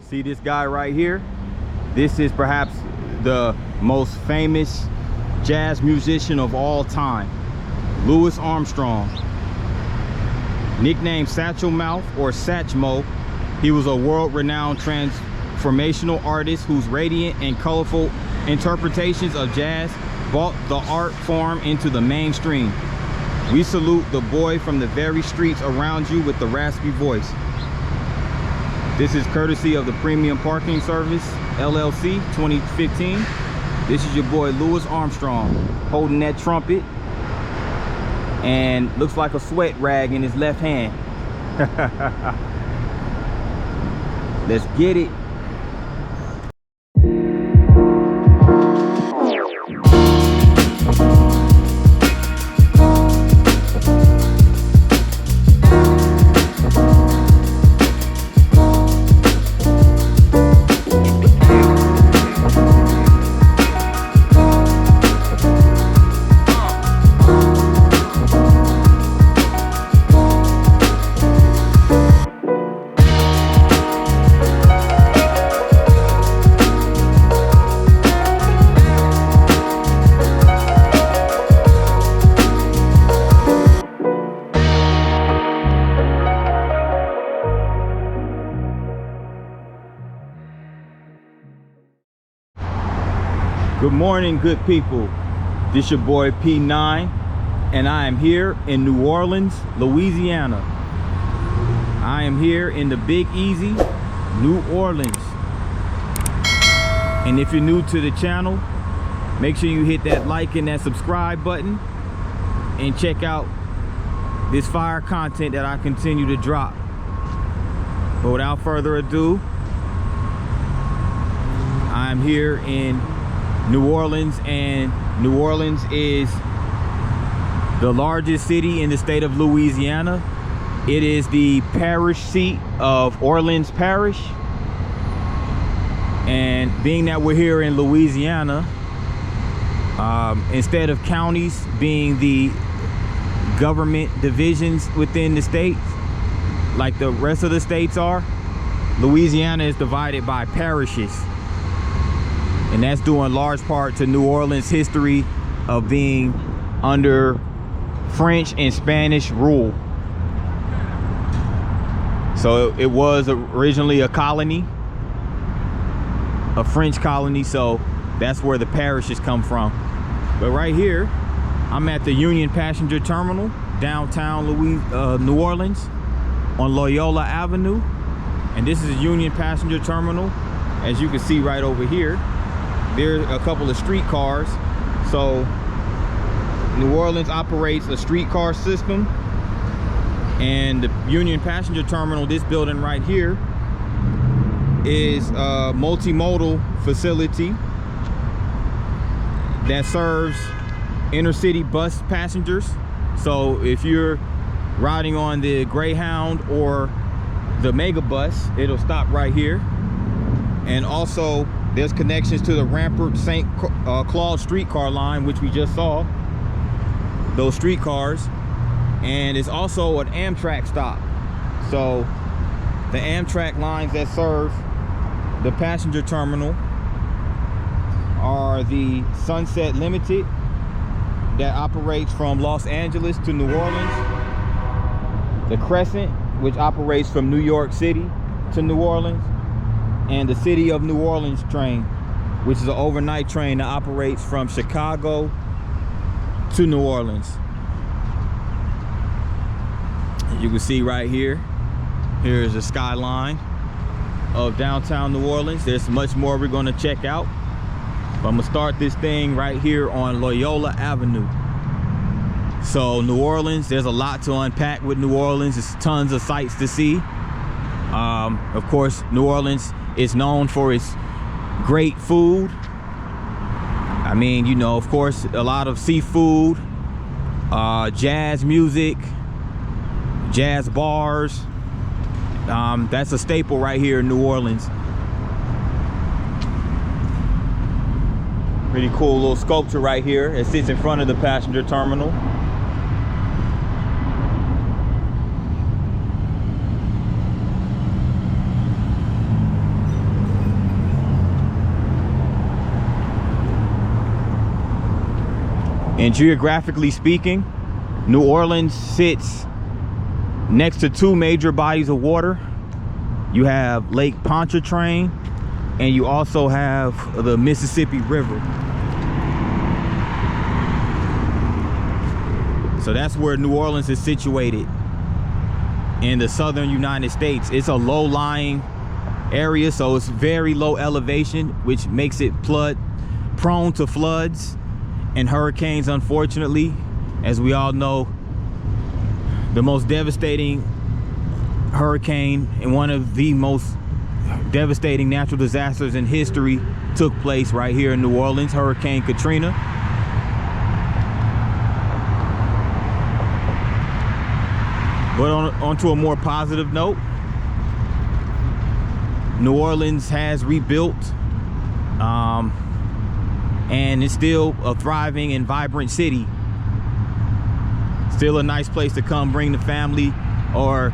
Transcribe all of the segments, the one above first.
See this guy right here? This is perhaps the most famous jazz musician of all time, Louis Armstrong. Nicknamed Satchel Mouth or Satchmo, he was a world-renowned transformational artist whose radiant and colorful interpretations of jazz brought the art form into the mainstream. We salute the boy from the very streets around you with the raspy voice. This is courtesy of the Premium Parking Service, LLC, 2015. This is your boy Louis Armstrong holding that trumpet and looks like a sweat rag in his left hand. Let's get it. Good morning, good people. This your boy P9, and I am here in New Orleans, Louisiana. I am here in the Big Easy, New Orleans. And if you're new to the channel, make sure you hit that like and that subscribe button and check out this fire content that I continue to drop. But without further ado, I'm here in New Orleans, and New Orleans is the largest city in the state of Louisiana. It is the parish seat of Orleans Parish. And being that we're here in Louisiana, instead of counties being the government divisions within the states like the rest of the states are, Louisiana is divided by parishes. And that's due in large part to New Orleans' history of being under French and Spanish rule. So it was originally a colony, a French colony, so that's where the parishes come from. But right here, I'm at the Union Passenger Terminal, downtown New Orleans, on Loyola Avenue. And this is a Union Passenger Terminal. As you can see right over here, there's a couple of streetcars. So New Orleans operates a streetcar system, and the Union Passenger Terminal, this building right here, is a multimodal facility that serves inner city bus passengers. So if you're riding on the Greyhound or the Mega Bus, it'll stop right here. And also there's connections to the Rampart St. Claude streetcar line, which we just saw, those streetcars. And it's also an Amtrak stop. So the Amtrak lines that serve the passenger terminal are the Sunset Limited that operates from Los Angeles to New Orleans, the Crescent, which operates from New York City to New Orleans, and the City of New Orleans train, which is an overnight train that operates from Chicago to New Orleans. You can see right here, here's the skyline of downtown New Orleans. There's much more we're gonna check out, but I'm gonna start this thing right here on Loyola Avenue. So New Orleans, there's a lot to unpack with New Orleans. There's tons of sights to see. Of course, New Orleans is known for its great food. I mean, you know, of course, a lot of seafood, jazz music, jazz bars. That's a staple right here in New Orleans. Pretty cool little sculpture right here. It sits in front of the passenger terminal. And geographically speaking, New Orleans sits next to two major bodies of water. You have Lake Pontchartrain, and you also have the Mississippi River. So that's where New Orleans is situated in the southern United States. It's a low-lying area, so it's very low elevation, which makes it prone to floods and hurricanes. Unfortunately, as we all know, the most devastating hurricane and one of the most devastating natural disasters in history took place right here in New Orleans, Hurricane Katrina. But on to a more positive note, New Orleans has rebuilt, and it's still a thriving and vibrant city. Still a nice place to come bring the family or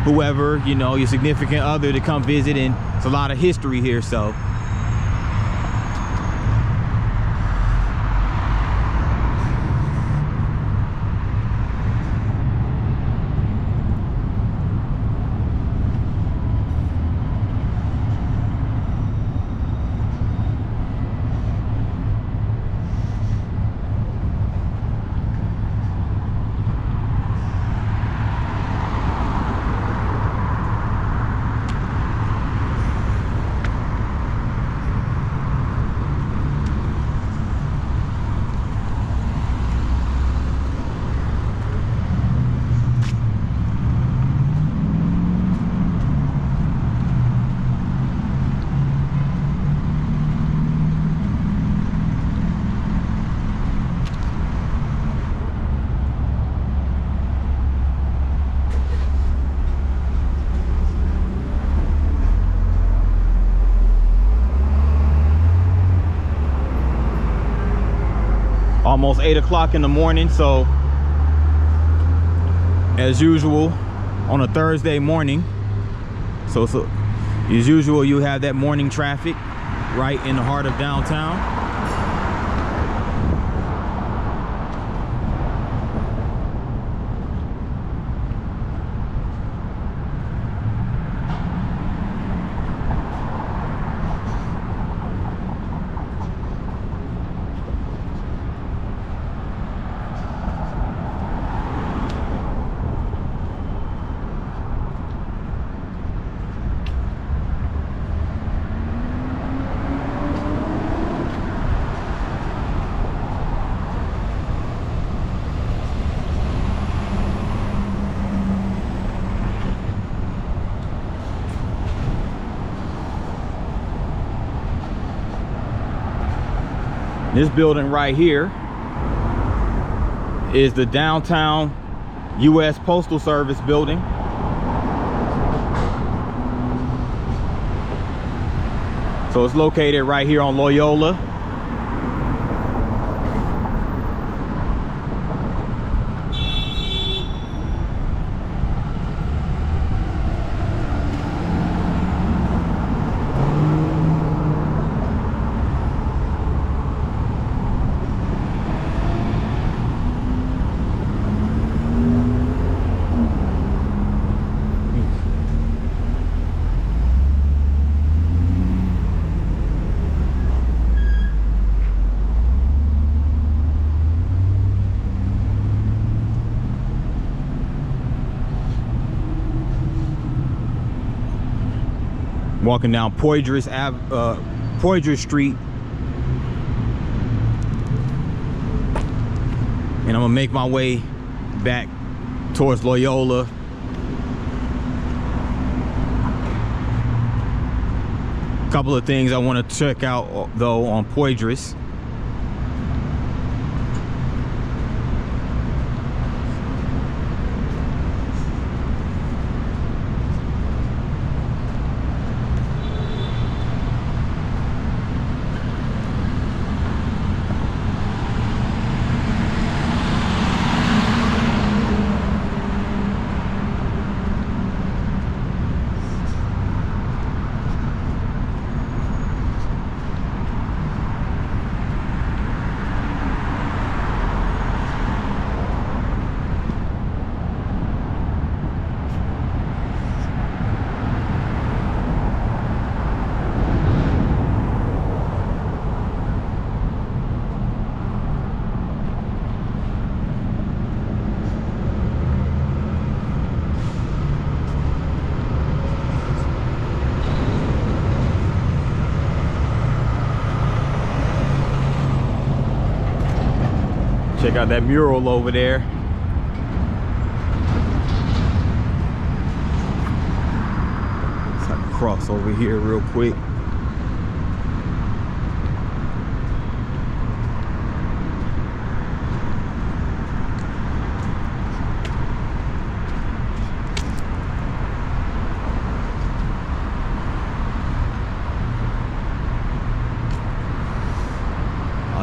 whoever, you know, your significant other to come visit, and it's a lot of history here. So almost 8 o'clock in the morning. So as usual on a Thursday morning, so as usual, you have that morning traffic right in the heart of downtown. This building right here is the downtown U.S. Postal Service building. So it's located right here on Loyola. Walking down Poydras Street, and I'm gonna make my way back towards Loyola. A couple of things I want to check out though on Poydras. Check out that mural over there. Let's have to cross over here real quick.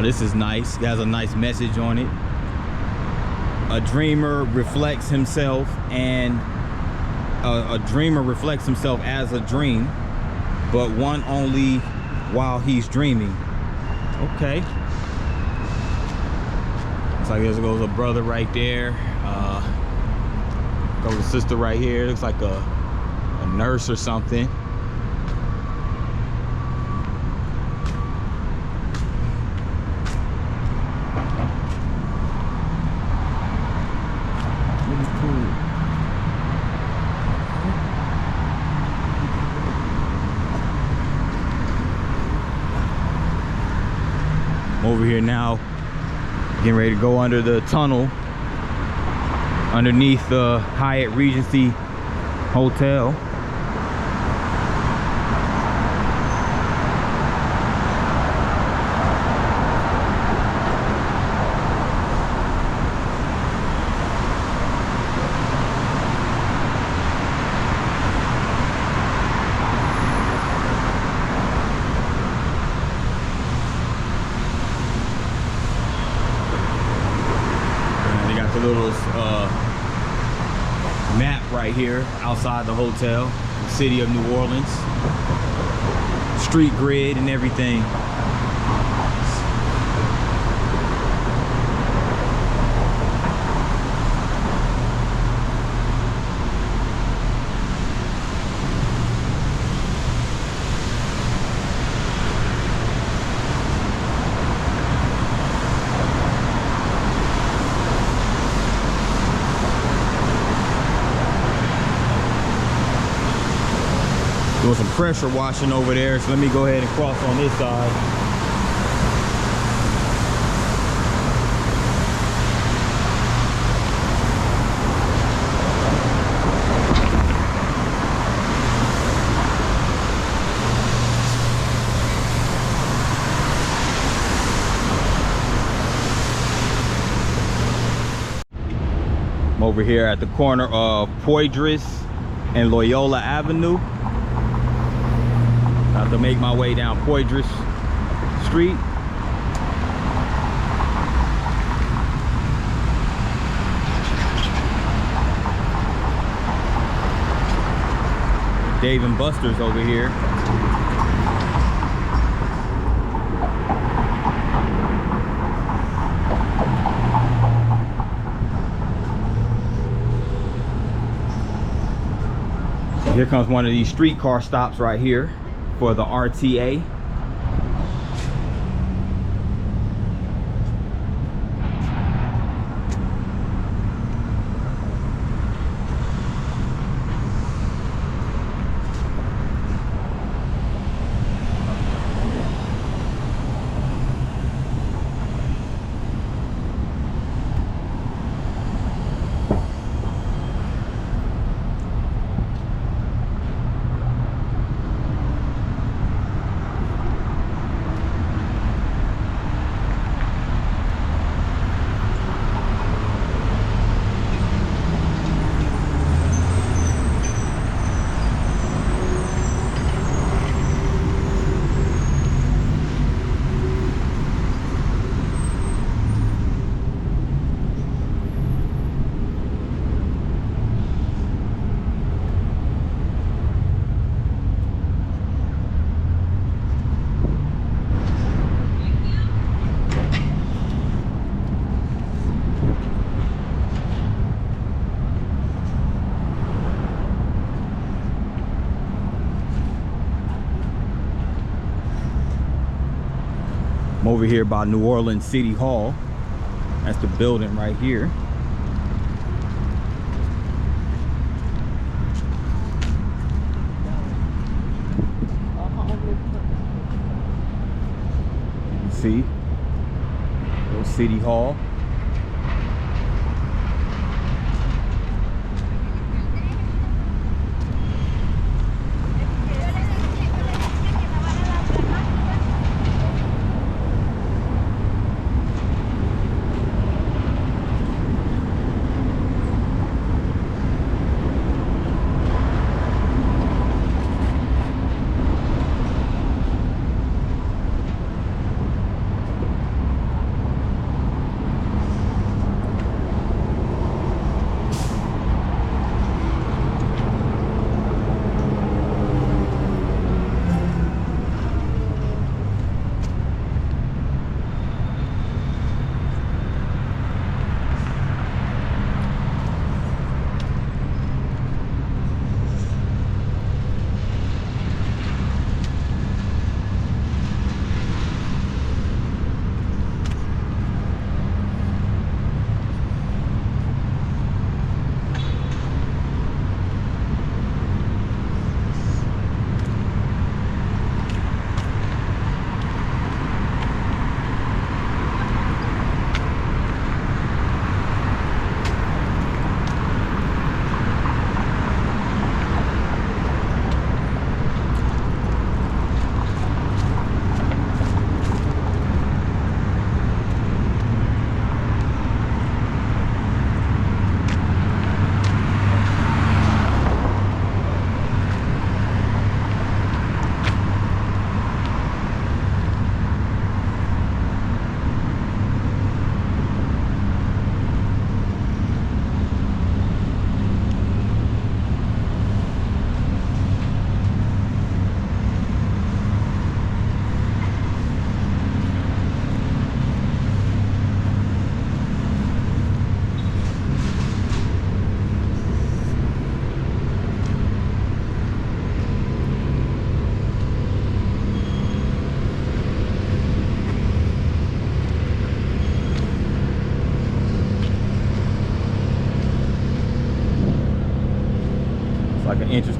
This is nice. It has a nice message on it. A dreamer reflects himself, and a dreamer reflects himself as a dream, but one only while he's dreaming. Okay. Looks like there goes a brother right there. Goes a sister right here. Looks like a nurse or something. Over here now, getting ready to go under the tunnel underneath the Hyatt Regency Hotel. Little map right here outside the hotel, the city of New Orleans, street grid and everything. Doing some pressure washing over there, so let me go ahead and cross on this side. I'm over here at the corner of Poydras and Loyola Avenue. About to make my way down Poydras Street. Dave and Buster's over here. So here comes one of these streetcar stops right here for the RTA. I'm over here by New Orleans City Hall. That's the building right here. You can see little City Hall.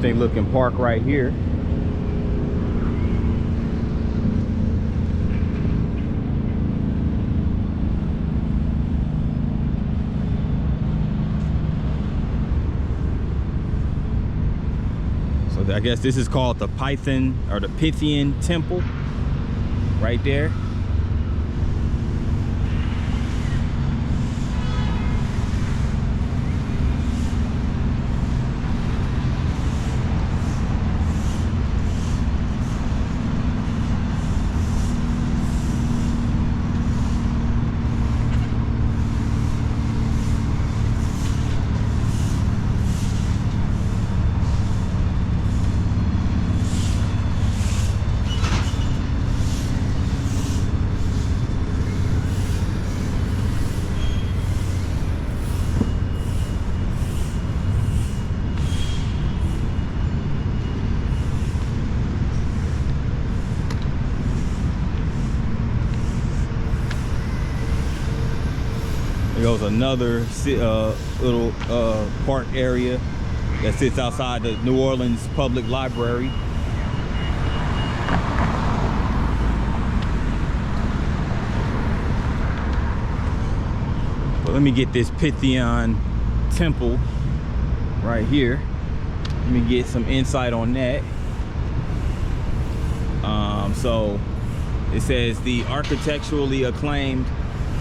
interesting looking park right here. So I guess this is called the Python or the Pythian Temple right there. There goes another little park area that sits outside the New Orleans Public Library. But let me get this Pythian Temple right here. Let me get some insight on that. So it says the architecturally acclaimed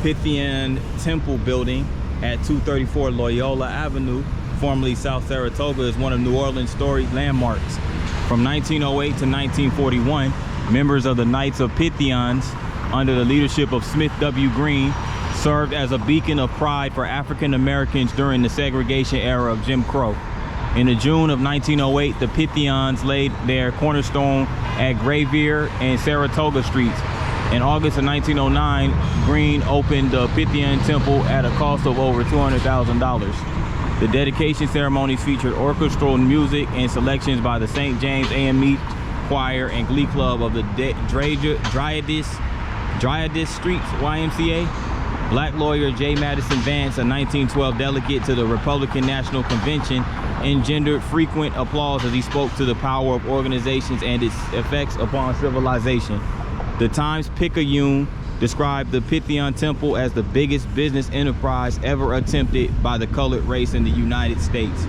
Pythian Temple building at 234 Loyola Avenue, formerly South Saratoga, is one of New Orleans' storied landmarks. From 1908 to 1941, members of the Knights of Pythians, under the leadership of Smith W. Green, served as a beacon of pride for African Americans during the segregation era of Jim Crow. In the June of 1908, the Pythians laid their cornerstone at Gravier and Saratoga Streets. In August of 1909, Green opened the Pythian Temple at a cost of over $200,000. The dedication ceremonies featured orchestral music and selections by the St. James A.M.E. Choir and Glee Club of the Dryades Street YMCA. Black lawyer J. Madison Vance, a 1912 delegate to the Republican National Convention, engendered frequent applause as he spoke to the power of organizations and its effects upon civilization. The Times-Picayune described the Pythian Temple as the biggest business enterprise ever attempted by the colored race in the United States.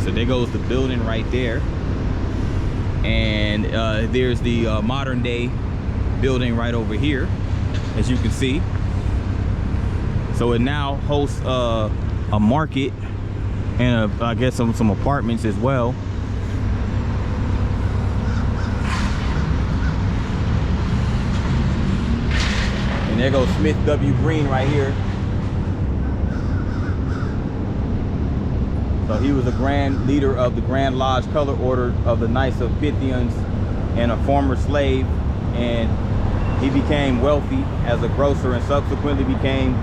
So there goes the building right there. And there's the modern day building right over here, as you can see. So it now hosts a market and I guess some apartments as well. And there goes Smith W. Green right here. So he was a grand leader of the Grand Lodge Color Order of the Knights of Pythians and a former slave, and he became wealthy as a grocer and subsequently became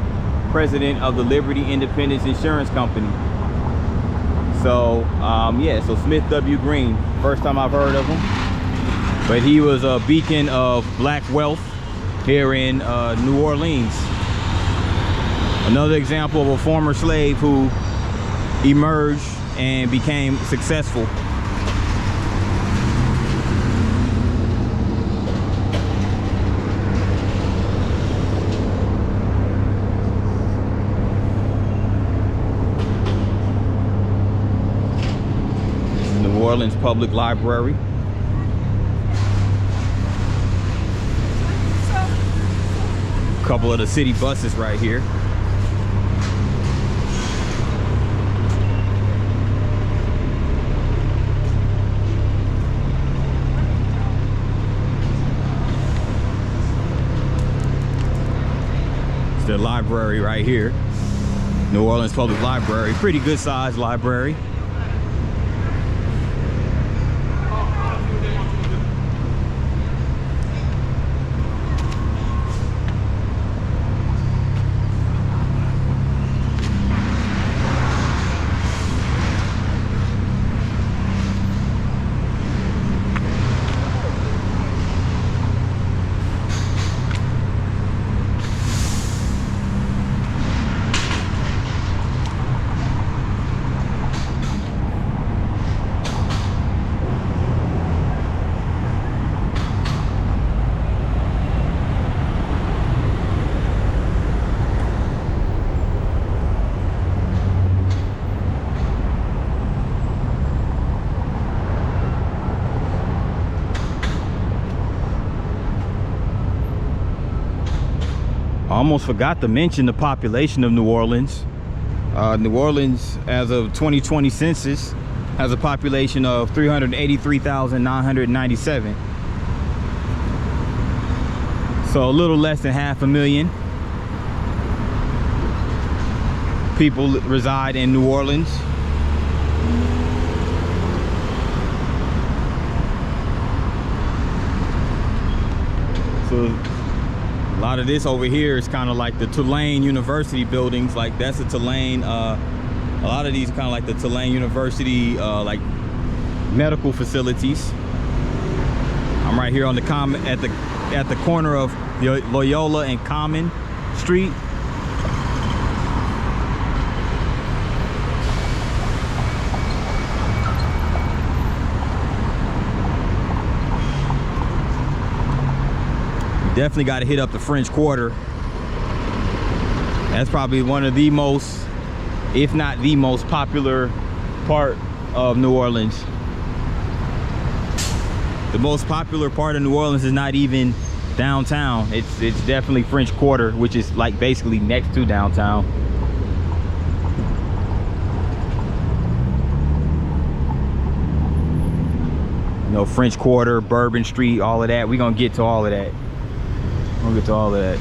president of the Liberty Independence Insurance Company. So yeah, so Smith W. Green, first time I've heard of him, but he was a beacon of black wealth here in New Orleans. Another example of a former slave who emerged and became successful. New Orleans Public Library. A couple of the city buses right here. It's the library right here. New Orleans Public Library, pretty good sized library. almost forgot to mention the population of New Orleans. New Orleans, as of 2020 census, has a population of 383,997. So a little less than 500,000 people reside in New Orleans. So a lot of this over here is kind of like the Tulane University buildings. Like that's a Tulane, a lot of these are kind of like the Tulane University like medical facilities. I'm right here on the at the corner of Loyola and Common Street. Definitely got to hit up the French Quarter. That's probably one of the most, if not the most popular part of New Orleans. The most popular part of New Orleans is not even downtown. It's definitely French Quarter, which is like basically next to downtown. You know, French Quarter, Bourbon Street, all of that. We're gonna get to all of that. We'll get to all of that.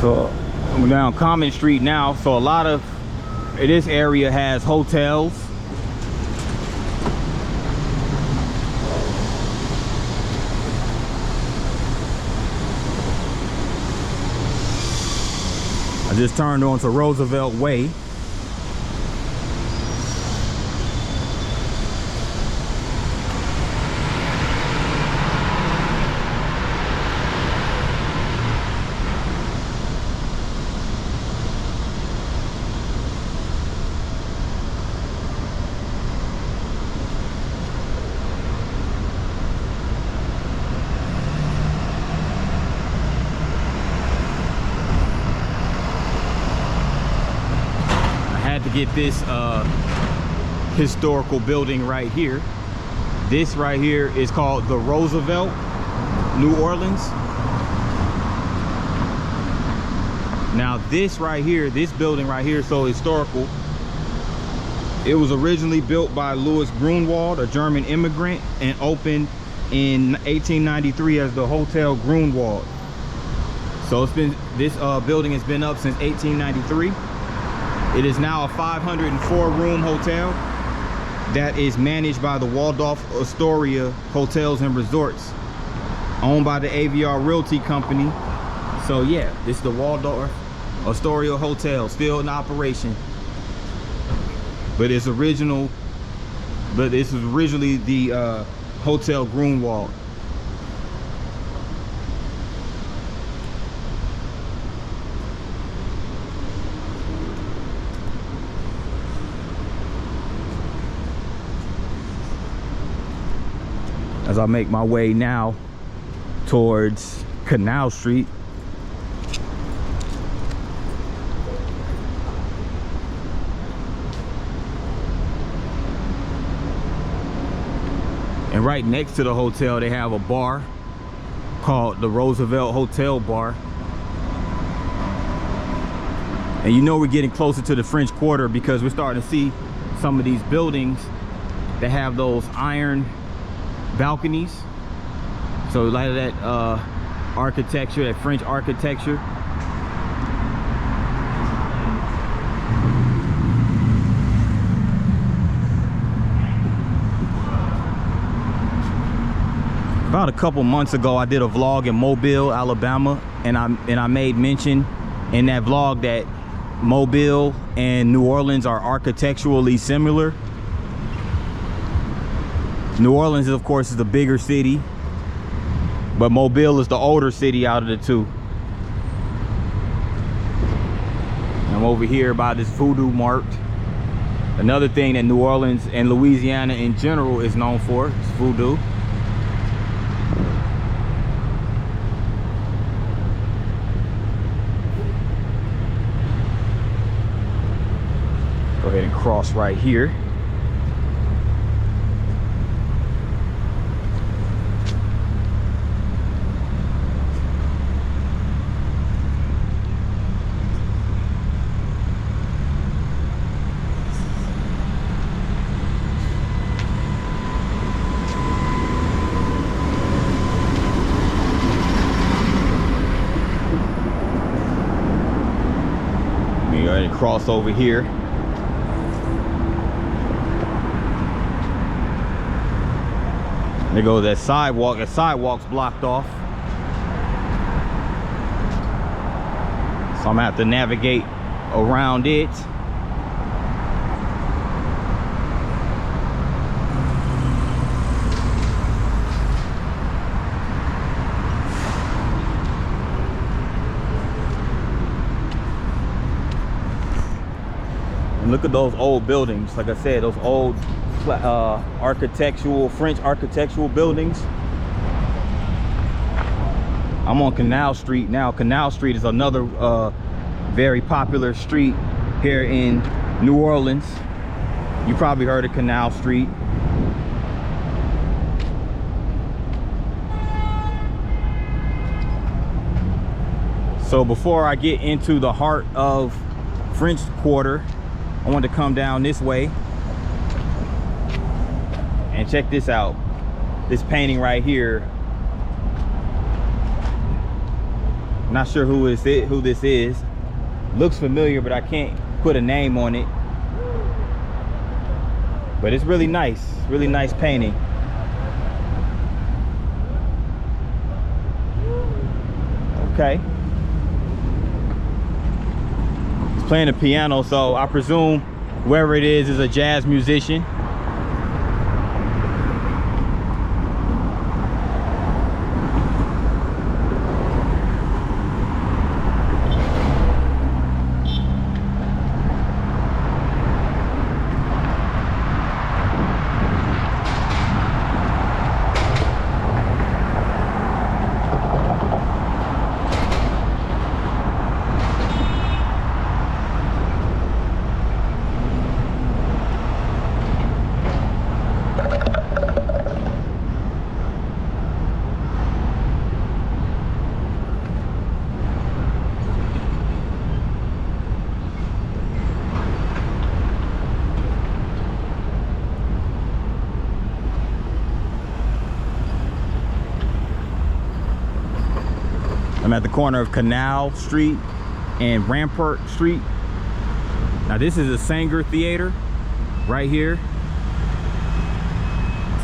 So we're down Common Street now. So a lot of this area has hotels. I just turned onto Roosevelt Way. Get this historical building right here. This right here is called the Roosevelt, New Orleans. Now this right here, this building right here is so historical. It was originally built by Louis Grunewald, a German immigrant, and opened in 1893 as the Hotel Grunewald. So it's been, this building has been up since 1893. It is now a 504-room hotel that is managed by the Waldorf Astoria Hotels and Resorts, owned by the AVR Realty Company. So yeah, this is the Waldorf Astoria Hotel, still in operation. But it's original, but this was originally the Hotel Grunewald. As I make my way now towards Canal Street. And right next to the hotel, they have a bar called the Roosevelt Hotel Bar. And you know we're getting closer to the French Quarter because we're starting to see some of these buildings that have those iron balconies. So like that architecture, that French architecture. About a couple months ago, I did a vlog in Mobile, Alabama, and I made mention in that vlog that Mobile and New Orleans are architecturally similar. New Orleans, of course, is the bigger city, but Mobile is the older city out of the two. I'm over here by this Voodoo Mart. Another thing that New Orleans and Louisiana in general is known for is voodoo. Go ahead and cross right here. Cross over here. There goes that sidewalk. The sidewalk's blocked off, so I'm gonna have to navigate around it. Look at those old buildings. Like I said, those old architectural, French architectural buildings. I'm on Canal Street now. Canal Street is another very popular street here in New Orleans. You probably heard of Canal Street. So before I get into the heart of French Quarter, I wanted to come down this way and check this out. This painting right here. Not sure who this is. Looks familiar, but I can't put a name on it. But it's really nice painting. Okay. Playing the piano, so I presume whoever it is a jazz musician. I'm at the corner of Canal Street and Rampart Street. Now this is a Saenger Theater right here.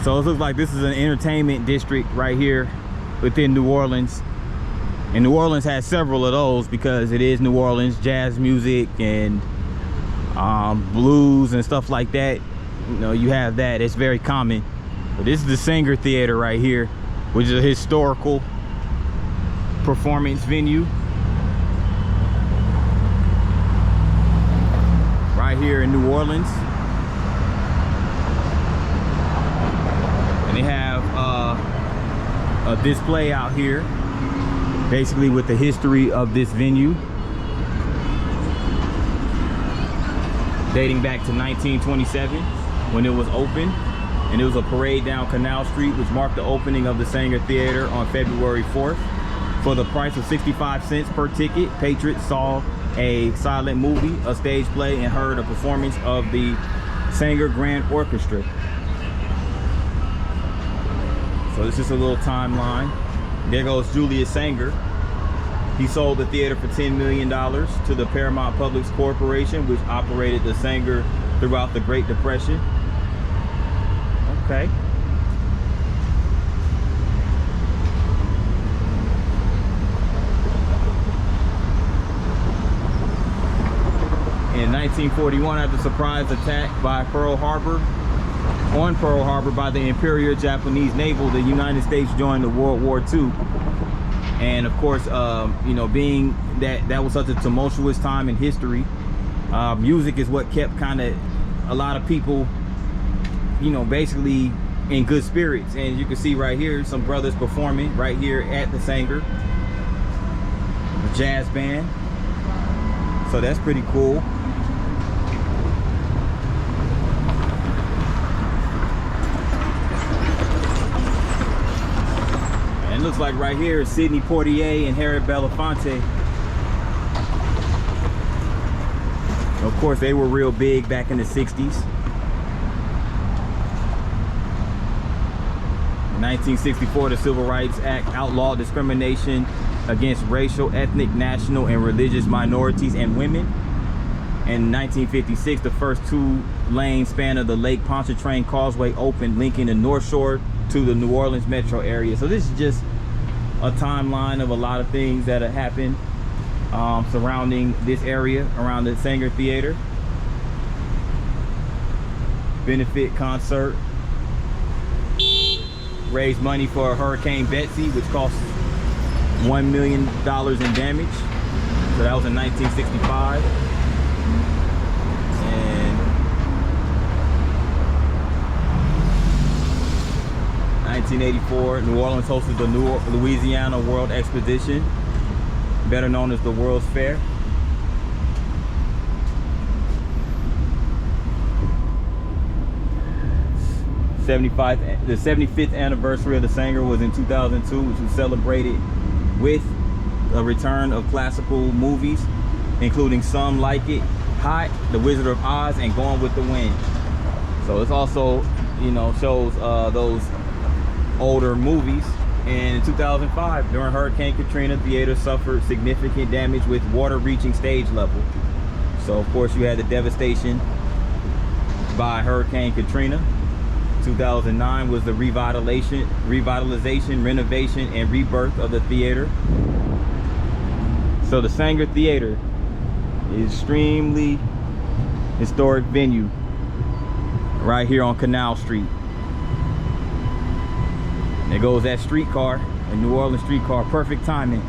So it looks like this is an entertainment district right here within New Orleans. And New Orleans has several of those because it is New Orleans, jazz music and blues and stuff like that. You know, you have that, it's very common. But this is the Saenger Theater right here, which is a historical performance venue. Right here in New Orleans. And they have a display out here, basically with the history of this venue. Dating back to 1927 when it was open. And it was a parade down Canal Street which marked the opening of the Saenger Theater on February 4th. For the price of 65 cents per ticket, patrons saw a silent movie, a stage play, and heard a performance of the Saenger Grand Orchestra. So this is a little timeline. There goes Julius Saenger. He sold the theater for $10 million to the Paramount Public Corporation, which operated the Saenger throughout the Great Depression. Okay. In 1941, after surprise attack by Pearl Harbor by the Imperial Japanese Naval, the United States joined the World War II. And of course, you know, being that was such a tumultuous time in history, music is what kept kind of a lot of people, you know, basically in good spirits. And you can see right here some brothers performing right here at the Saenger, the jazz band. So that's pretty cool. And it looks like right here is Sidney Poitier and Harry Belafonte. Of course, they were real big back in the 60s. In 1964, the Civil Rights Act outlawed discrimination against racial, ethnic, national, and religious minorities and women. In 1956, the first two-lane span of the Lake Pontchartrain Causeway opened, linking the North Shore to the New Orleans metro area. So this is just a timeline of a lot of things that have happened surrounding this area, around the Saenger Theater. Benefit concert. Raised money for Hurricane Betsy, which cost $1 million in damage. So that was in 1965. And 1984, New Orleans hosted the Louisiana World Exposition, better known as the World's Fair. The 75th anniversary of the Saenger was in 2002, which was celebrated with a return of classical movies, including Some Like It Hot, The Wizard of Oz, and Gone with the Wind. So it's also, you know, shows those older movies. And in 2005, during Hurricane Katrina, the theater suffered significant damage with water reaching stage level. So of course you had the devastation by Hurricane Katrina. 2009 was the revitalization, renovation, and rebirth of the theater. So the Saenger Theater is extremely historic venue right here on Canal Street. And there goes that streetcar, a New Orleans streetcar, perfect timing.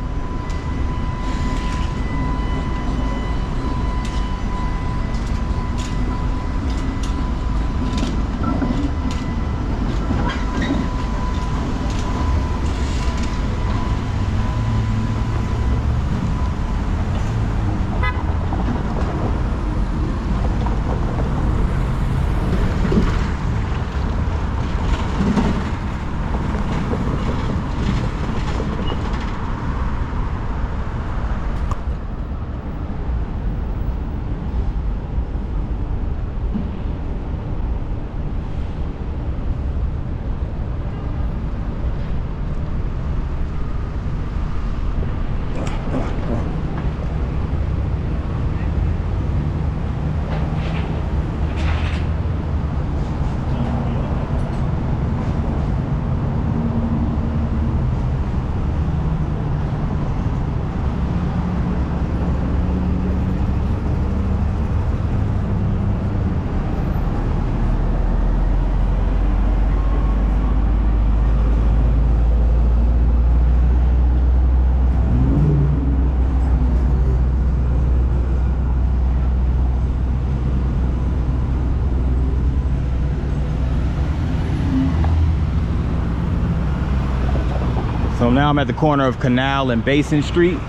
So now I'm at the corner of Canal and Basin Street.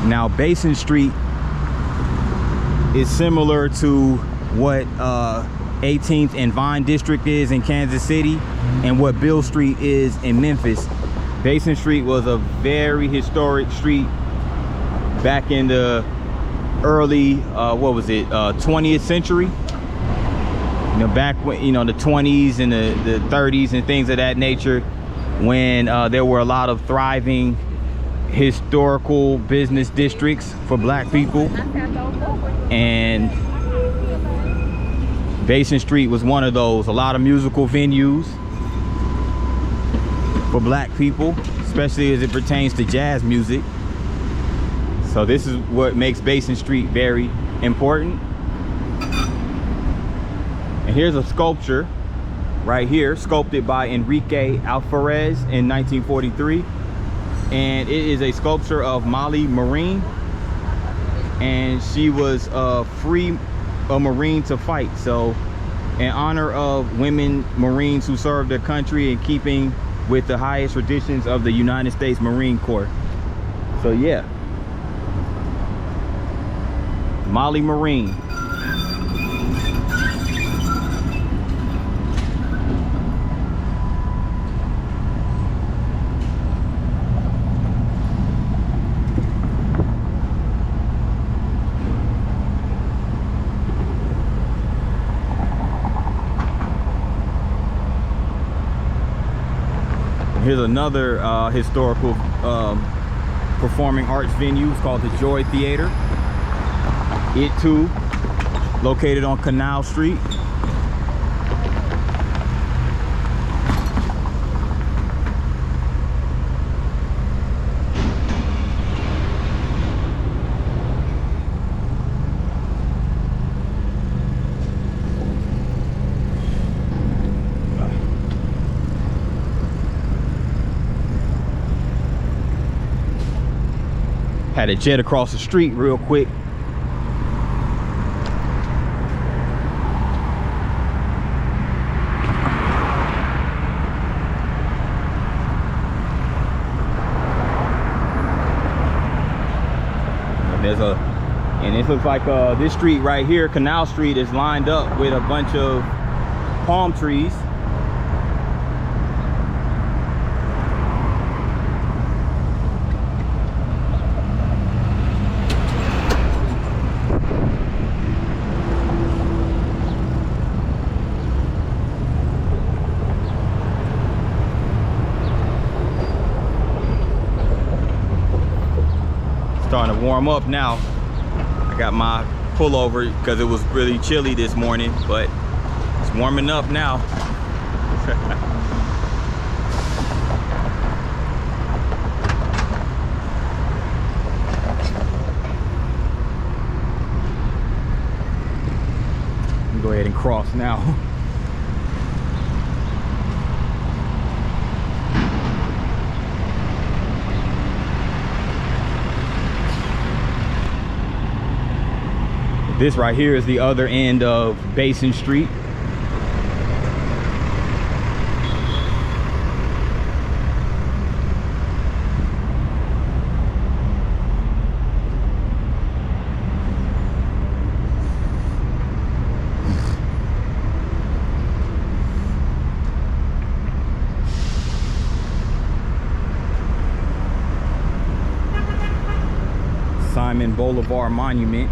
Now Basin Street is similar to what 18th and Vine District is in Kansas City and what Beale Street is in Memphis. Basin Street was a very historic street back in the early, what was it, 20th century. You know, back when, you know, the 20s and the 30s and things of that nature, when there were a lot of thriving historical business districts for black people. And Basin Street was one of those. A lot of musical venues for black people, especially as it pertains to jazz music. So this is what makes Basin Street very important. And here's a sculpture right here, sculpted by Enrique Alvarez in 1943. And it is a sculpture of Molly Marine. And she was a Marine to fight. So in honor of women Marines who served their country, in keeping with the highest traditions of the United States Marine Corps. So yeah, Molly Marine. Here's another historical performing arts venue. It's called the Joy Theater. It too, located on Canal Street. Had to jet across the street real quick. And this looks like this street right here, Canal Street, is lined up with a bunch of palm trees. Starting to warm up now. I got my pullover because it was really chilly this morning, but it's warming up now. Go ahead and cross now. This right here is the other end of Basin Street. Simon Bolivar Monument.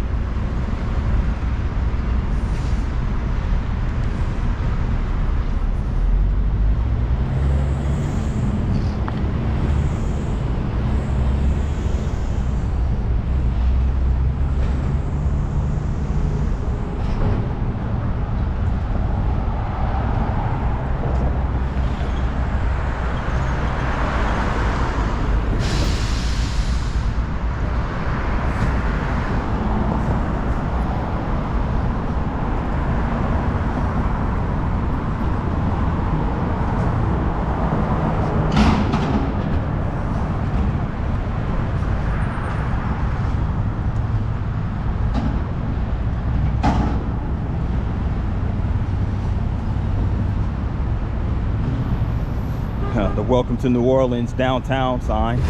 The Welcome to New Orleans downtown sign.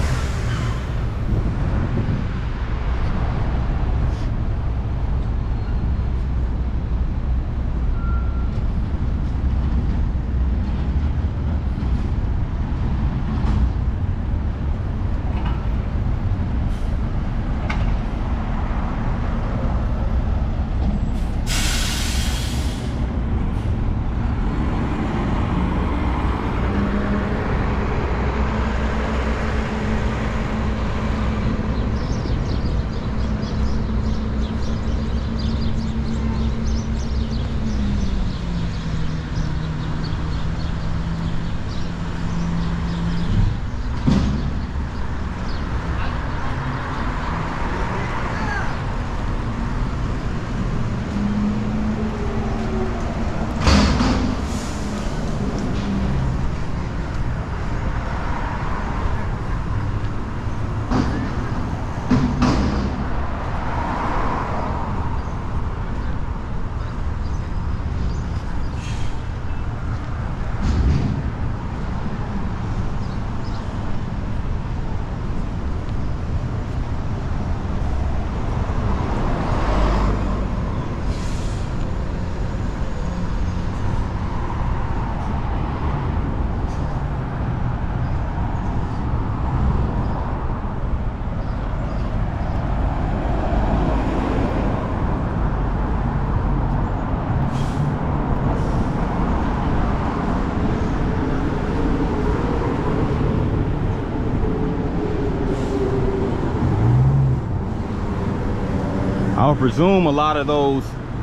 I would presume a lot of those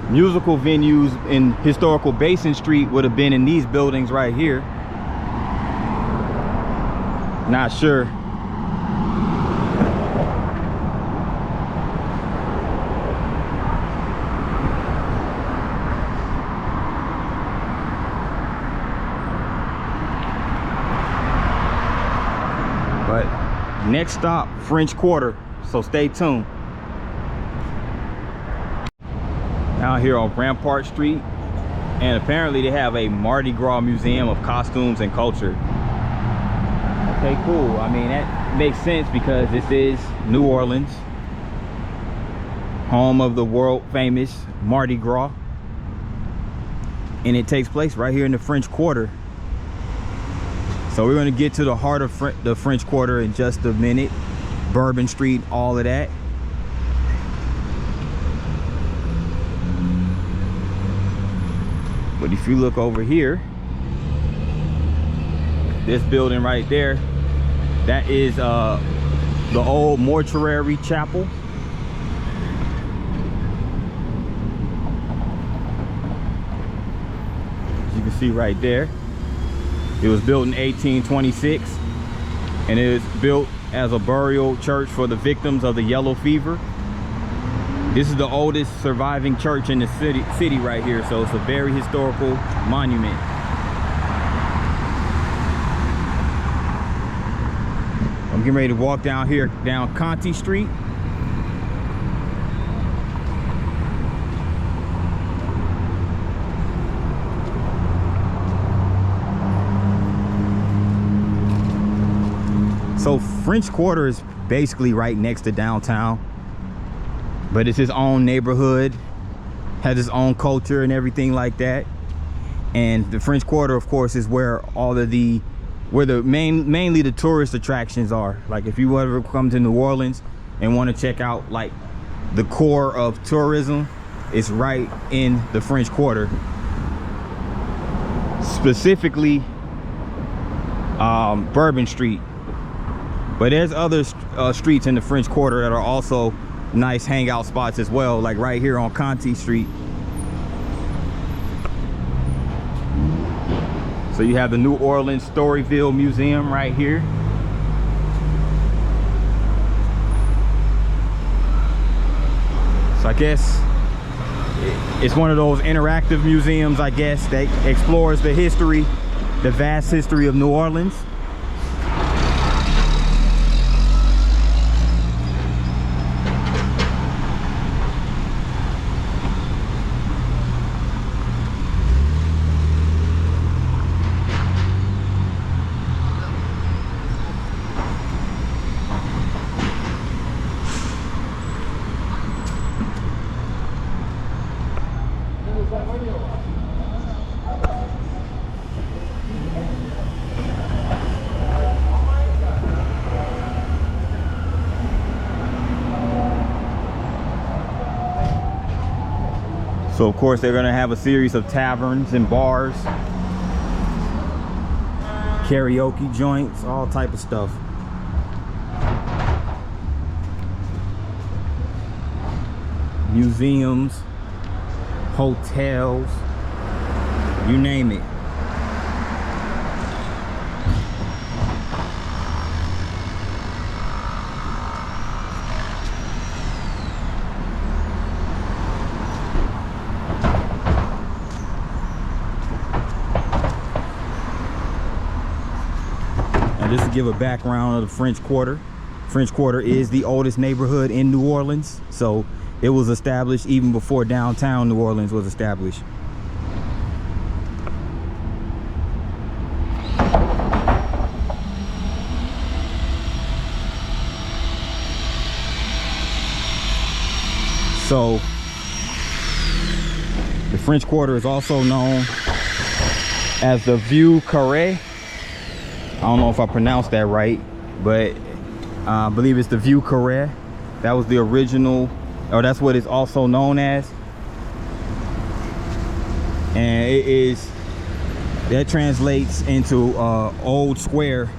musical venues in historical Basin Street would have been in these buildings right here. Not sure. But next stop, French Quarter, so stay tuned. Out here on Rampart Street, and apparently they have a Mardi Gras museum of costumes and culture. Okay, cool. I mean, that makes sense because this is New Orleans, home of the world famous Mardi Gras, and it takes place right here in the French Quarter. So we're going to get to the heart of the French Quarter in just a minute. Bourbon Street, all of that. But if you look over here, this building right there, that is the old mortuary chapel. As you can see right there, it was built in 1826, and it was built as a burial church for the victims of the yellow fever. This is the oldest surviving church in the city right here, so it's a very historical monument. I'm getting ready to walk down here, down Canal Street. So French Quarter is basically right next to downtown, but it's his own neighborhood, has its own culture and everything like that. And the French Quarter, of course, is where all of the mainly the tourist attractions are. Like if you ever come to New Orleans and want to check out like the core of tourism, it's right in the French Quarter. Specifically Bourbon Street. But there's other streets in the French Quarter that are also nice hangout spots as well, like right here on Canal Street. So you have the New Orleans Storyville Museum right here. So I guess it's one of those interactive museums, I guess, that explores the history, the vast history of New Orleans. So of course they're gonna have a series of taverns and bars, karaoke joints, all type of stuff. Museums, hotels, you name it. Just to give a background of the French Quarter. French Quarter is the oldest neighborhood in New Orleans, so it was established even before downtown New Orleans was established. So the French Quarter is also known as the Vieux Carré. I don't know if I pronounced that right, but I believe it's the Vieux Carré. That was the original, or that's what it's also known as. And it is, that translates into old square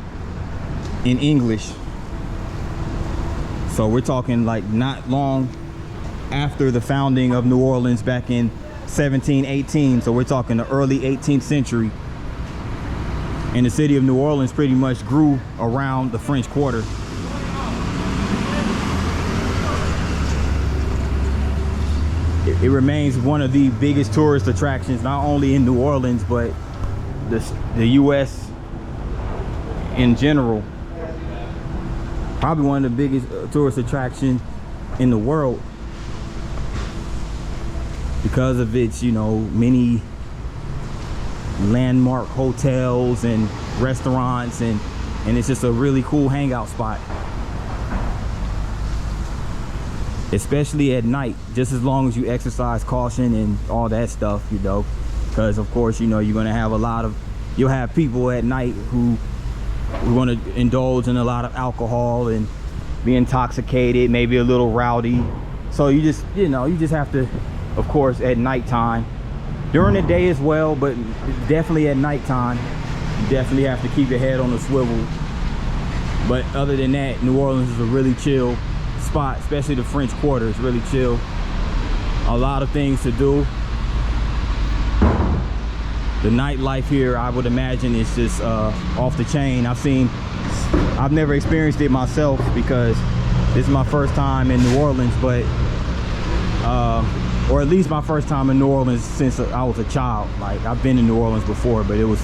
in English. So we're talking like not long after the founding of New Orleans back in 1718. So we're talking the early 18th century. And the city of New Orleans pretty much grew around the French Quarter. It remains one of the biggest tourist attractions, not only in New Orleans, but the U.S. in general. Probably one of the biggest tourist attractions in the world because of its, you know, many landmark hotels and restaurants, and it's just a really cool hangout spot, especially at night, just as long as you exercise caution and all that stuff, you know, because of course, you know, you're going to have you'll have people at night who want to indulge in a lot of alcohol and be intoxicated, maybe a little rowdy. So you just have to, of course, at nighttime, during the day as well, but definitely at nighttime, you definitely have to keep your head on the swivel. But other than that, New Orleans is a really chill spot, especially the French Quarter. It's really chill. A lot of things to do. The nightlife here, I would imagine, is just off the chain. I've never experienced it myself because this is my first time in New Orleans, but or at least my first time in New Orleans since I was a child. Like, I've been in New Orleans before, but it was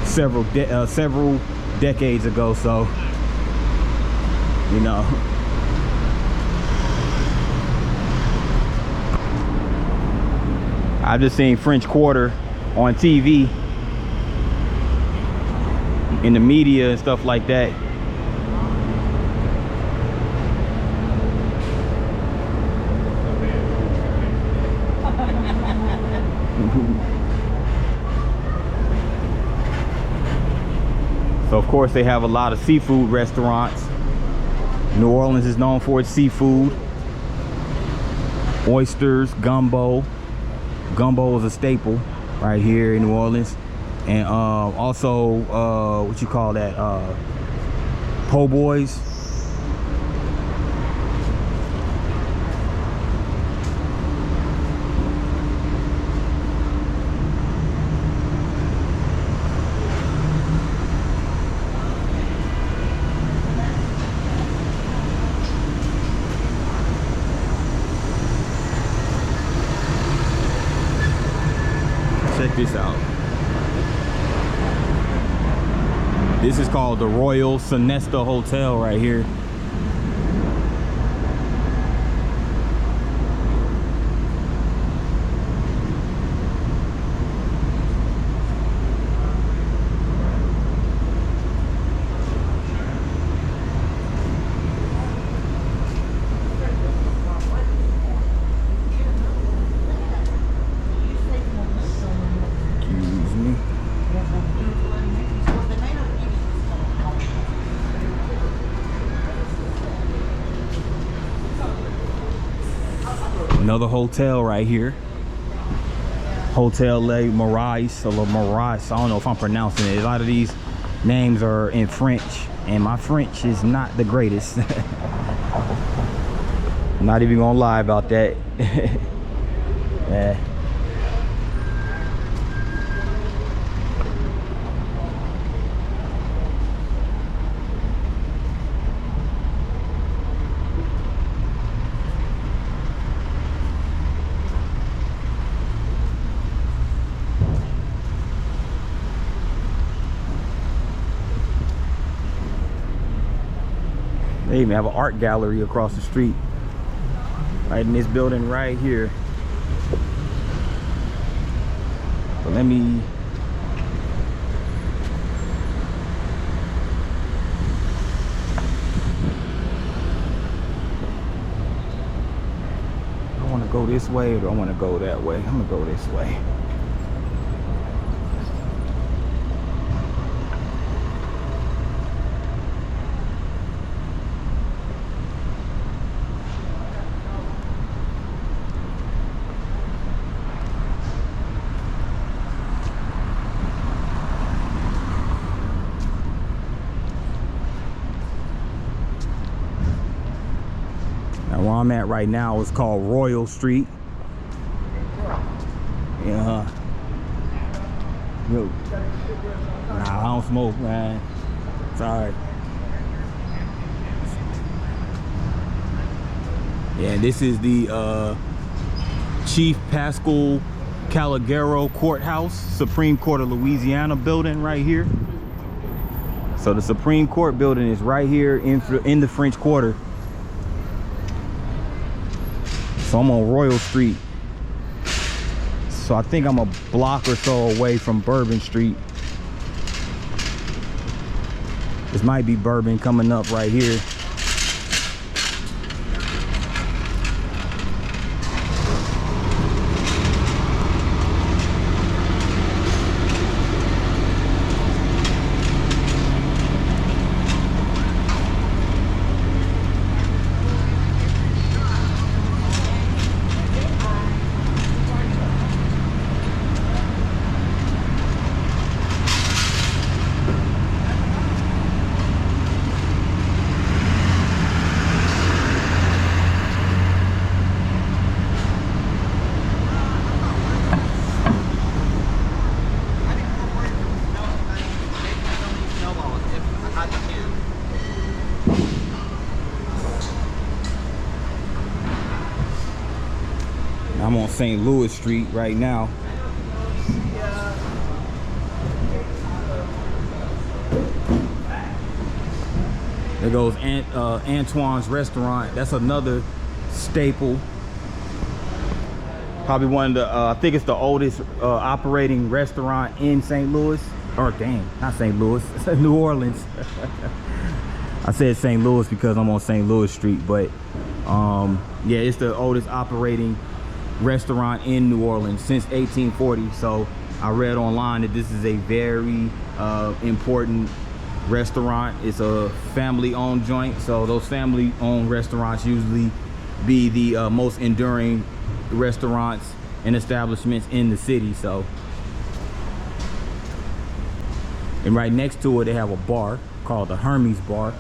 several decades ago, so you know. I've just seen French Quarter on TV, in the media and stuff like that. So of course they have a lot of seafood restaurants. New Orleans is known for its seafood. Oysters, gumbo. Gumbo is a staple right here in New Orleans. And also, what you call that? Po' boys. Check this out. This is called the Royal Sonesta Hotel right here. Another hotel right here. Hotel Le Moraes, or Le Moraes. I don't know if I'm pronouncing it. A lot of these names are in French, and my French is not the greatest. I'm not even gonna lie about that. Yeah. They even have an art gallery across the street, right in this building right here. But let me I want to go this way, or do I want to go that way? I'm gonna go this way. Where I'm at right now is called Royal Street. Yeah. Yo. Nah, I don't smoke, man. Sorry. Yeah, this is the Chief Pascal Calagero Courthouse, Supreme Court of Louisiana building right here. So the Supreme Court building is right here in the French Quarter. So I'm on Royal Street. So I think I'm a block or so away from Bourbon Street. This might be Bourbon coming up right here. I'm on St. Louis Street right now. There goes Antoine's Restaurant. That's another staple. Probably one of the, I think it's the oldest operating restaurant in St. Louis. Or dang, not St. Louis, New Orleans. I said St. Louis because I'm on St. Louis Street, but yeah, it's the oldest operating restaurant in New Orleans since 1840. So I read online that this is a very important restaurant. It's a family-owned joint, so those family-owned restaurants usually be the most enduring restaurants and establishments in the city. So, and right next to it they have a bar called the Hermes Bar.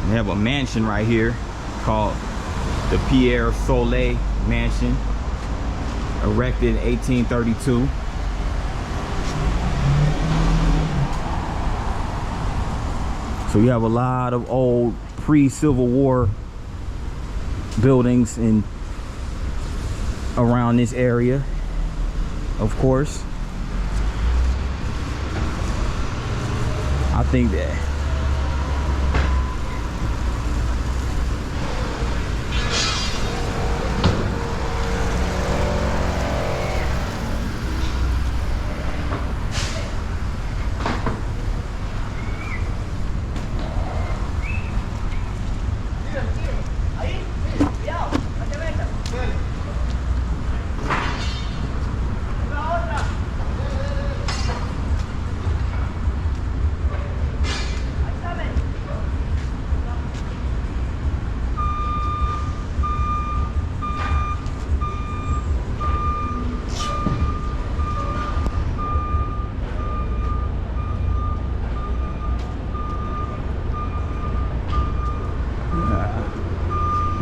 They have a mansion right here called the Pierre Soleil Mansion, erected in 1832. So you have a lot of old pre-Civil War buildings in around this area, of course. I think that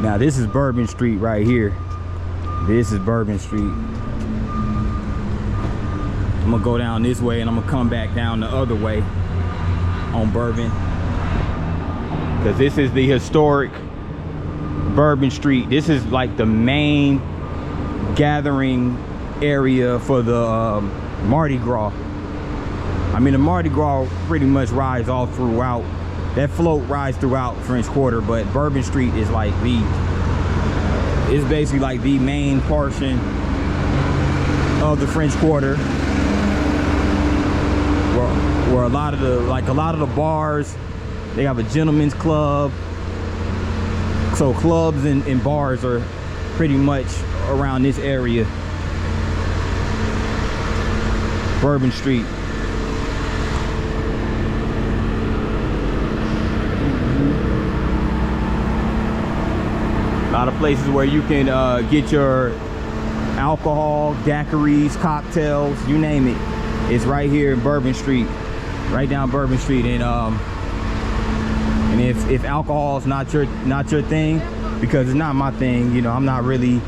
Now this is Bourbon Street right here. This is Bourbon Street. I'm gonna go down this way and I'm gonna come back down the other way on Bourbon, because this is the historic Bourbon Street. This is like the main gathering area for the Mardi Gras. I mean, the Mardi Gras pretty much rides all throughout. That float rides throughout French Quarter, but Bourbon Street is like it's basically like the main portion of the French Quarter, where a lot of the bars, they have a gentleman's club. So clubs and bars are pretty much around this area. Bourbon Street. A lot of places where you can get your alcohol, daiquiris, cocktails, you name it. It's right here in Bourbon Street, right down Bourbon Street. And if alcohol is not your thing, because it's not my thing, you know, I'm not really,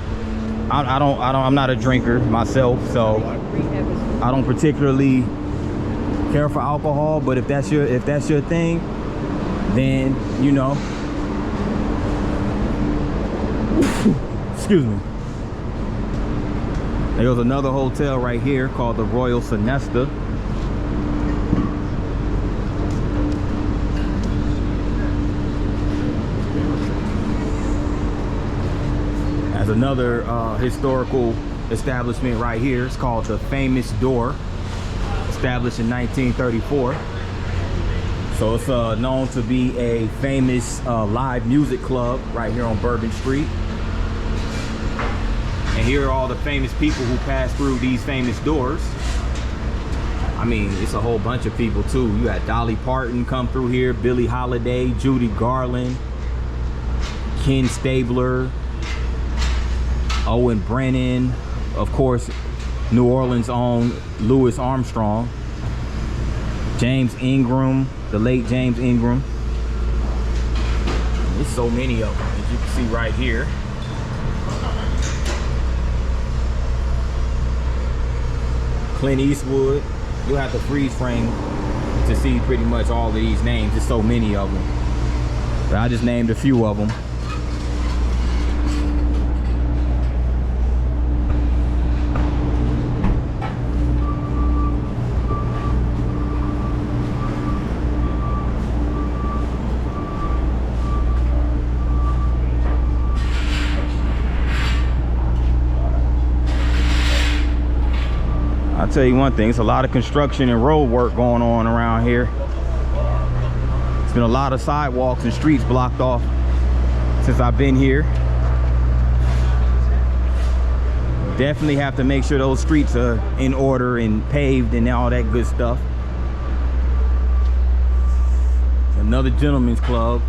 I'm not a drinker myself, so I don't particularly care for alcohol. But if that's your thing, then, you know, excuse me. There's another hotel right here called the Royal Sonesta. There's another historical establishment right here. It's called the Famous Door, established in 1934. So it's known to be a famous live music club right here on Bourbon Street. And here are all the famous people who pass through these famous doors. I mean, it's a whole bunch of people too. You got Dolly Parton come through here, Billie Holiday, Judy Garland, Ken Stabler, Owen Brennan, of course, New Orleans' own Louis Armstrong, James Ingram, the late James Ingram. There's so many of them, as you can see right here. Clint Eastwood. You'll have to freeze frame to see pretty much all of these names. There's so many of them, but I just named a few of them. I'll tell you one thing, it's a lot of construction and road work going on around here. There's been a lot of sidewalks and streets blocked off since I've been here. Definitely have to make sure those streets are in order and paved and all that good stuff. Another gentleman's club.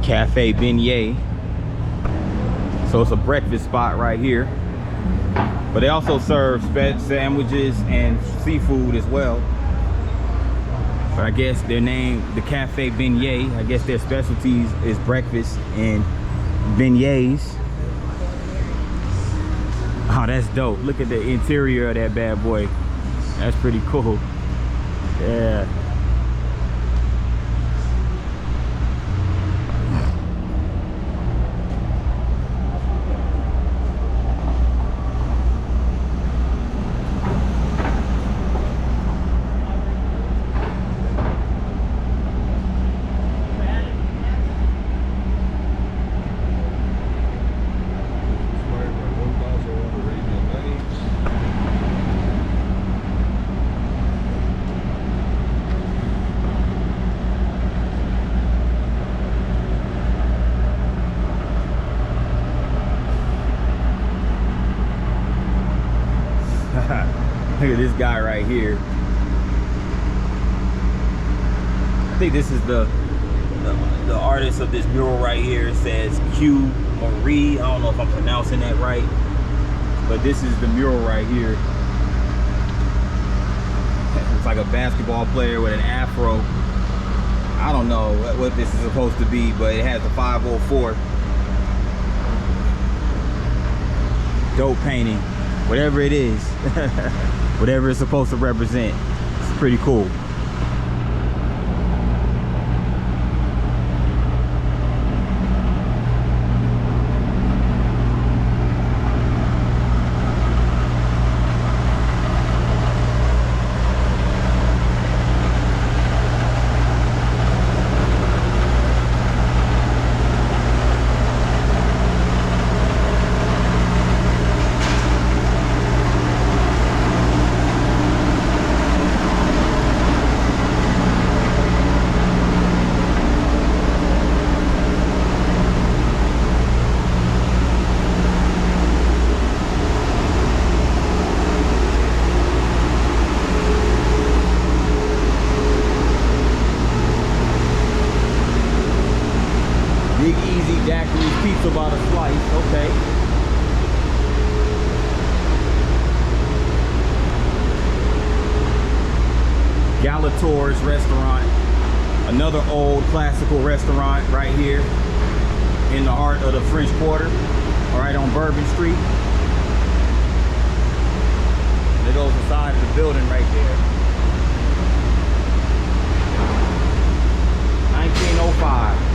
Cafe Beignet. So it's a breakfast spot right here, but they also serve sandwiches and seafood as well. But I guess their name, the Cafe Beignet, I guess their specialties is breakfast and beignets. Oh, that's dope. Look at the interior of that bad boy. That's pretty cool. Yeah. Look at this guy right here. think this is the artist of this mural right here. It says Q Marie. I don't know if I'm pronouncing that right, but this is the mural right here. It's like a basketball player with an afro. I don't know what this is supposed to be, but it has a 504. Dope painting, whatever it is. Whatever it's supposed to represent. It's pretty cool. Big Easy Daiquiri's Pizza by the slice, okay. Galatore's restaurant, another old classical restaurant right here in the heart of the French Quarter, right on Bourbon Street. There goes the side of the building right there. 1905.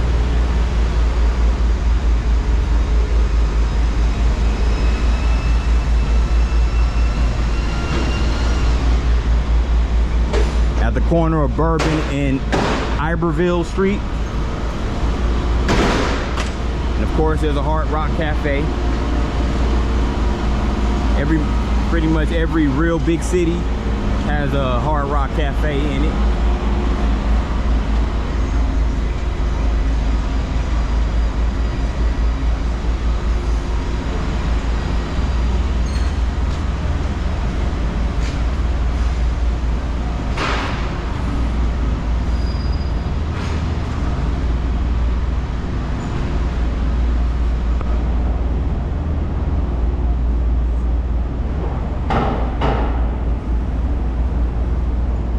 At the corner of Bourbon and Iberville Street. And of course there's a Hard Rock Cafe. Pretty much every real big city has a Hard Rock Cafe in it.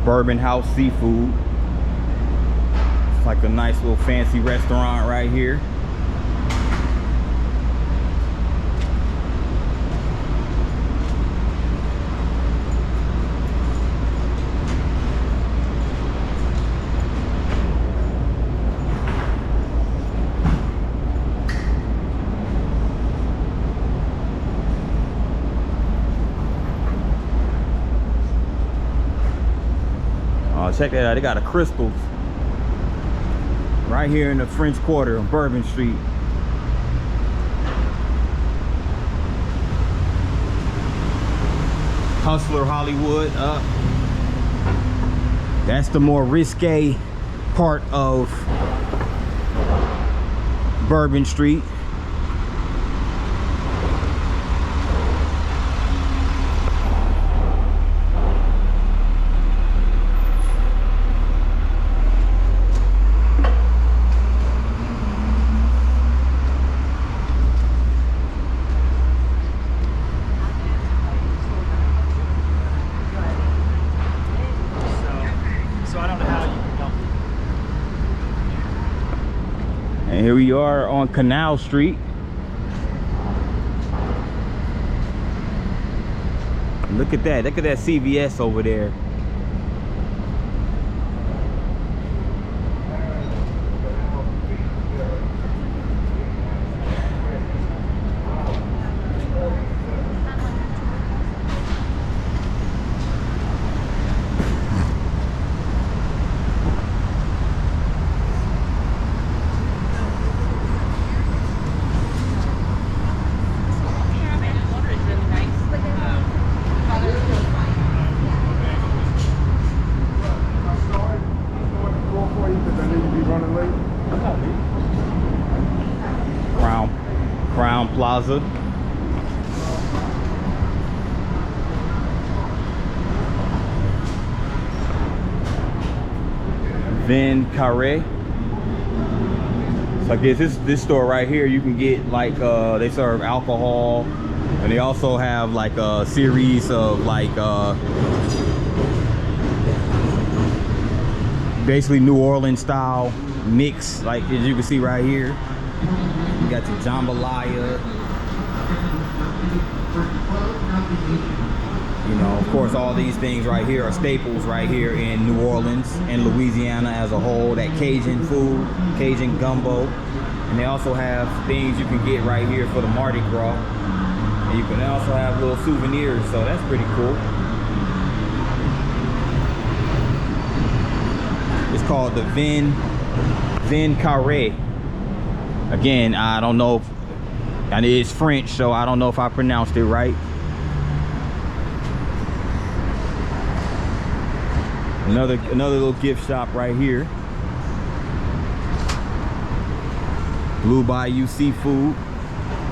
Bourbon House Seafood. It's like a nice little fancy restaurant right here. Check that out, they got a Crystals right here in the French Quarter on Bourbon Street. Hustler Hollywood up. That's the more risque part of Bourbon Street. And here we are on Canal Street. Look at that CVS over there. Crown Plaza. Vin Carré. So I guess this store right here, you can get like they serve alcohol, and they also have like a series of like basically New Orleans style mix, like as you can see right here. You got your jambalaya, you know, of course all these things right here are staples right here in New Orleans and Louisiana as a whole. That Cajun food, Cajun gumbo, and they also have things you can get right here for the Mardi Gras, and you can also have little souvenirs, so that's pretty cool. It's called the Vin Carré. Again, I don't know if, and it's French, so I don't know if I pronounced it right. Another little gift shop right here. Blue Bayou Seafood.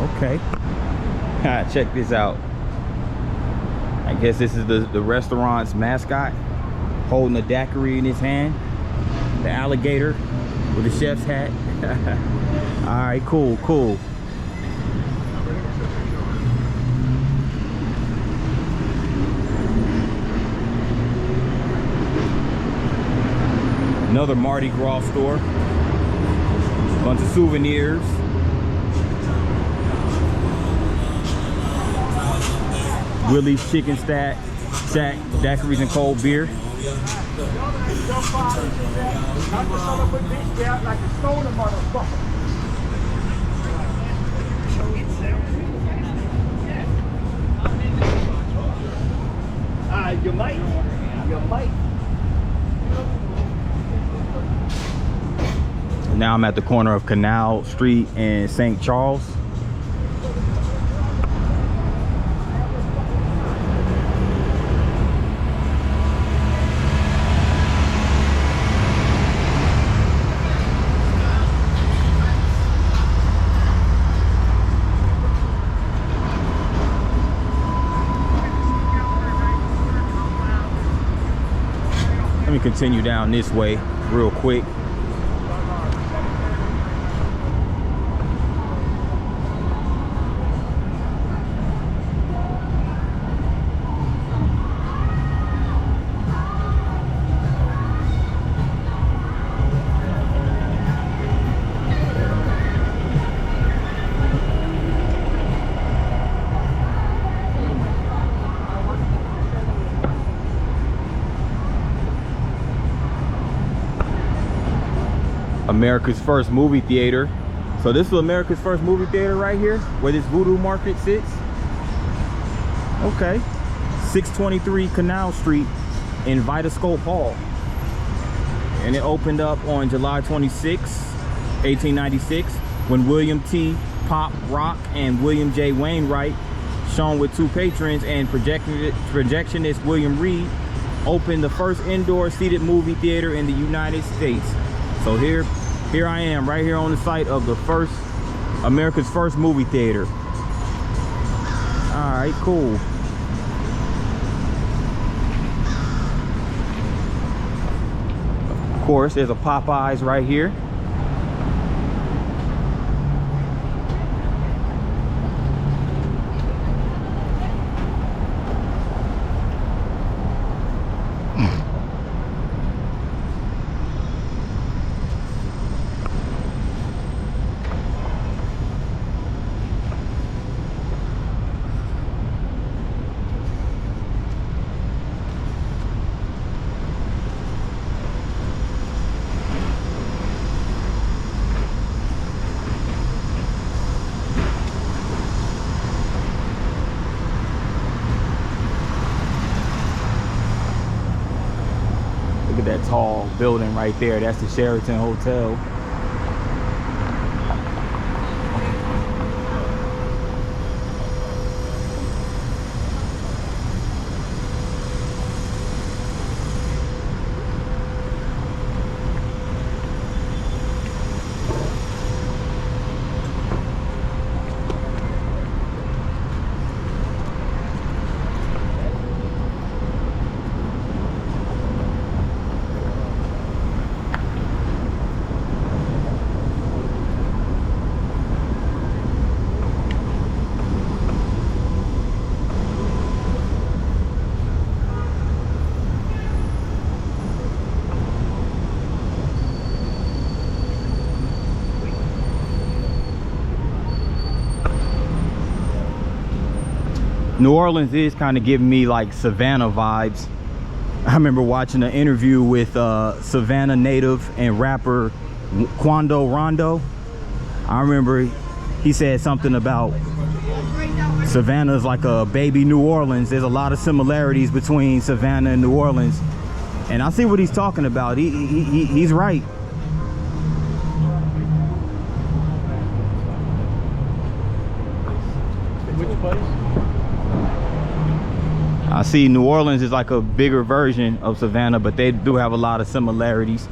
Okay. Check this out. I guess this is the restaurant's mascot, holding a daiquiri in his hand. The alligator with the chef's hat. All right, cool. Another Mardi Gras store. Bunch of souvenirs. Willie's Chicken Shack, daiquiris and cold beer. You might. Now I'm at the corner of Canal Street and St. Charles. Let me continue down this way real quick. America's first movie theater. So this is America's first movie theater right here, where this Voodoo Market sits. Okay. 623 Canal Street in Vitascope Hall. And it opened up on July 26, 1896, when William T. Pop Rock and William J. Wainwright, shown with two patrons, and projectionist William Reed, opened the first indoor seated movie theater in the United States. So here I am, right here on the site of the America's first movie theater. All right, cool. Of course, there's a Popeyes right here. Look at that tall building right there. That's the Sheraton Hotel. New Orleans is kind of giving me like Savannah vibes. I remember watching an interview with Savannah native and rapper Quando Rondo. I remember he said something about Savannah's like a baby New Orleans. There's a lot of similarities between Savannah and New Orleans, and I see what he's talking about. He's right. Which place? I see New Orleans is like a bigger version of Savannah, but they do have a lot of similarities.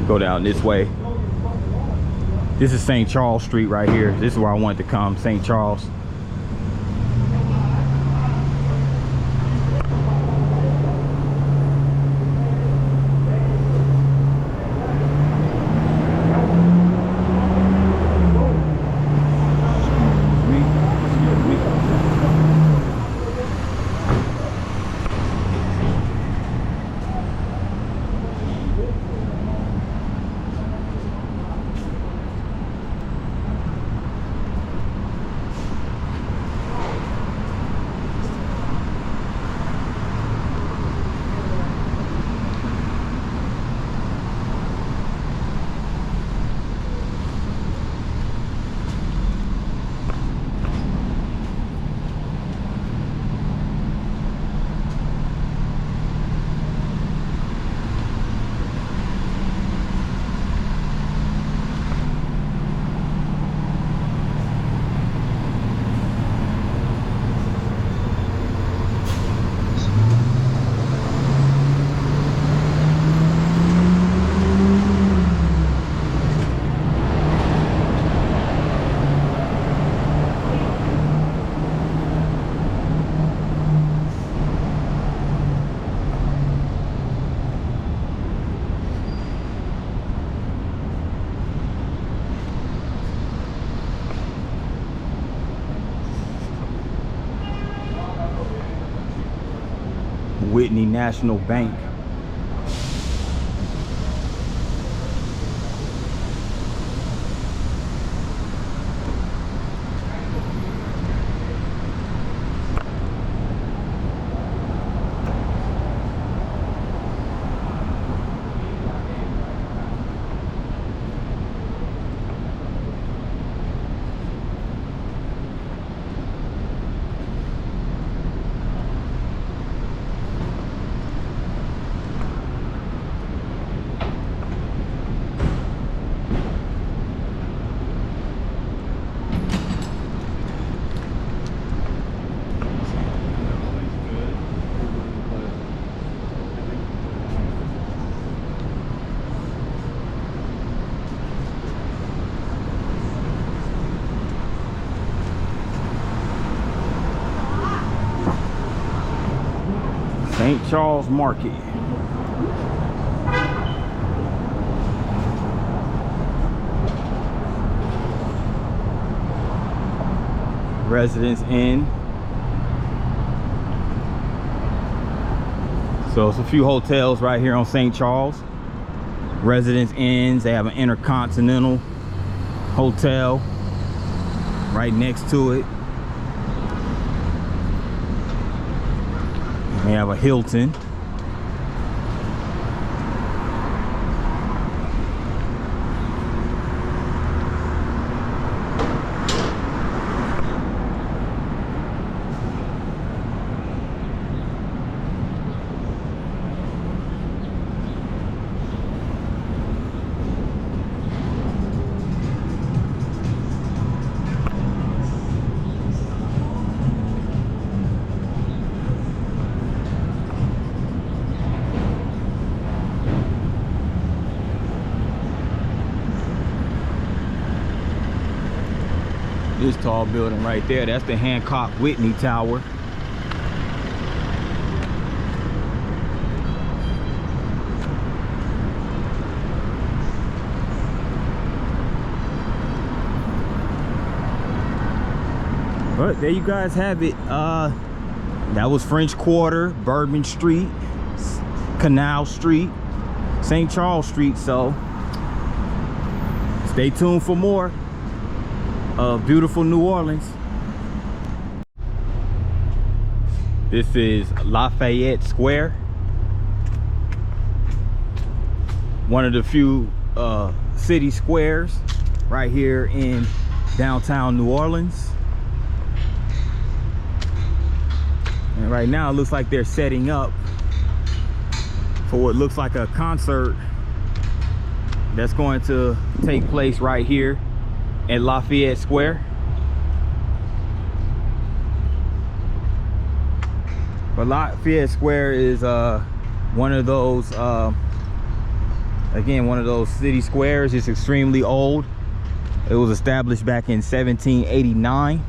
Go down this way. This is St. Charles Street right here. This is where I wanted to come, St. Charles. Whitney National Bank. St. Charles Market. Residence Inn. So it's a few hotels right here on St. Charles. Residence Inns. They have an Intercontinental Hotel right next to it. They have a Hilton. This tall building right there, that's the Hancock Whitney Tower. But there you guys have it. That was French Quarter, Bourbon Street, Canal Street, St. Charles Street. So stay tuned for more of beautiful New Orleans. This is Lafayette Square, one of the few city squares right here in downtown New Orleans. And right now it looks like they're setting up for what looks like a concert that's going to take place right here at Lafayette Square. But Lafayette Square is one of those again, one of those city squares. It's extremely old. It was established back in 1789.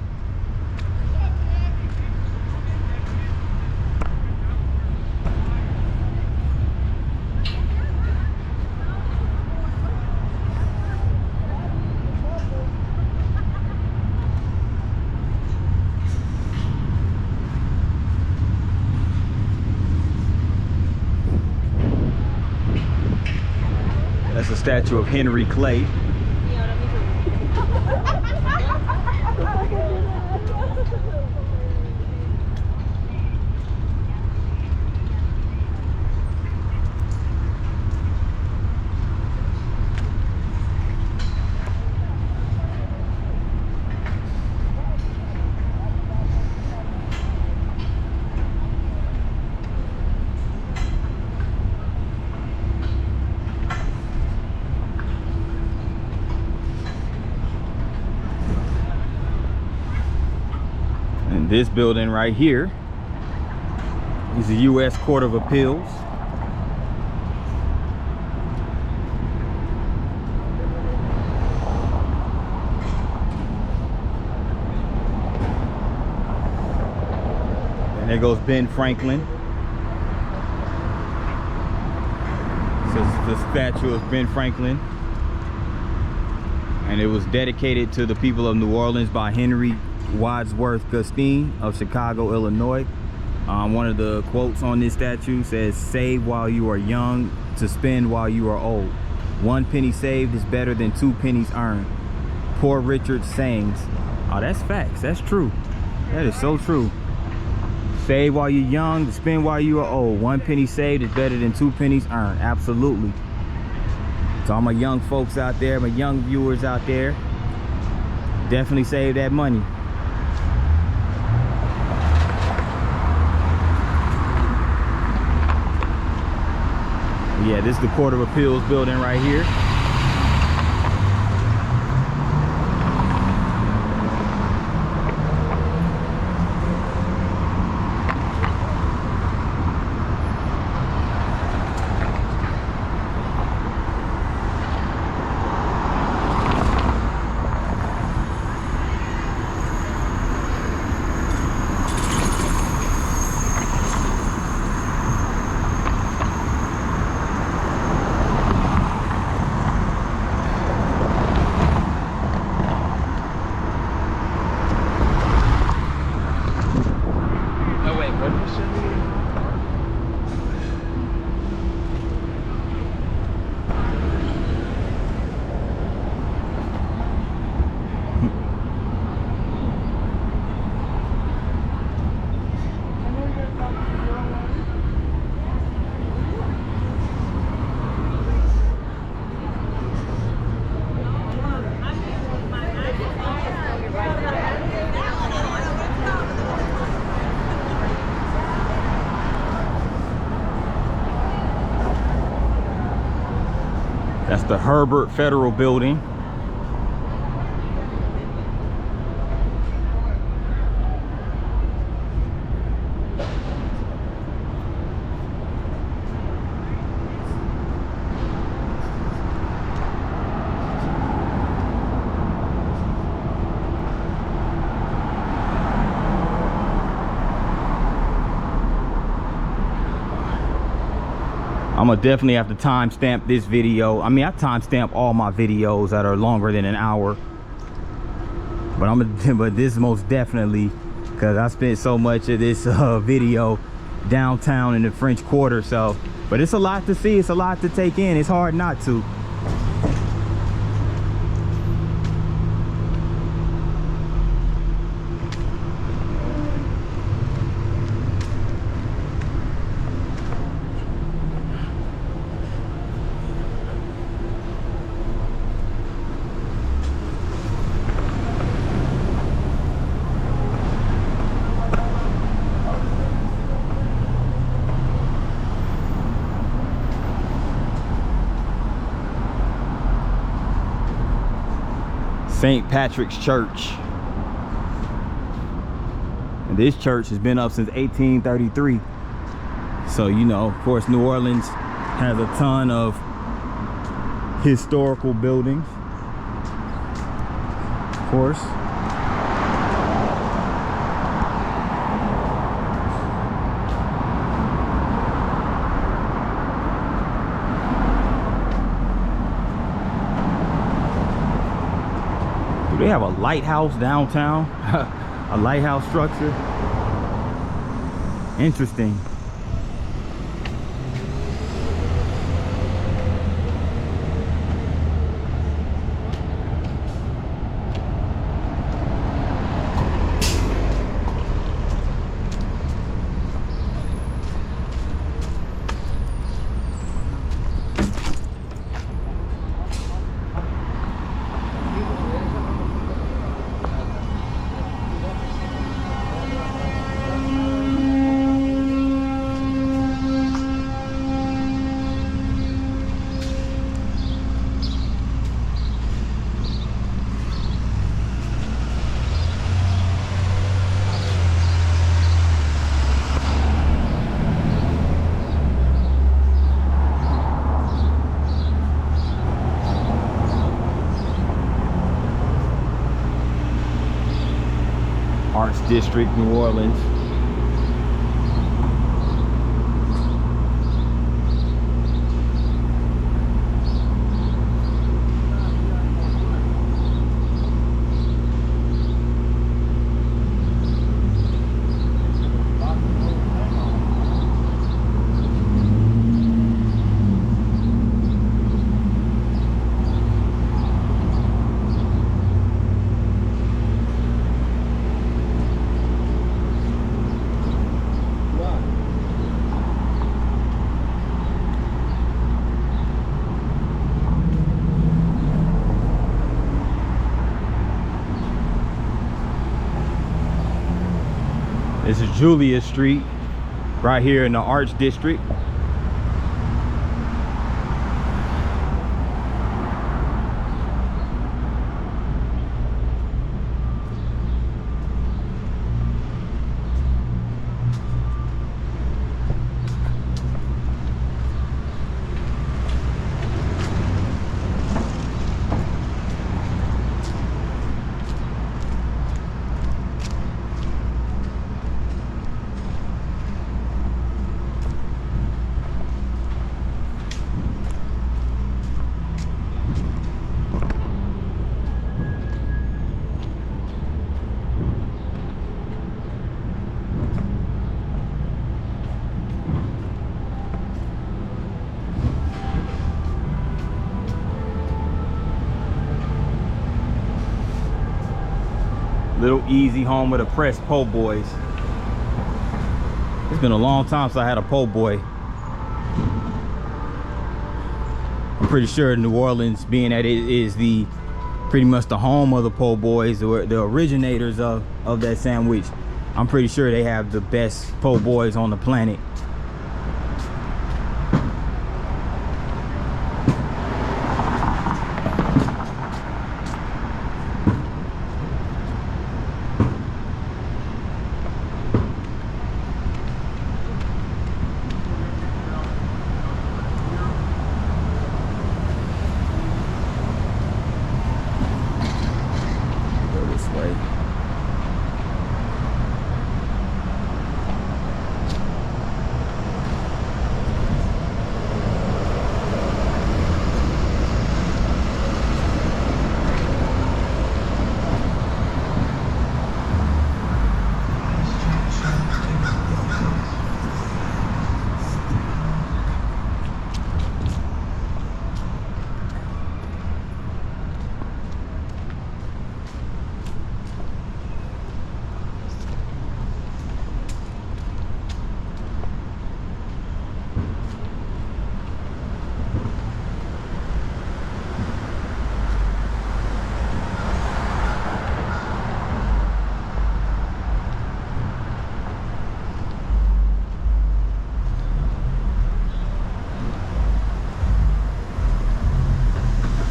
That's a statue of Henry Clay. This building right here is the U.S. Court of Appeals. And there goes Ben Franklin. This is the statue of Ben Franklin. And it was dedicated to the people of New Orleans by Henry Wadsworth Gustine of Chicago, Illinois. One of the quotes on this statue says, "Save while you are young, to spend while you are old. 1 penny saved is better than 2 pennies earned." Poor Richard Sayings. Oh, that's facts. That's true. That is so true. Save while you're young, to spend while you are old. 1 penny saved is better than 2 pennies earned. Absolutely. So all my young folks out there, my young viewers out there, definitely save that money. Yeah, this is the Court of Appeals building right here. That's the Herbert Federal Building. I'm gonna definitely have to timestamp this video. I mean, I timestamp all my videos that are longer than an hour, but this most definitely, because I spent so much of this video downtown in the French Quarter. So, but it's a lot to see, it's a lot to take in. It's hard not to. St. Patrick's Church. And this church has been up since 1833. So, you know, of course, New Orleans has a ton of historical buildings. Of course. They have a lighthouse downtown, a lighthouse structure. Interesting. Arts District, New Orleans. This is Julia Street, right here in the Arts District. Little easy home of the pressed po' boys. It's been a long time since I had a po' boy. I'm pretty sure New Orleans, being that it is the pretty much the home of the po' boys, or the originators of that sandwich, I'm pretty sure they have the best po' boys on the planet. way.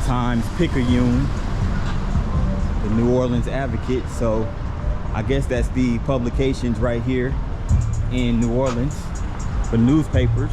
Times-Picayune, the New Orleans Advocate. So I guess that's the publications right here in New Orleans for newspapers.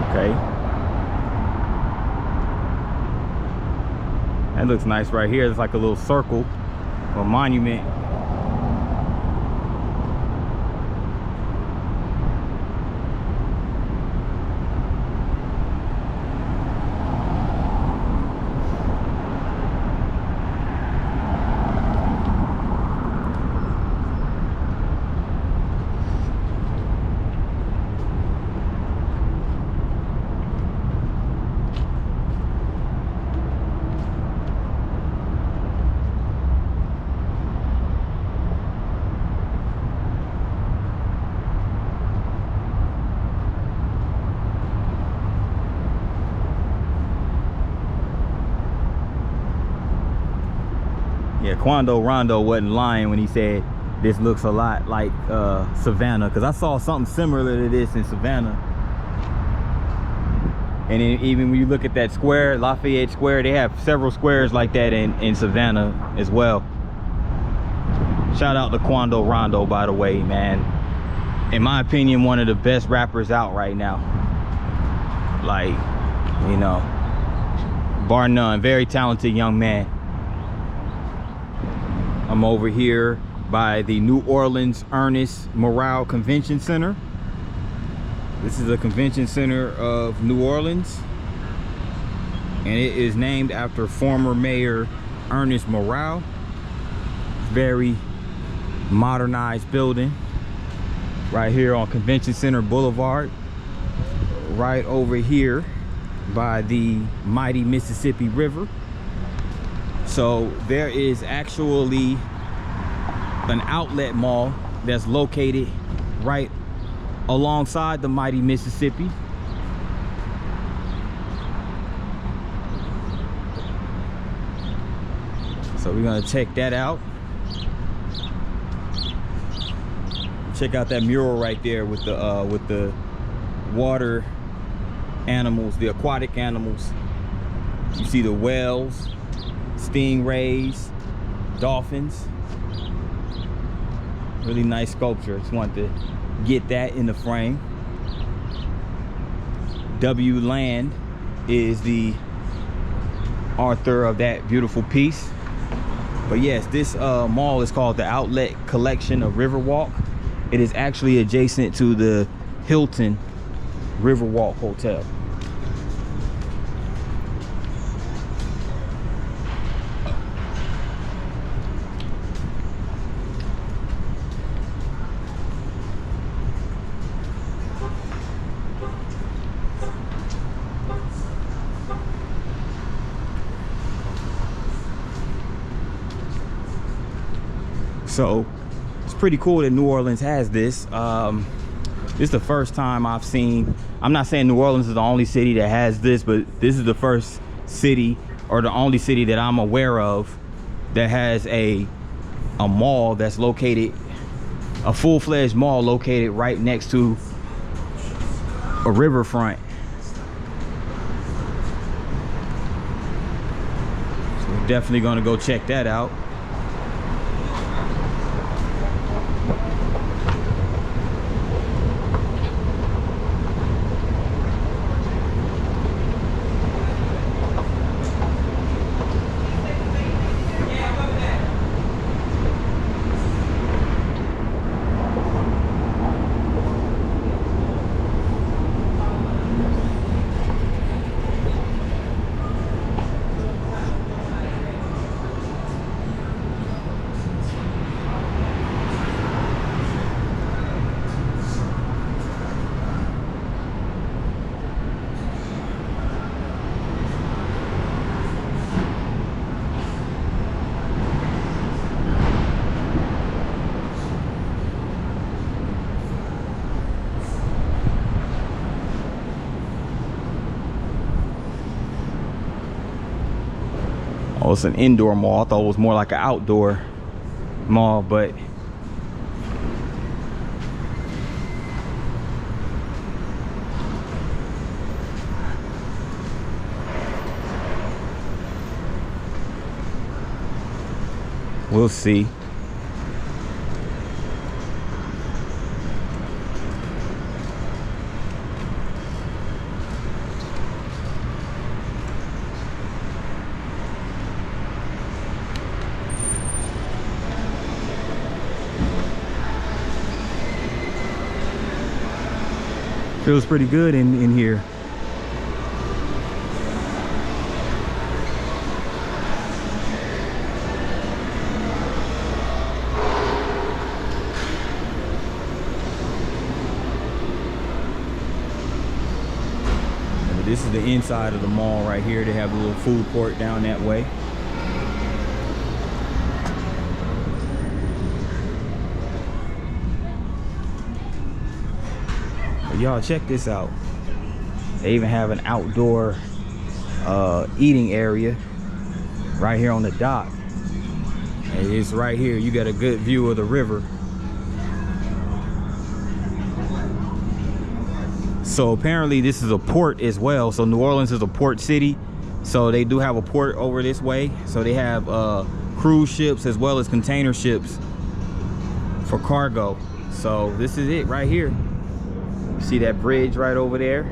Okay. That looks nice right here. It's like a little circle or monument. Yeah, Quando Rondo wasn't lying when he said this looks a lot like Savannah, because I saw something similar to this in Savannah. And then even when you look at that square, Lafayette Square, they have several squares like that in Savannah as well. Shout out to Quando Rondo, by the way, man. In my opinion, one of the best rappers out right now. Like, you know, bar none. Very talented young man. I'm over here by the New Orleans Ernest Morale Convention Center. This is a convention center of New Orleans, and it is named after former Mayor Ernest Morale. Very modernized building right here on Convention Center Boulevard, right over here by the mighty Mississippi River. So there is actually an outlet mall that's located right alongside the mighty Mississippi. So we're gonna check that out. Check out that mural right there with the water animals, the aquatic animals. You see the whales, stingrays, dolphins. Really nice sculpture. Just wanted to get that in the frame. W. Land is the author of that beautiful piece. But yes, this mall is called the Outlet Collection of Riverwalk. It is actually adjacent to the Hilton Riverwalk Hotel. So it's pretty cool that New Orleans has this. This is the first time I've seen, I'm not saying New Orleans is the only city that has this, but this is the first city, or the only city that I'm aware of, that has a mall that's located, a full-fledged mall located right next to a riverfront. So we're definitely gonna go check that out. Oh, it's an indoor mall. I thought it was more like an outdoor mall, but we'll see. Feels pretty good in here. This is the inside of the mall right here. They have a little food court down that way. Y'all check this out. They even have an outdoor eating area right here on the dock. And it's right here. You got a good view of the river. So apparently this is a port as well. So New Orleans is a port city. So they do have a port over this way. So they have cruise ships as well as container ships for cargo. So this is it right here. See that bridge right over there?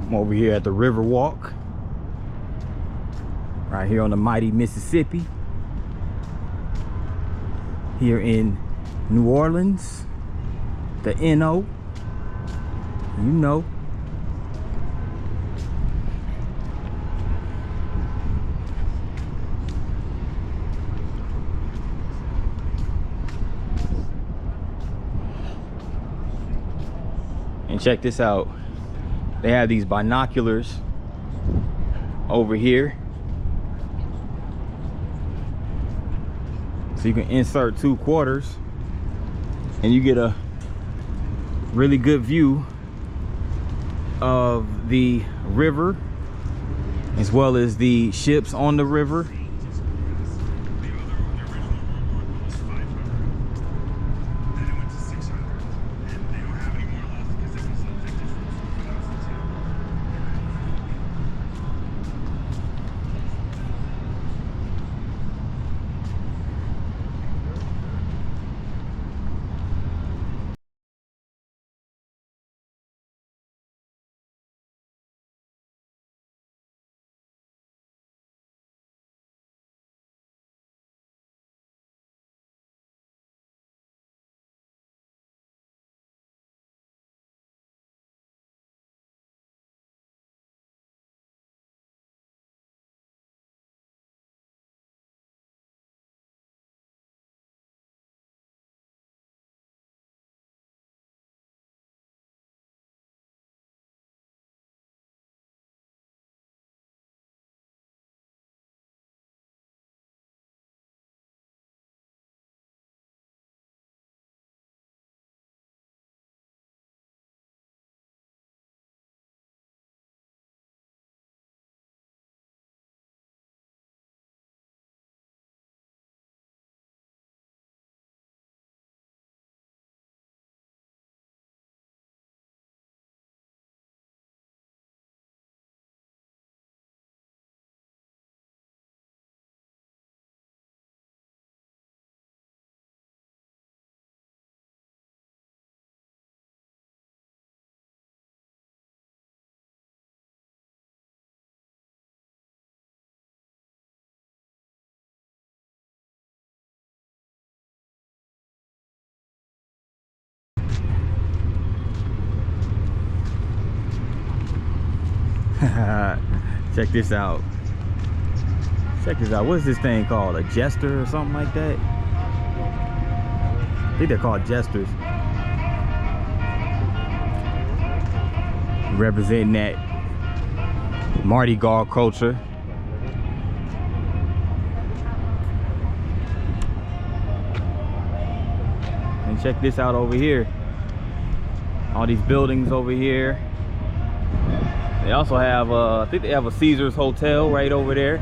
I'm over here at the Riverwalk, right here on the mighty Mississippi, here in New Orleans, the NO, you know. And check this out. They have these binoculars over here. So you can insert 2 quarters and you get a really good view of the river as well as the ships on the river. Check this out. Check this out. What is this thing called? A jester or something like that? I think they're called jesters. Representing that Mardi Gras culture. And check this out over here. All these buildings over here. They also have, I think they have a Caesars Hotel right over there.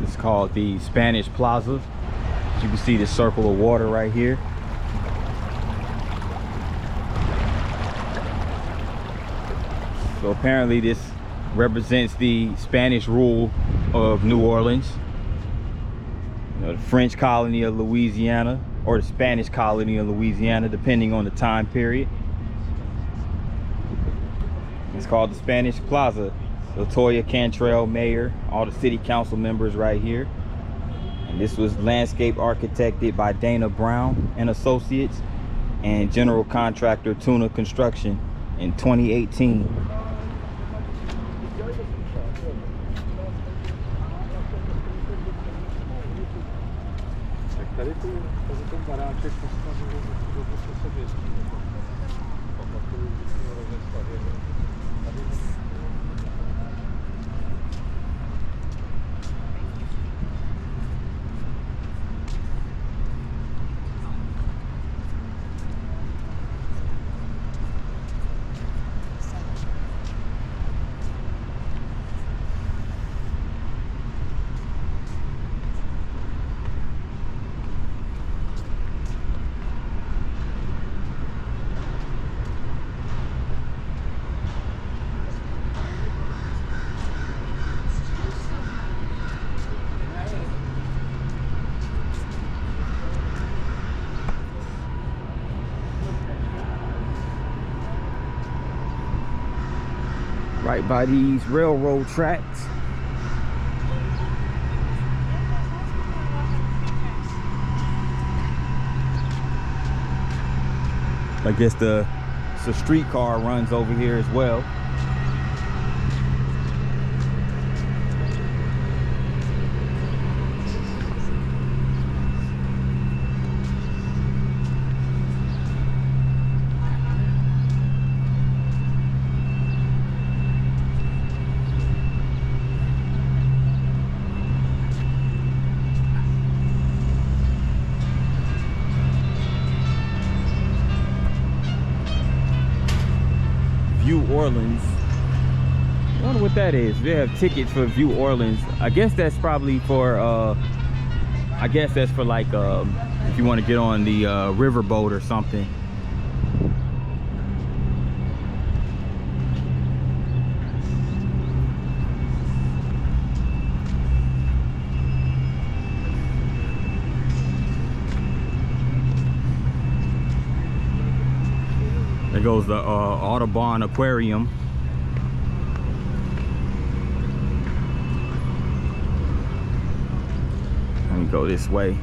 It's called the Spanish Plaza. As you can see the circle of water right here. So apparently this represents the Spanish rule of New Orleans. You know, the French colony of Louisiana, or the Spanish colony of Louisiana, depending on the time period. It's called the Spanish Plaza. Latoya Cantrell, mayor, all the city council members right here. And this was landscape architected by Dana Brown and Associates and general contractor Tuna Construction in 2018. right by these railroad tracks. I guess the streetcar runs over here as well. View Orleans. I wonder what that is. They have tickets for View Orleans. I guess that's probably for I guess that's for like if you want to get on the riverboat or something. There goes the Audubon Aquarium. Let me go this way.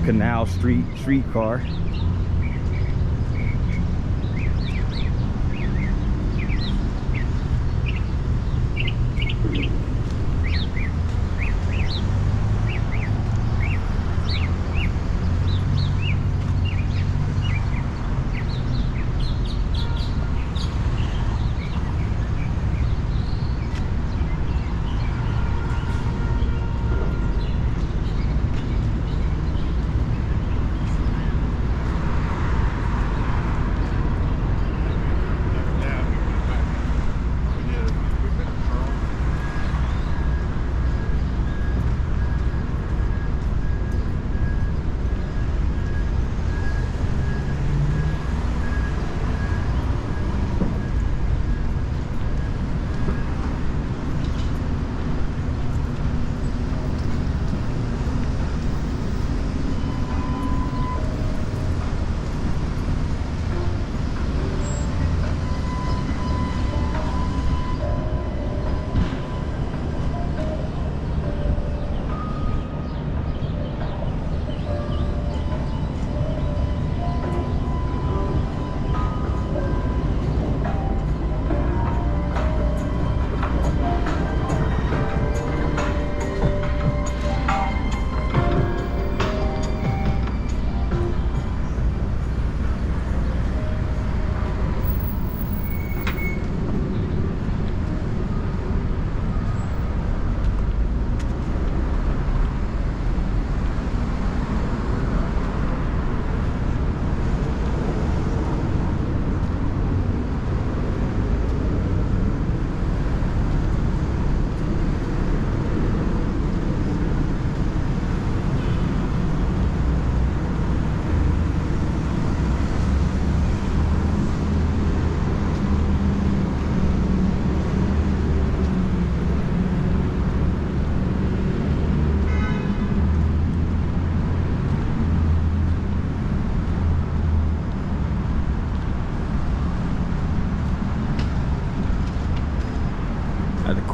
Canal Street streetcar.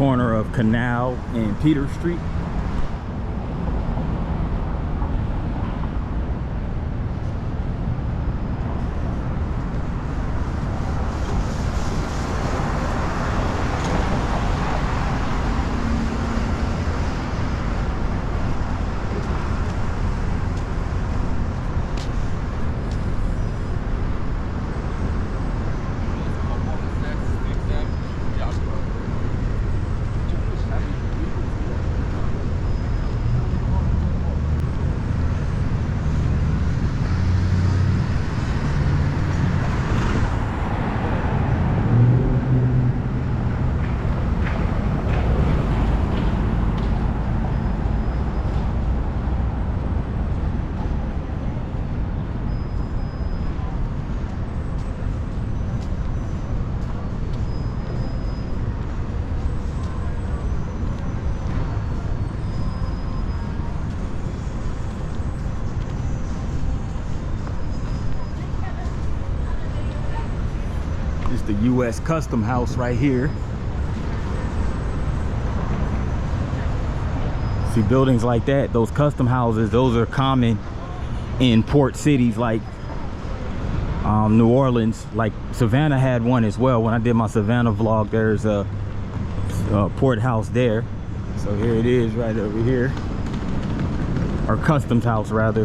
corner of Canal and Peter Street. It's the U.S. Custom House right here. See, buildings like that, those custom houses, those are common in port cities like New Orleans. Like Savannah had one as well. When I did my Savannah vlog, there's a port house there. So here it is right over here. Or customs house rather.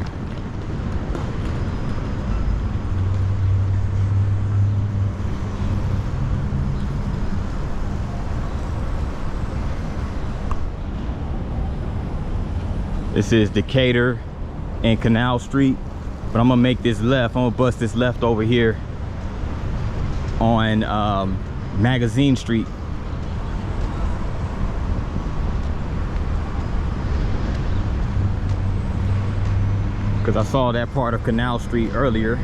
This is Decatur and Canal Street, but I'm gonna make this left. I'm gonna bust this left over here on Magazine Street. Because I saw that part of Canal Street earlier.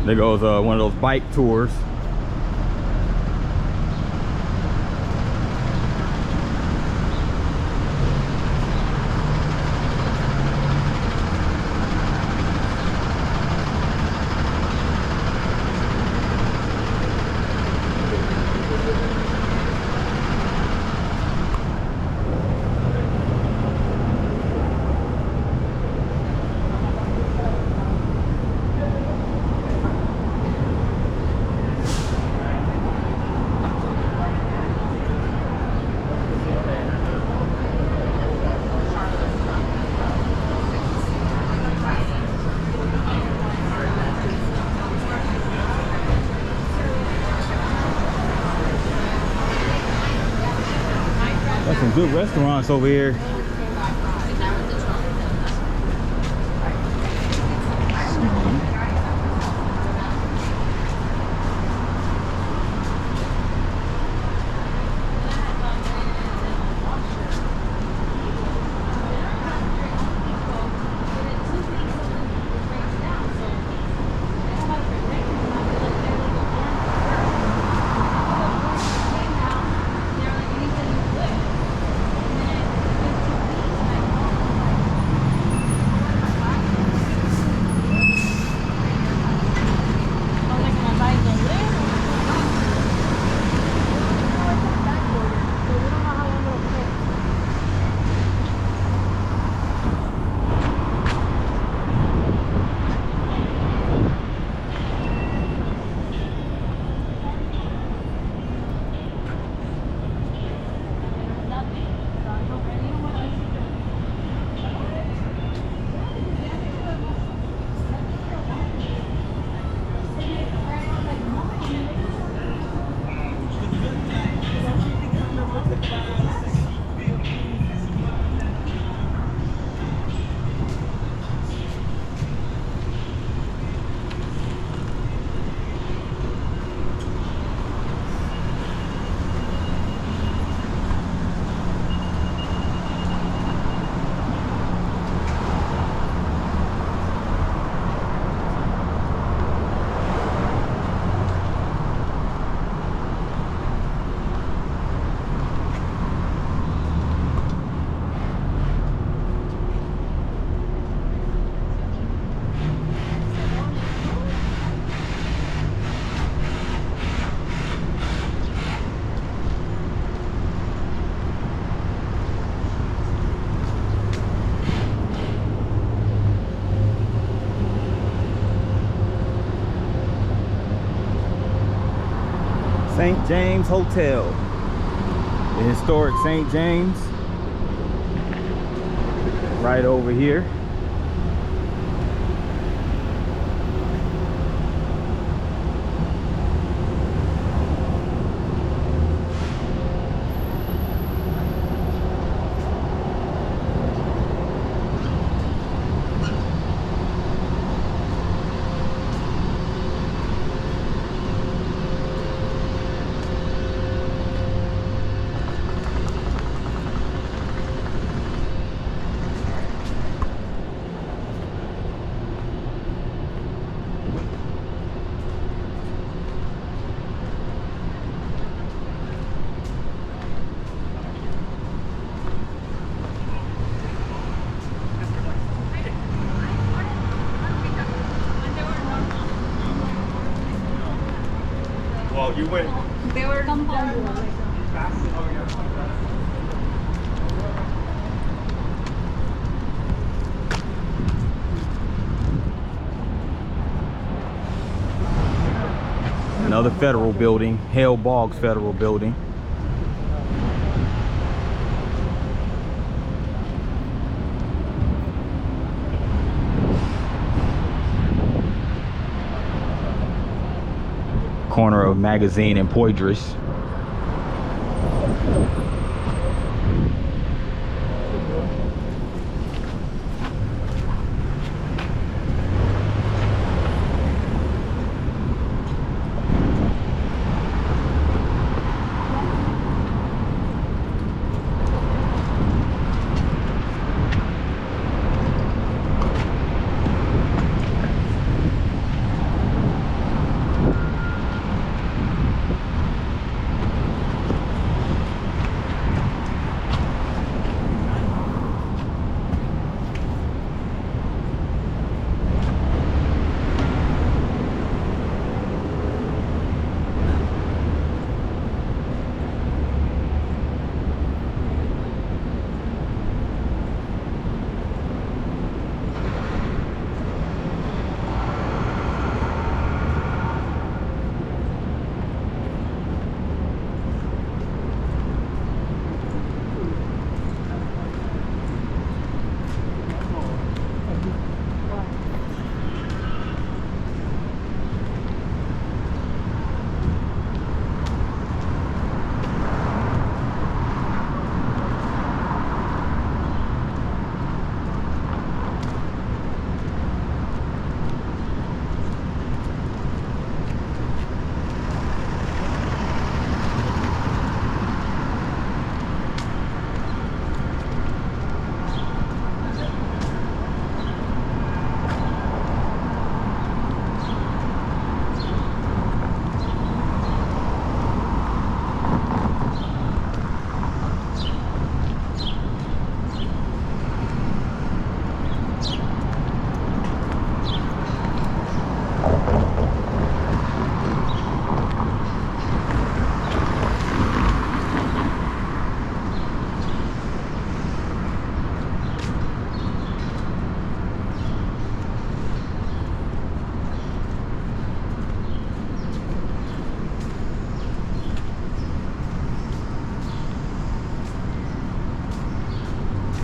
There goes one of those bike tours. Got some good restaurants over here. James Hotel. The historic St. James. Right over here. Well, you went. They were compound walls. Another federal building, Hale Boggs Federal Building. Corner of Magazine and Poydras.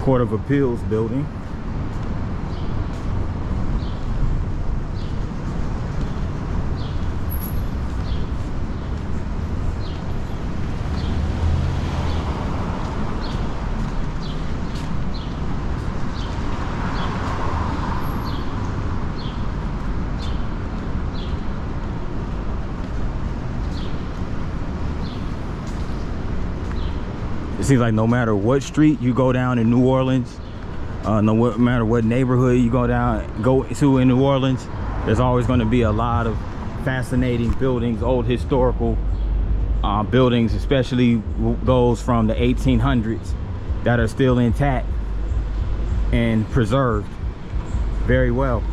Court of Appeals building. It seems like no matter what street you go down in New Orleans, no matter what neighborhood you go to in New Orleans, there's always going to be a lot of fascinating buildings, old historical buildings, especially those from the 1800s that are still intact and preserved very well.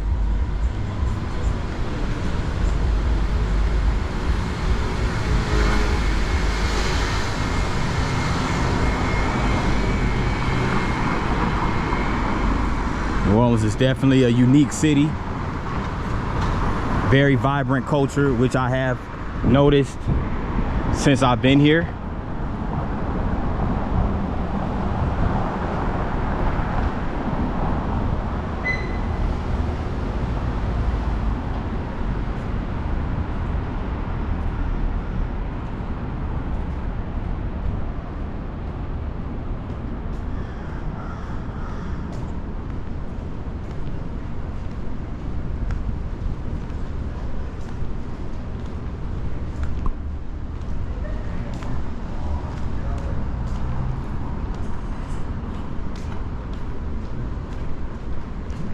New Orleans is definitely a unique city, very vibrant culture, which I have noticed since I've been here.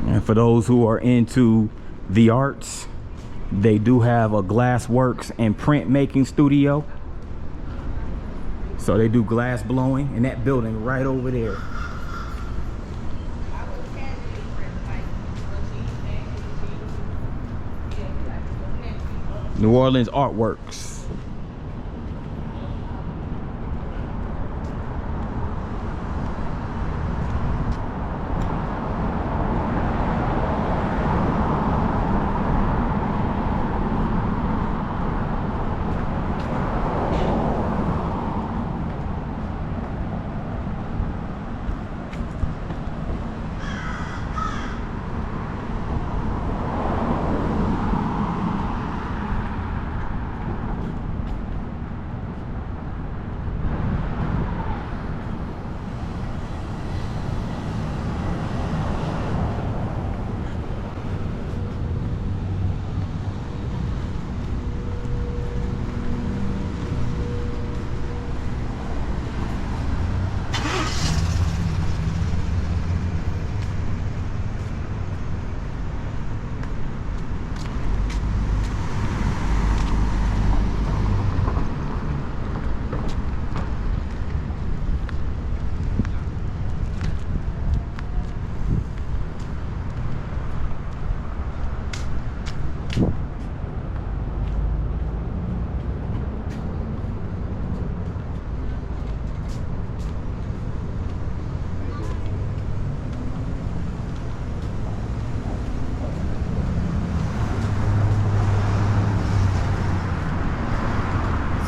And for those who are into the arts, they do have a glass works and printmaking studio. So they do glass blowing in that building right over there. New Orleans Artworks.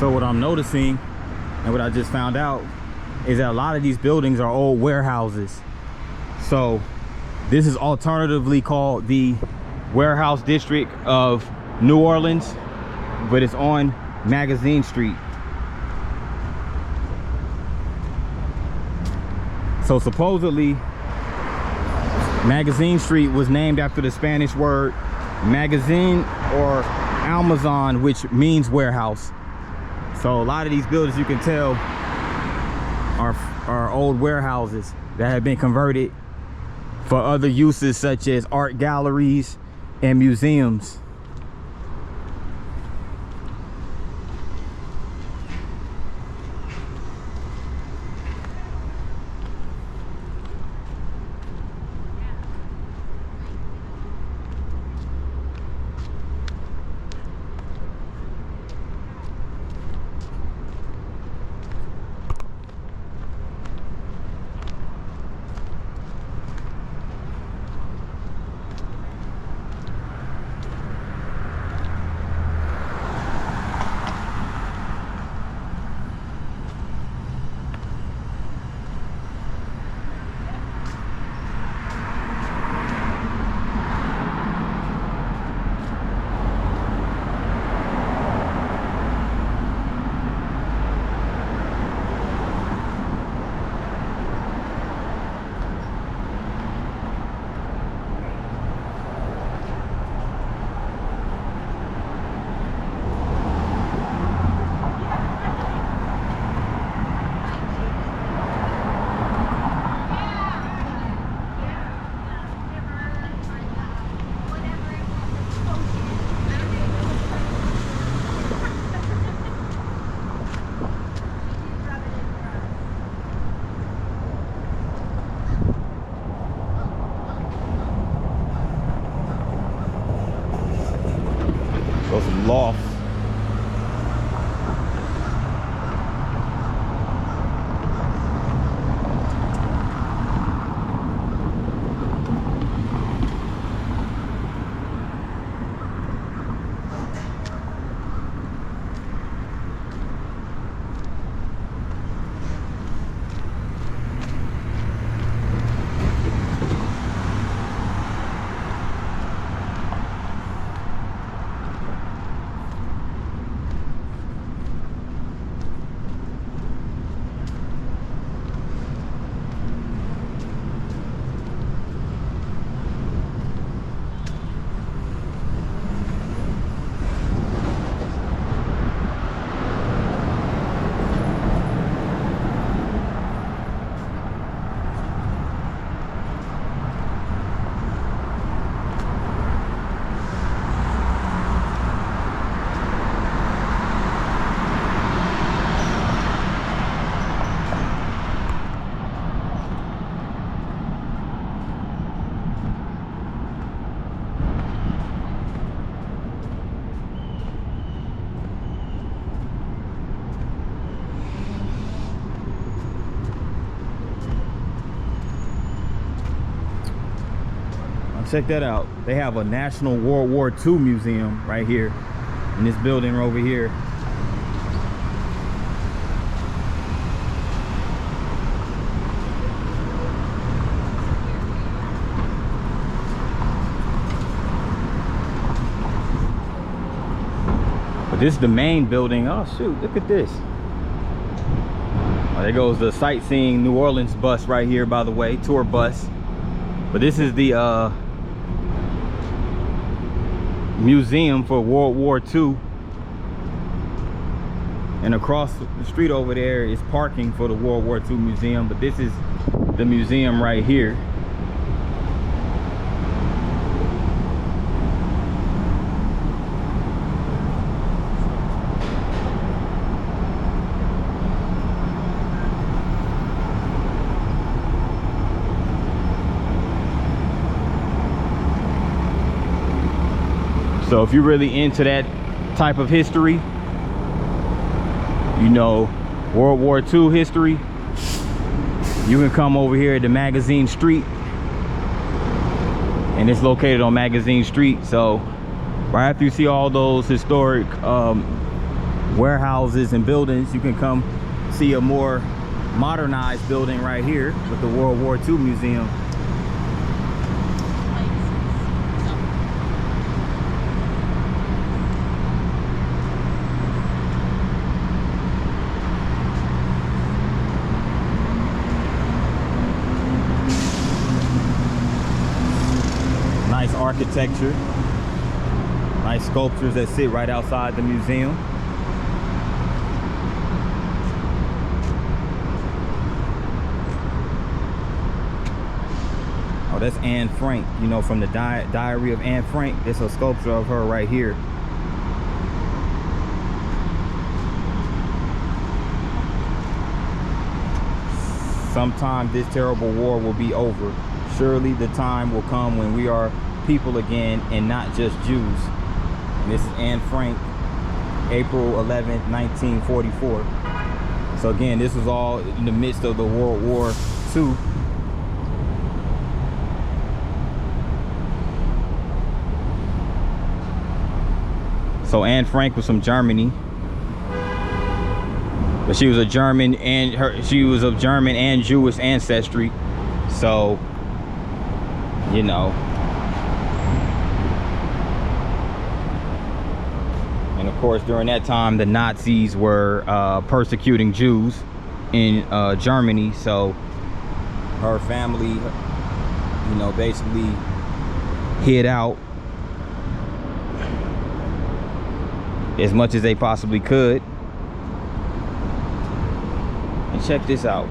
So what I'm noticing and what I just found out is that a lot of these buildings are old warehouses. So this is alternatively called the warehouse district of New Orleans, but it's on Magazine Street. So supposedly Magazine Street was named after the Spanish word magazine or Almazan, which means warehouse. So a lot of these buildings, you can tell, are old warehouses that have been converted for other uses such as art galleries and museums. Some loft. check that out. They have a National World War II museum right here in this building over here. But this is the main building. Oh shoot, look at this. Oh, there goes the sightseeing New Orleans bus right here, by the way, tour bus. But this is the museum for World War II. And across the street over there is parking for the World War II museum. But this is the museum right here. So if you're really into that type of history, you know, World War II history, you can come over here to Magazine Street. And it's located on Magazine Street. So right after you see all those historic warehouses and buildings, you can come see a more modernized building right here with the World War II Museum. Nice architecture, nice sculptures that sit right outside the museum. Oh, that's Anne Frank, you know, from the Diary of Anne Frank. There's a sculpture of her right here. Sometime this terrible war will be over. Surely the time will come when we are people again and not just Jews. And this is Anne Frank, April 11th, 1944. So again, this was all in the midst of the World War II. So Anne Frank was from Germany, but she was a German, and she was of German and Jewish ancestry. So, you know, and of course during that time the Nazis were persecuting Jews in Germany. So her family, you know, basically hid out as much as they possibly could. And check this out.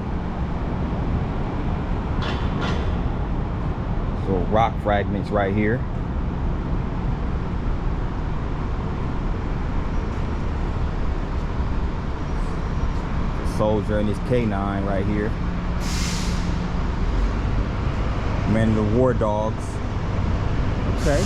Little rock fragments right here. The soldier and his K9 right here. Man of the war dogs. Okay.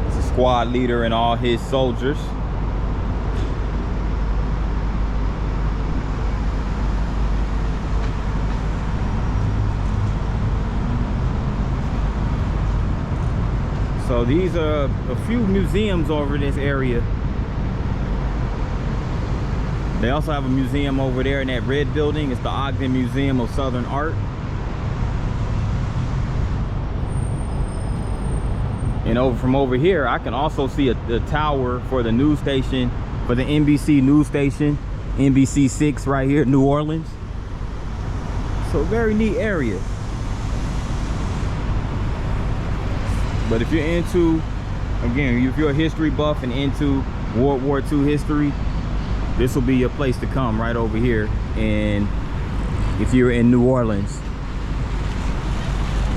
It's a squad leader and all his soldiers. So these are a few museums over this area. They also have a museum over there in that red building. It's the Ogden Museum of Southern Art. And from over here, I can also see the tower for the news station, for the NBC news station, NBC6 right here, New Orleans. So very neat area. But if you're into, again, if you're a history buff and into World War II history, this will be your place to come right over here. And if you're in New Orleans,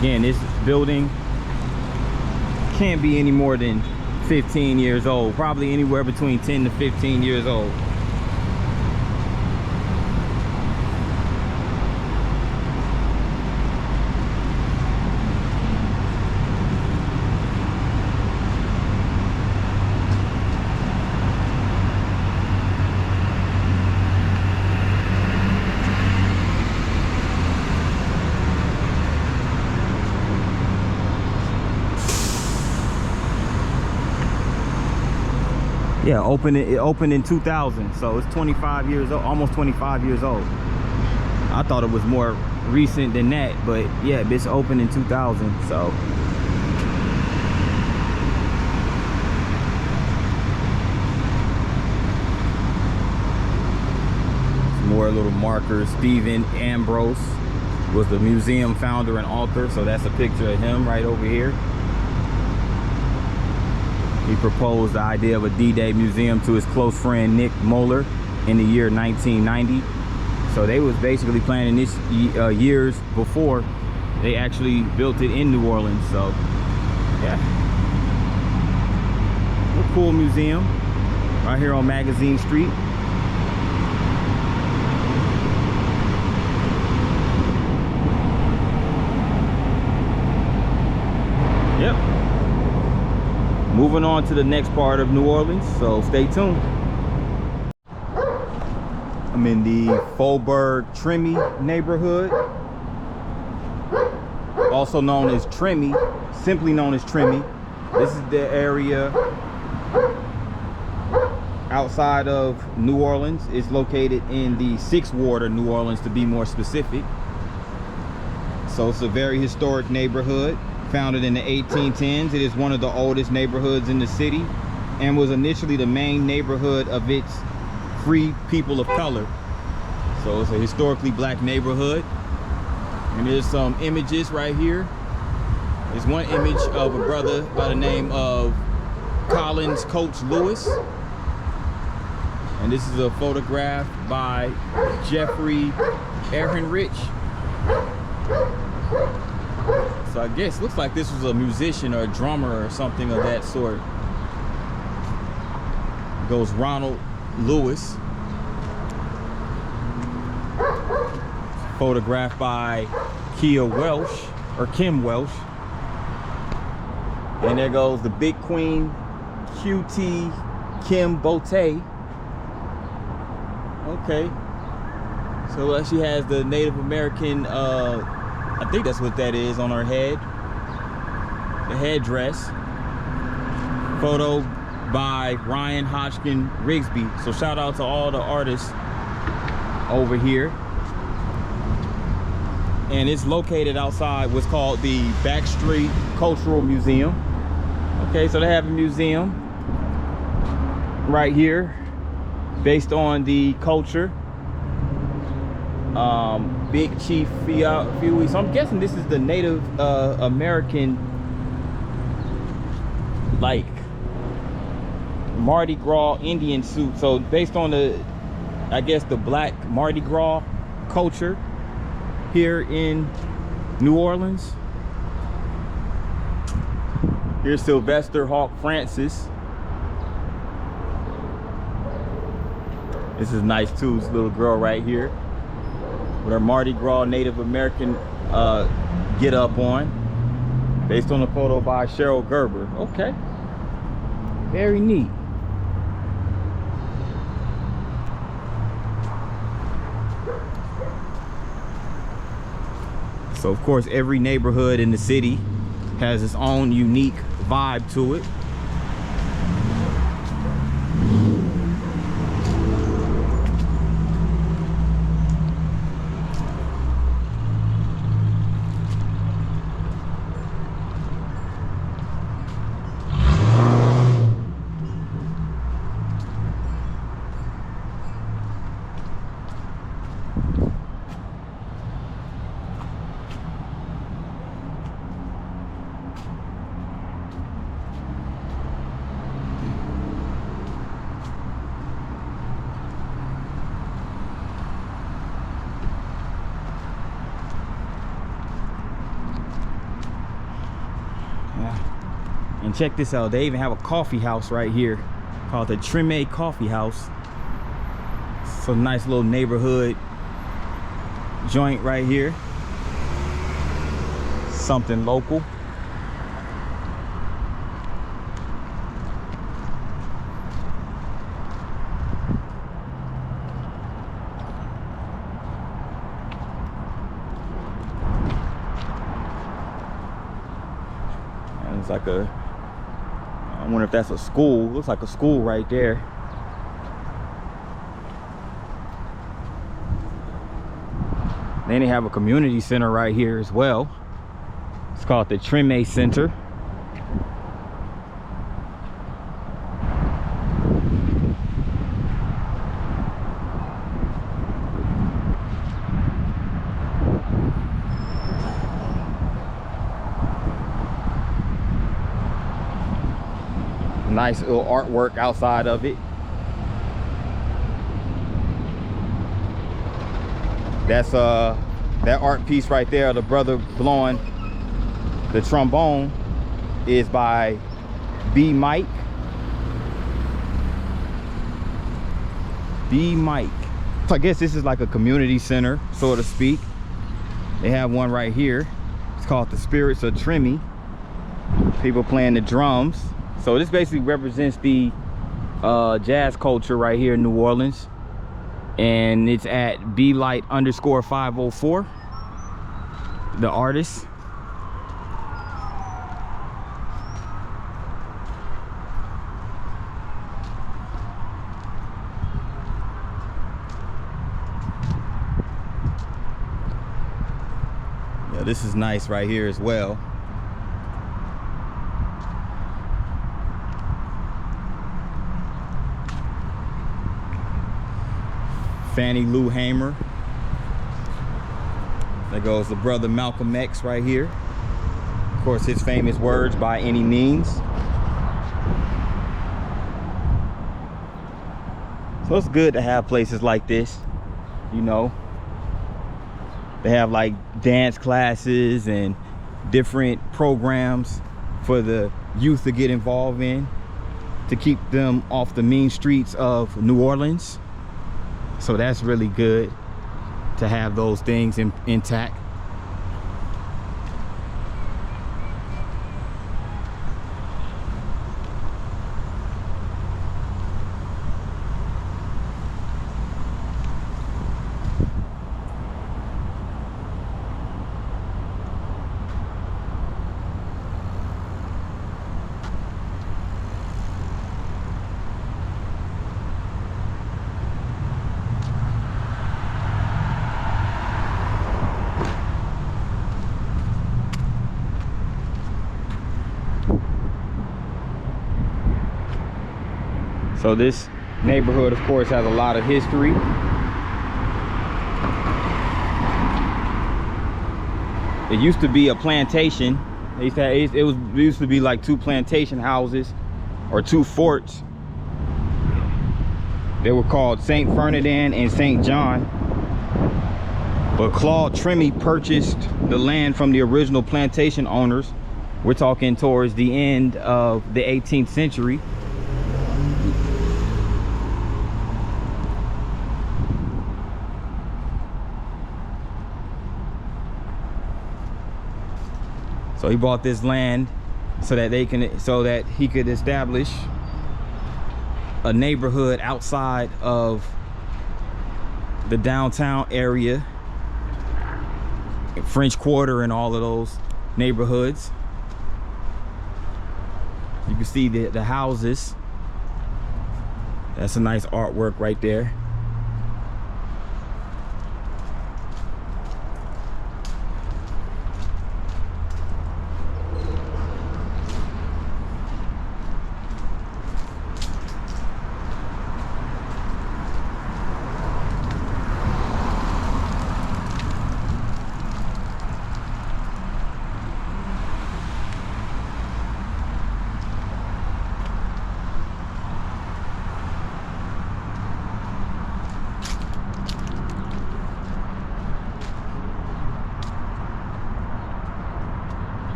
again, this building can't be any more than 15 years old, probably anywhere between 10 to 15 years old. Yeah, it opened in 2000, so it's 25 years old, almost 25 years old. I thought it was more recent than that, but yeah, it's opened in 2000, so. Some more little markers. Stephen Ambrose was the museum founder and author, so that's a picture of him right over here. He proposed the idea of a D-Day museum to his close friend Nick Moeller in the year 1990. So they was basically planning this years before they actually built it in New Orleans. So yeah, a cool museum right here on Magazine Street. Yep. Moving on to the next part of New Orleans, so stay tuned. I'm in the Faubourg Trimmy neighborhood, also known as Trimmy, simply known as Trimmy. This is the area outside of New Orleans. It's located in the 6th Ward of New Orleans, to be more specific. So it's a very historic neighborhood. Founded in the 1810s, it is one of the oldest neighborhoods in the city and was initially the main neighborhood of its free people of color. So it's a historically black neighborhood. And there's some images right here. There's one image of a brother by the name of Collins Coach Lewis. And this is a photograph by Jeffrey Ehrenrich. So I guess looks like this was a musician or a drummer or something of that sort. Goes Ronald Lewis. Photographed by Kia Welsh or Kim Welsh. And there goes the big queen QT Kim Bote. Okay. So she has the Native American I think that's what that is on her head. The headdress. Photo by Ryan Hodgkin Rigsby. So shout out to all the artists over here. And it's located outside what's called the Backstreet Cultural Museum. Okay, so they have a museum right here based on the culture. Big Chief Huey. So I'm guessing this is the Native American, like, Mardi Gras Indian suit. So based on the, I guess, the black Mardi Gras culture here in New Orleans. Here's Sylvester Hawk Francis. This is nice too. This little girl right here with her Mardi Gras Native American get up on, based on a photo by Cheryl Gerber. Okay, very neat. So of course every neighborhood in the city has its own unique vibe to it. And check this out, they even have a coffee house right here called the Trimé Coffee House. It's a nice little neighborhood joint right here. Something local. And it's like a, I don't I wonder if that's a school. Looks like a school right there. Then they have a community center right here as well. It's called the Treme Center. Nice little artwork outside of it. That's that art piece right there, the brother blowing the trombone, is by B. Mike. B. Mike. So I guess this is like a community center, so to speak. They have one right here. It's called the Spirits of Treme. People playing the drums. So this basically represents the jazz culture right here in New Orleans. And it's at blight_504, the artist. Yeah, this is nice right here as well. Fannie Lou Hamer. There goes the brother Malcolm X right here. Of course, his famous words, "by any means." So it's good to have places like this, you know. They have like dance classes and different programs for the youth to get involved in, to keep them off the mean streets of New Orleans. So that's really good to have those things intact. So this neighborhood, of course, has a lot of history. It used to be a plantation. It used to be like two plantation houses or two forts. They were called St. Ferdinand and St. John. But Claude Treme purchased the land from the original plantation owners. We're talking towards the end of the 18th century. So he bought this land so that he could establish a neighborhood outside of the downtown area, French Quarter and all of those neighborhoods. You can see the houses. That's a nice artwork right there.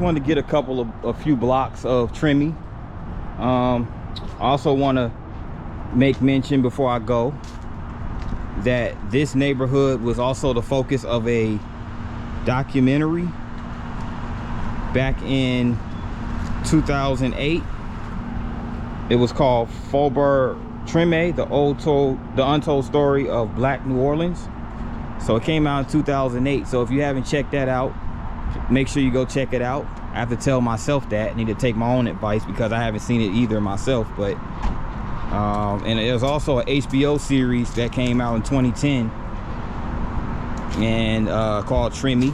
Wanted to get a few blocks of Treme. I also want to make mention before I go that this neighborhood was also the focus of a documentary back in 2008. It was called Faubourg Treme, the untold story of Black New Orleans. So it came out in 2008. So if you haven't checked that out, make sure you go check it out. I have to tell myself that. I need to take my own advice because I haven't seen it either myself. But and there's also an HBO series that came out in 2010 and called Trimmy,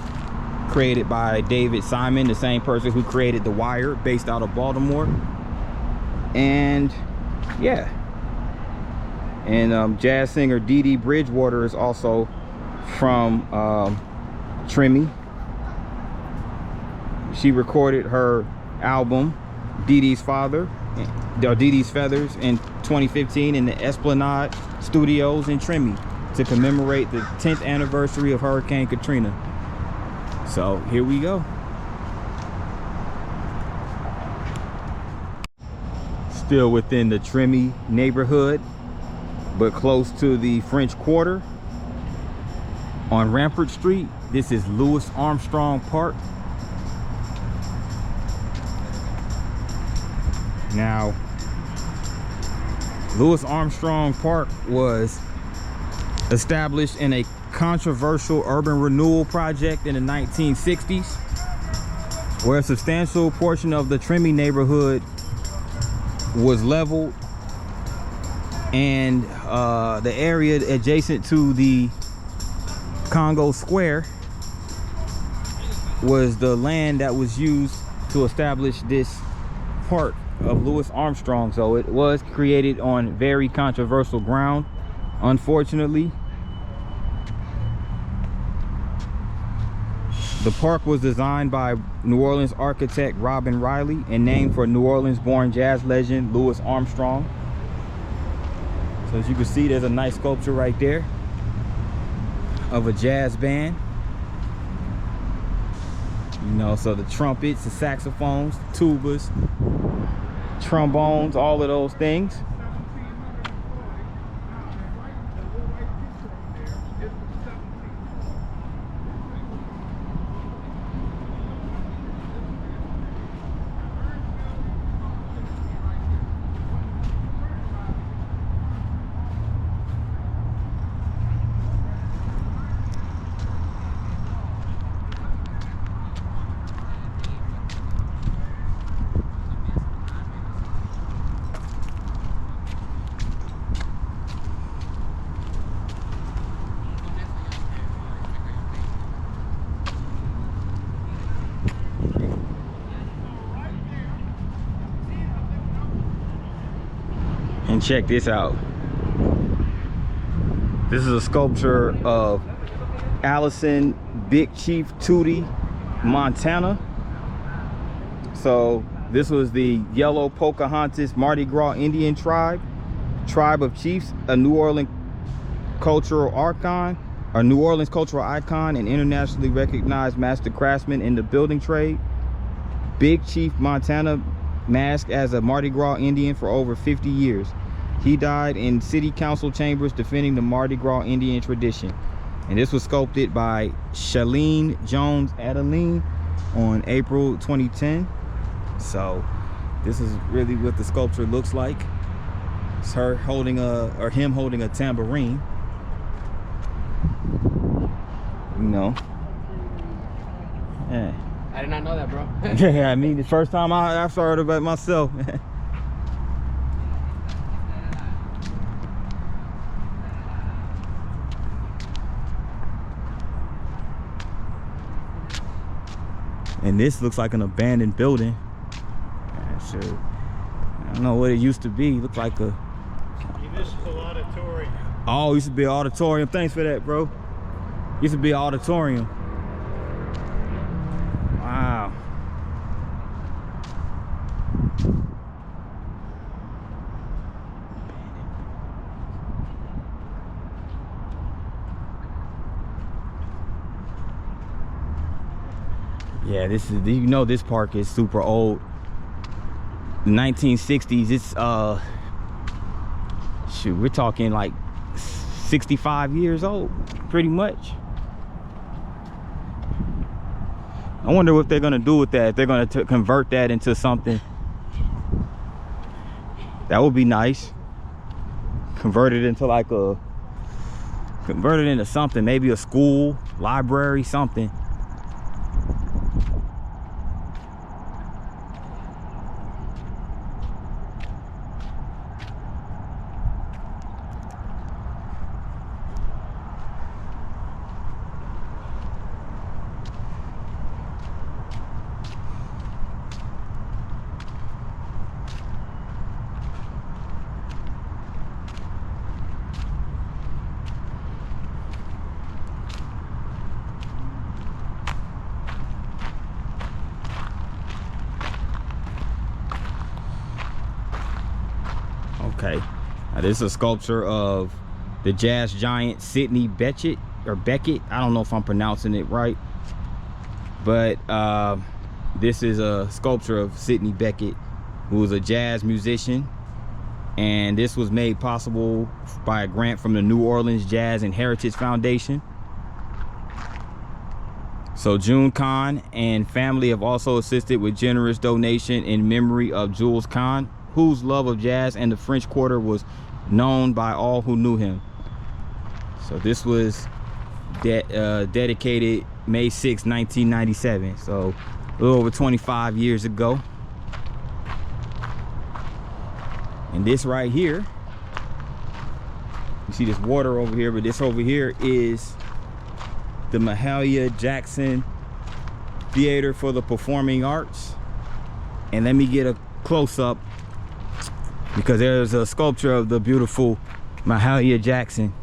created by David Simon, the same person who created The Wire, based out of Baltimore. And yeah, and jazz singer Dee Dee Bridgewater is also from Trimmy. She recorded her album Dee Dee's Feathers in 2015 in the Esplanade Studios in Trimmy to commemorate the 10th anniversary of Hurricane Katrina. So here we go. Still within the Trimmy neighborhood, but close to the French Quarter on Rampart Street. This is Louis Armstrong Park. Now, Louis Armstrong Park was established in a controversial urban renewal project in the 1960s, where a substantial portion of the Trimmy neighborhood was leveled, and the area adjacent to the Congo Square was the land that was used to establish this park of Louis Armstrong. So it was created on very controversial ground, unfortunately. The park was designed by New Orleans architect Robin Riley and named for New Orleans born jazz legend Louis Armstrong. So as you can see, there's a nice sculpture right there of a jazz band. You know, so the trumpets, the saxophones, the tubas, trombones, all of those things. And check this out. This is a sculpture of Allison Big Chief Tootie, Montana. So this was the Yellow Pocahontas Mardi Gras Indian tribe of chiefs, a New Orleans cultural icon, and internationally recognized master craftsman in the building trade. Big Chief Montana masked as a Mardi Gras Indian for over 50 years. He died in city council chambers defending the Mardi Gras Indian tradition. And this was sculpted by Shalene Jones Adeline on April 2010. So this is really what the sculpture looks like. It's her holding him holding a tambourine. You know. Yeah. I did not know that, bro. Yeah, I mean, the first time I started about myself. And this looks like an abandoned building. So, I don't know what it used to be. It looked like a Municipal auditorium. Oh, it used to be an auditorium. Thanks for that, bro. Used to be an auditorium. Wow. Yeah, this is, you know, this park is super old. The 1960s. It's shoot, we're talking like 65 years old, pretty much. I wonder what they're gonna do with that. If they're gonna convert that into something. That would be nice. Convert it into like something, maybe a school, library, something. Okay, now this is a sculpture of the jazz giant Sidney Bechet, or Beckett. I don't know if I'm pronouncing it right, but this is a sculpture of Sidney Beckett, who was a jazz musician, and this was made possible by a grant from the New Orleans Jazz and Heritage Foundation. So June Kahn and family have also assisted with generous donation in memory of Jules Kahn, whose love of jazz and the French Quarter was known by all who knew him. So this was dedicated May 6, 1997, so a little over 25 years ago. And this right here, you see this water over here, but this over here is the Mahalia Jackson Theater for the Performing Arts. And let me get a close-up, because there's a sculpture of the beautiful Mahalia Jackson.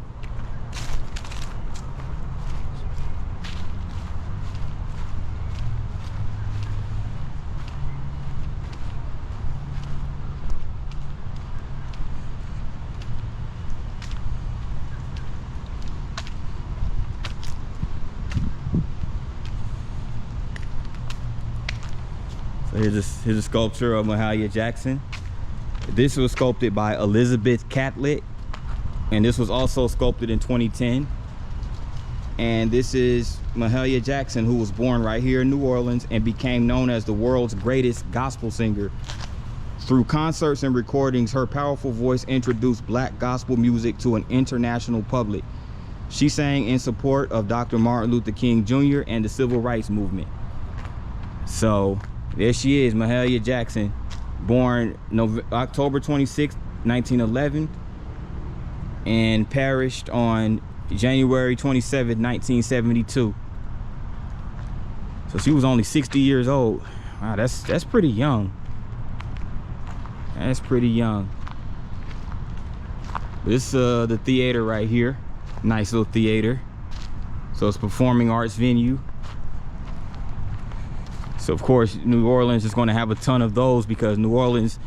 So here's a sculpture of Mahalia Jackson. This was sculpted by Elizabeth Catlett, and this was also sculpted in 2010. And this is Mahalia Jackson, who was born right here in New Orleans and became known as the world's greatest gospel singer. Through concerts and recordings, her powerful voice introduced black gospel music to an international public. She sang in support of Dr. Martin Luther King Jr. and the Civil Rights Movement. So there she is, Mahalia Jackson, born October 26, 1911, and perished on January 27, 1972. So she was only 60 years old. Wow, that's pretty young. That's pretty young. This the theater right here. Nice little theater. So it's a performing arts venue. So of course New Orleans is going to have a ton of those, because New Orleans,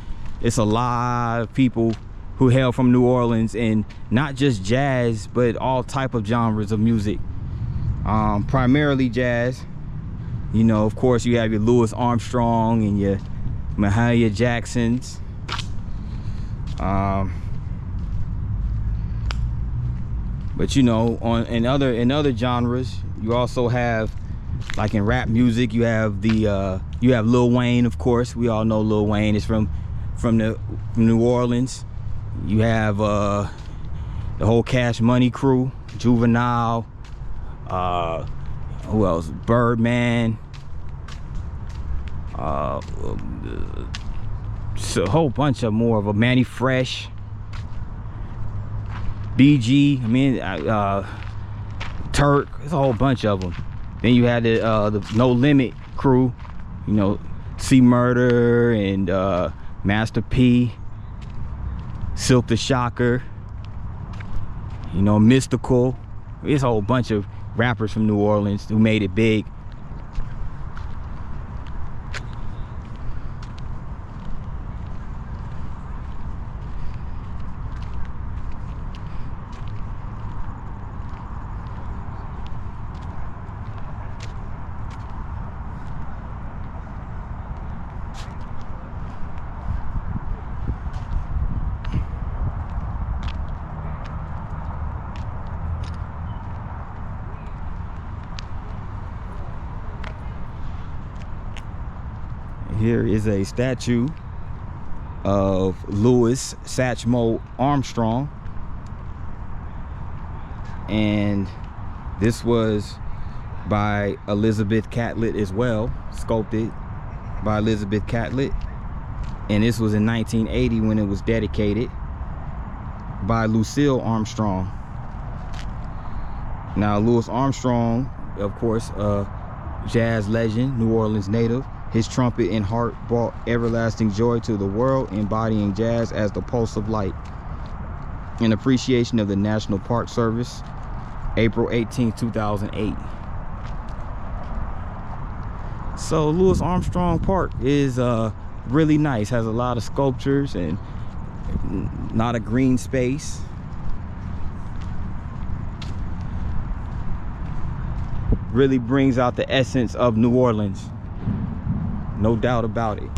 it's a lot of people who hail from New Orleans, and not just jazz, but all type of genres of music. Primarily jazz. You know, of course you have your Louis Armstrong and your Mahalia Jacksons. But you know, in other genres, you also have, like in rap music, you have Lil Wayne, of course. We all know Lil Wayne is from New Orleans. You have the whole Cash Money crew, Juvenile, who else? Birdman. Just a whole bunch of more of a Manny Fresh, BG. I mean, Turk. There's a whole bunch of them. Then you had the No Limit crew, you know, C Murder and Master P, Silk the Shocker, you know, Mystical. There's a whole bunch of rappers from New Orleans who made it big. Here is a statue of Louis Satchmo Armstrong, and this was by Elizabeth Catlett as well, sculpted by Elizabeth Catlett, and this was in 1980 when it was dedicated by Lucille Armstrong. Now Louis Armstrong, of course, jazz legend, New Orleans native. His trumpet and harp brought everlasting joy to the world, embodying jazz as the pulse of light. In appreciation of the National Park Service, April 18, 2008. So Louis Armstrong Park is really nice, has a lot of sculptures, and not a green space. Really brings out the essence of New Orleans, no doubt about it.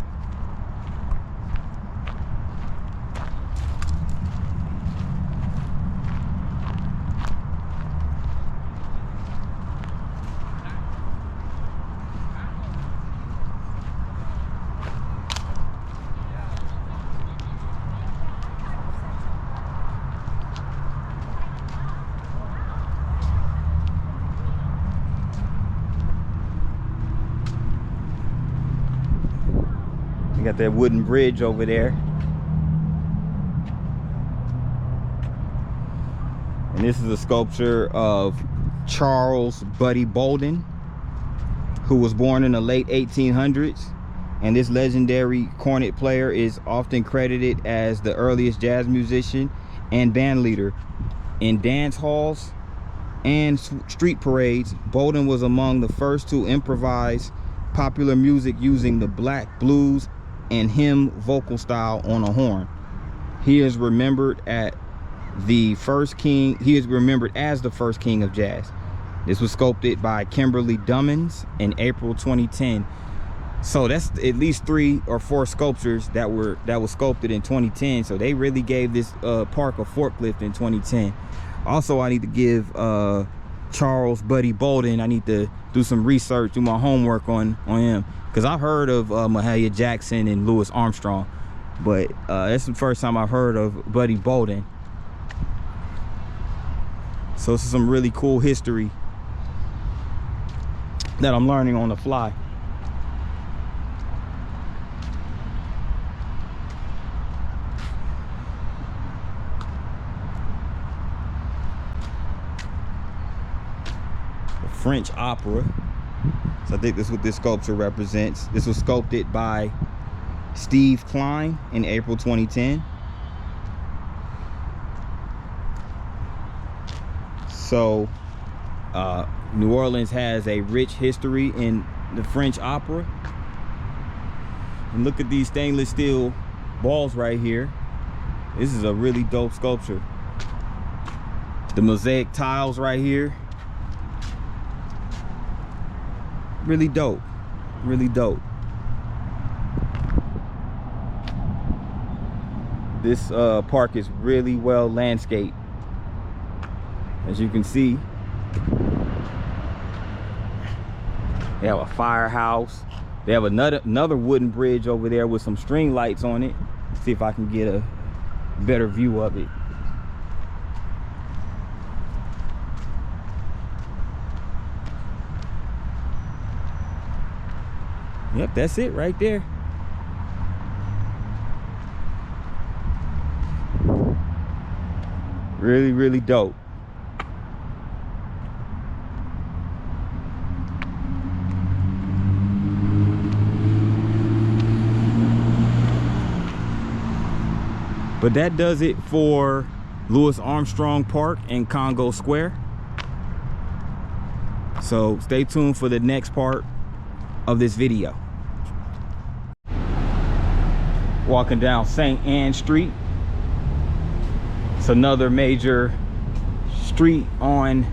Got that wooden bridge over there. And this is a sculpture of Charles Buddy Bolden, who was born in the late 1800s. And this legendary cornet player is often credited as the earliest jazz musician and band leader. In dance halls and street parades, Bolden was among the first to improvise popular music using the black blues and hymn vocal style on a horn. He is remembered as the first king of jazz. This was sculpted by Kimberly Dummins in April 2010. So that's at least 3 or 4 sculptures that was sculpted in 2010. So they really gave this park a forklift in 2010. Also, I need to give Charles Buddy Bolden, I need to do some research, do my homework on him, because I've heard of Mahalia Jackson and Louis Armstrong, but that's the first time I've heard of Buddy Bolden. So this is some really cool history that I'm learning on the fly. The French Opera. So I think that's what this sculpture represents. This was sculpted by Steve Klein in April 2010. So New Orleans has a rich history in the French opera. And look at these stainless steel balls right here. This is a really dope sculpture. The mosaic tiles right here. Really dope, really dope. This park is really well landscaped. As you can see, they have a firehouse. They have another wooden bridge over there with some string lights on it. See if I can get a better view of it. Yep, that's it right there. Really, really dope. But that does it for Louis Armstrong Park and Congo Square. So stay tuned for the next part of this video. Walking down St. Anne Street. It's another major street on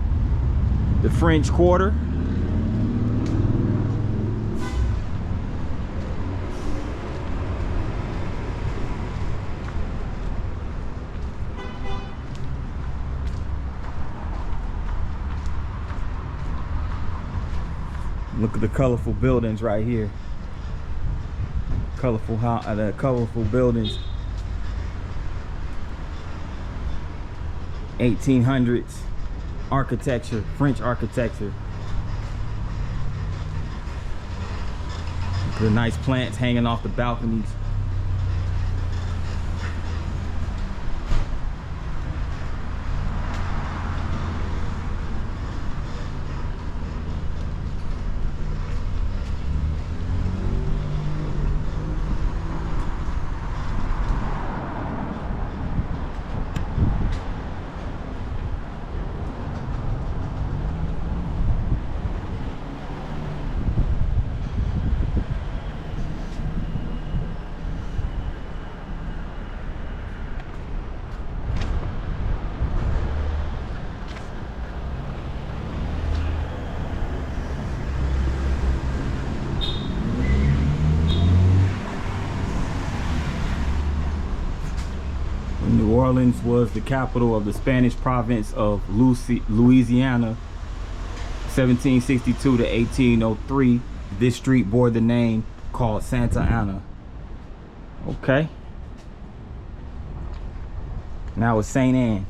the French Quarter. Look at the colorful buildings right here. Colorful buildings. 1800s architecture, French architecture. Look at the nice plants hanging off the balconies. Orleans was the capital of the Spanish province of Louisiana, 1762 to 1803. This street bore the name called Santa Ana. Okay. Now it's St. Anne.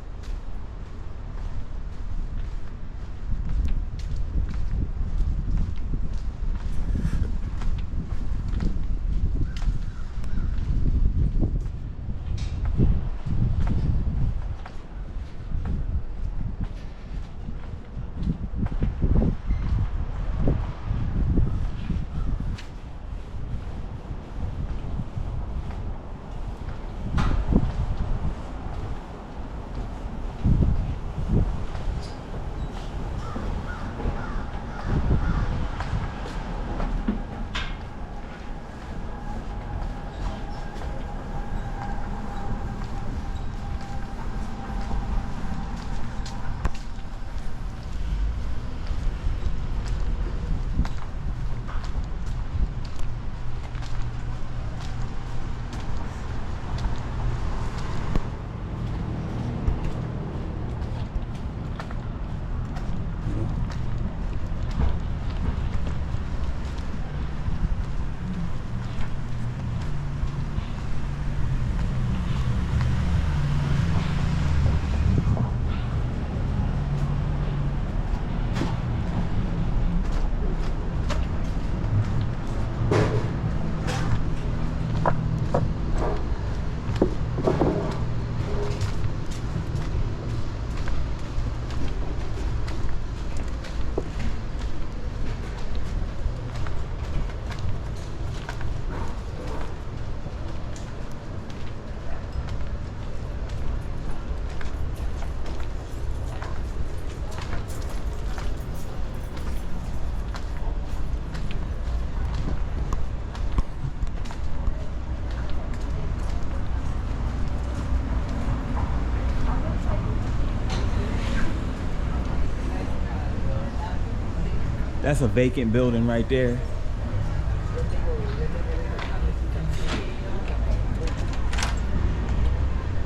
That's a vacant building right there.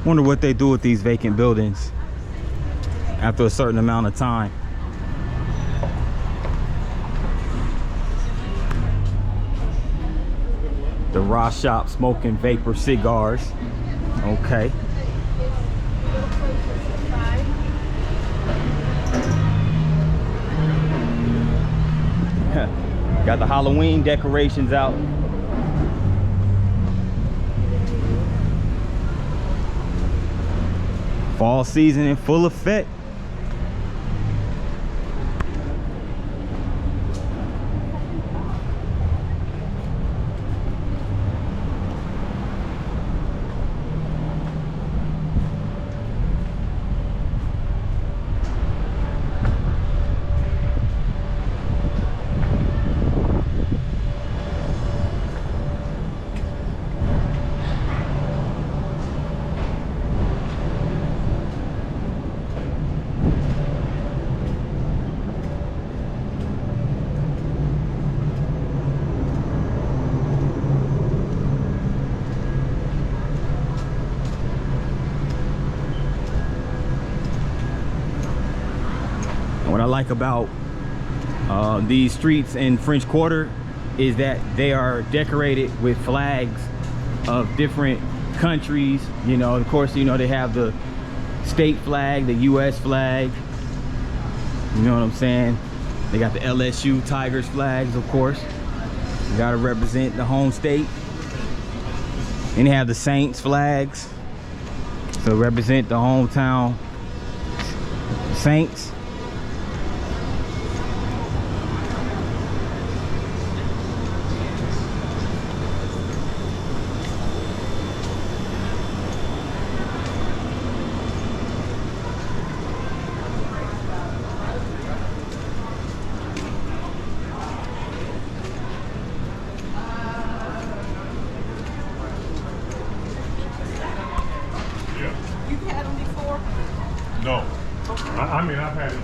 Wonder what they do with these vacant buildings after a certain amount of time. The Raw Shop smoking vapor cigars. Okay. Got the Halloween decorations out. Fall season in full effect. What I like about these streets in French Quarter is that they are decorated with flags of different countries. You know, of course, you know, they have the state flag, the US flag. You know what I'm saying? They got the LSU Tigers flags, of course. You gotta represent the home state. And they have the Saints flags, so represent the hometown Saints. No. I mean, I've had it.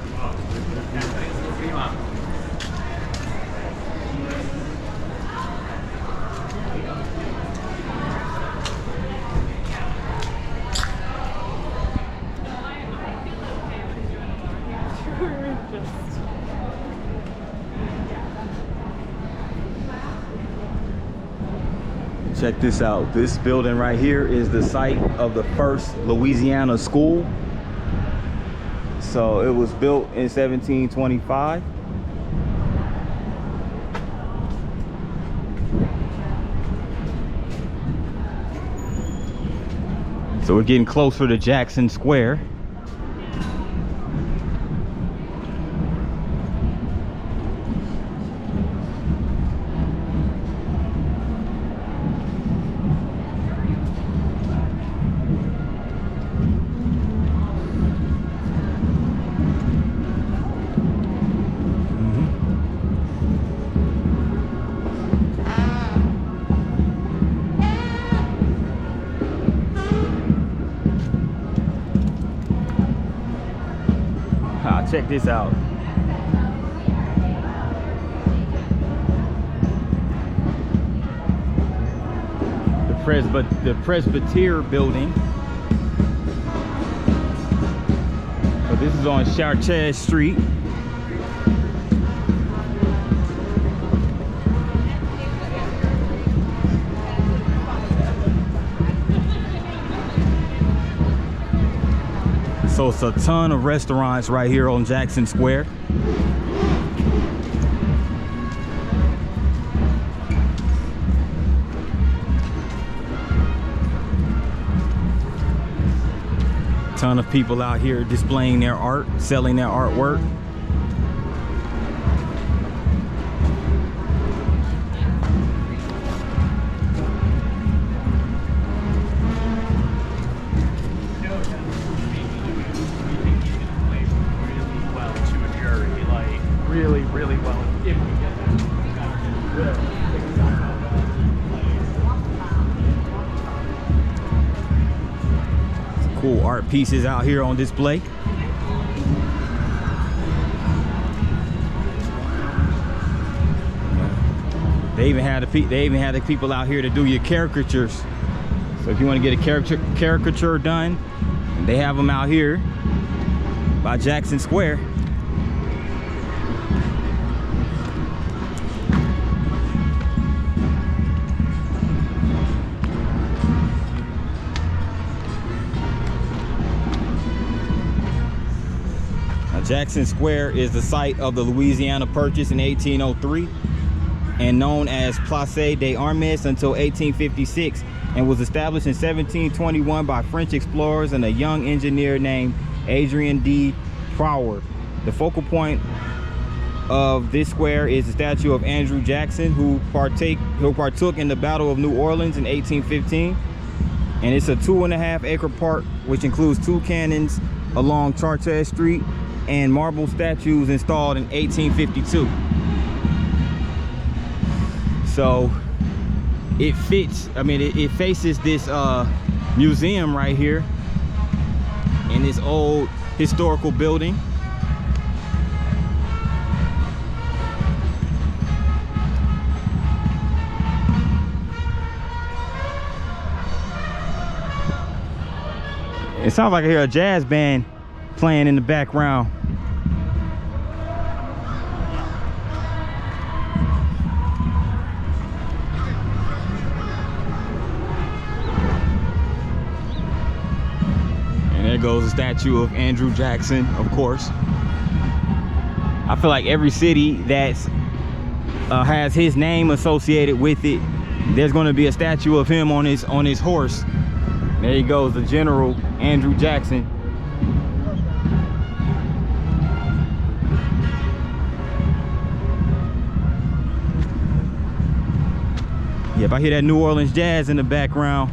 Check this out. This building right here is the site of the first Louisiana school. So it was built in 1725. So we're getting closer to Jackson Square. Check this out. The Presbyterian building. So this is on Chartres Street. So it's a ton of restaurants right here on Jackson Square. Ton of people out here displaying their art, selling their artwork. Really well if we get that. Cool art pieces out here on display. They even had the people out here to do your caricatures. So if you want to get a caricature done, they have them out here by Jackson Square. Jackson Square is the site of the Louisiana Purchase in 1803 and known as Place des Armes until 1856, and was established in 1721 by French explorers and a young engineer named Adrien de Prouer. The focal point of this square is the statue of Andrew Jackson, who partook in the Battle of New Orleans in 1815, and it's a 2.5 acre park which includes 2 cannons along Chartres Street and marble statues installed in 1852. So it fits, I mean, it faces this museum right here in this old historical building. It sounds like I hear a jazz band playing in the background. And there goes the statue of Andrew Jackson, of course. I feel like every city that has his name associated with it, there's going to be a statue of him on his horse. There he goes, the General Andrew Jackson. Yep, I hear that New Orleans jazz in the background.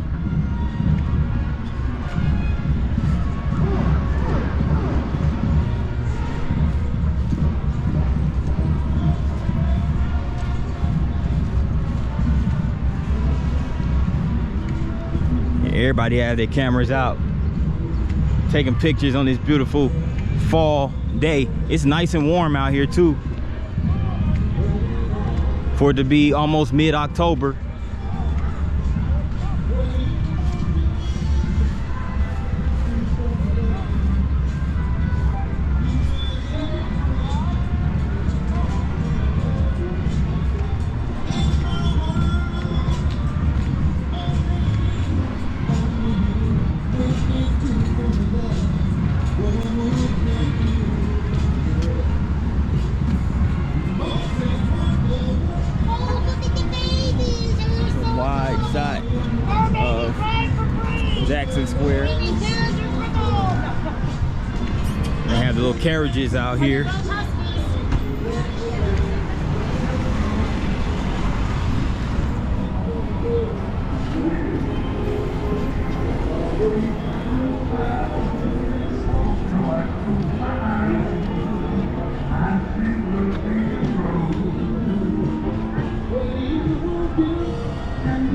Everybody have their cameras out, taking pictures on this beautiful fall day. It's nice and warm out here too, for it to be almost mid-October. Jackson Square. They have the little carriages out here.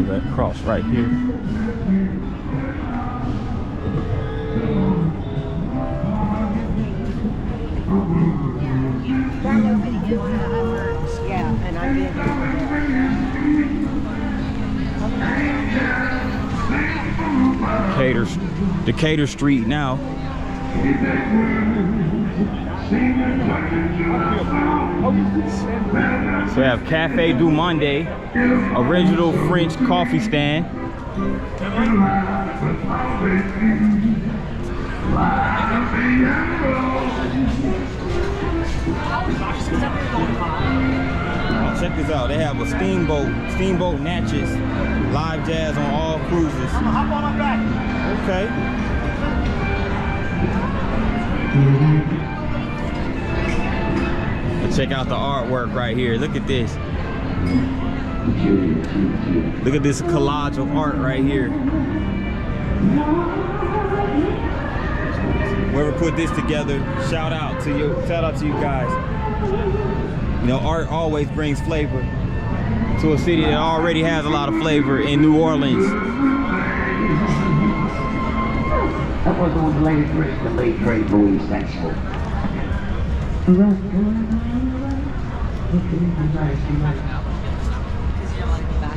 That cross right here. Yeah, and I've been Decatur Street now. So we have Cafe du Monde, original French coffee stand. Oh, check this out. They have a steamboat Natchez, live jazz on all cruises. I'm gonna hop on my back. Okay. Check out the artwork right here. Look at this. Look at this collage of art right here. Whoever put this together, shout out to you guys. You know, art always brings flavor to a city that already has a lot of flavor in New Orleans. That was all the late great Louis Festival.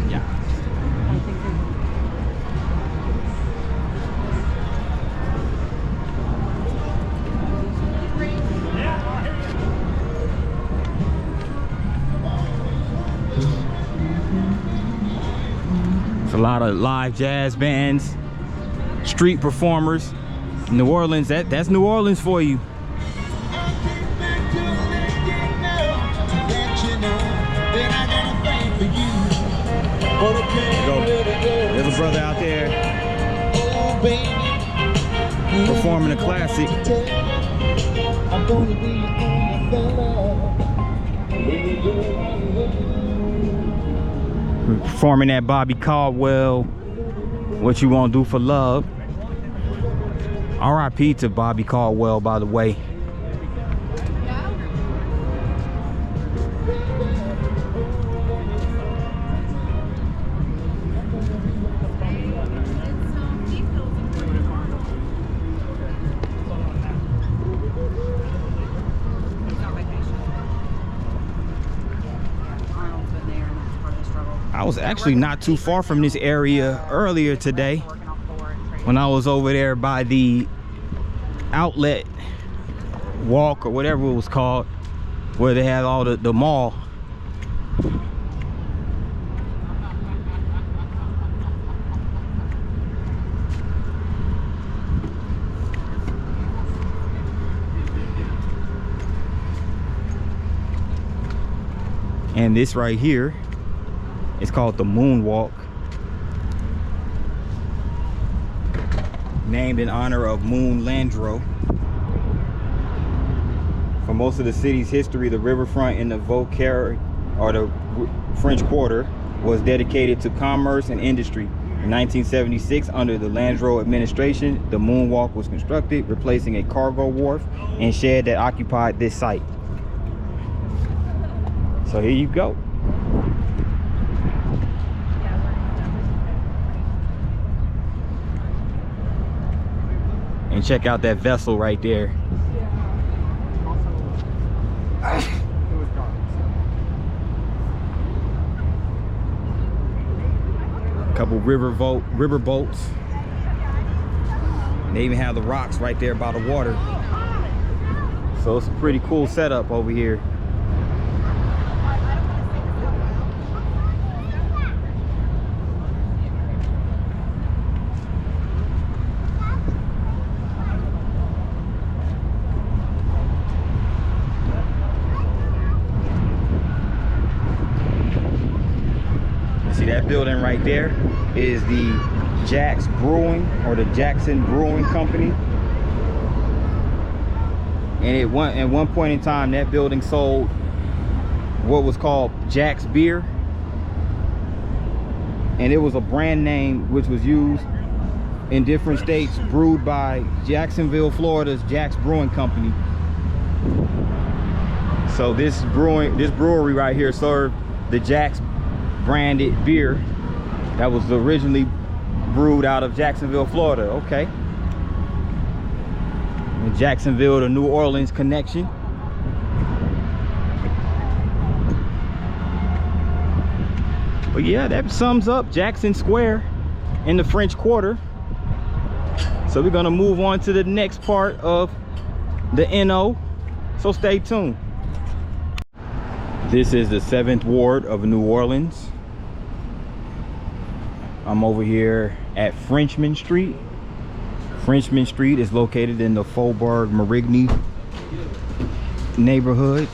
Yeah. It's a lot of live jazz bands, street performers. New Orleans, that's New Orleans for you. There's a brother out there performing a classic. Performing that Bobby Caldwell, What You Won't Do for Love. R.I.P. to Bobby Caldwell, by the way. I was actually not too far from this area earlier today when I was over there by the outlet walk or whatever it was called, where they had all the mall. And this right here, it's called the Moonwalk, named in honor of Moon Landreau. For most of the city's history, the riverfront in the Vauquer, or the French Quarter, was dedicated to commerce and industry. In 1976, under the Landreau administration, the Moonwalk was constructed, replacing a cargo wharf and shed that occupied this site. So here you go. And check out that vessel right there. A couple river boats. And they even have the rocks right there by the water. So it's a pretty cool setup over here. That building right there is the Jack's Brewing, or the Jackson Brewing Company. And at one point in time, that building sold what was called Jack's Beer. And it was a brand name which was used in different states, brewed by Jacksonville, Florida's Jack's Brewing Company. So this brewery right here served the Jack's branded beer that was originally brewed out of Jacksonville, Florida. Okay. The Jacksonville to New Orleans connection. But yeah, that sums up Jackson Square in the French Quarter. So we're gonna move on to the next part of the NO. So stay tuned. This is the 7th Ward of New Orleans. I'm over here at Frenchman Street. Frenchman Street is located in the Faubourg Marigny neighborhood.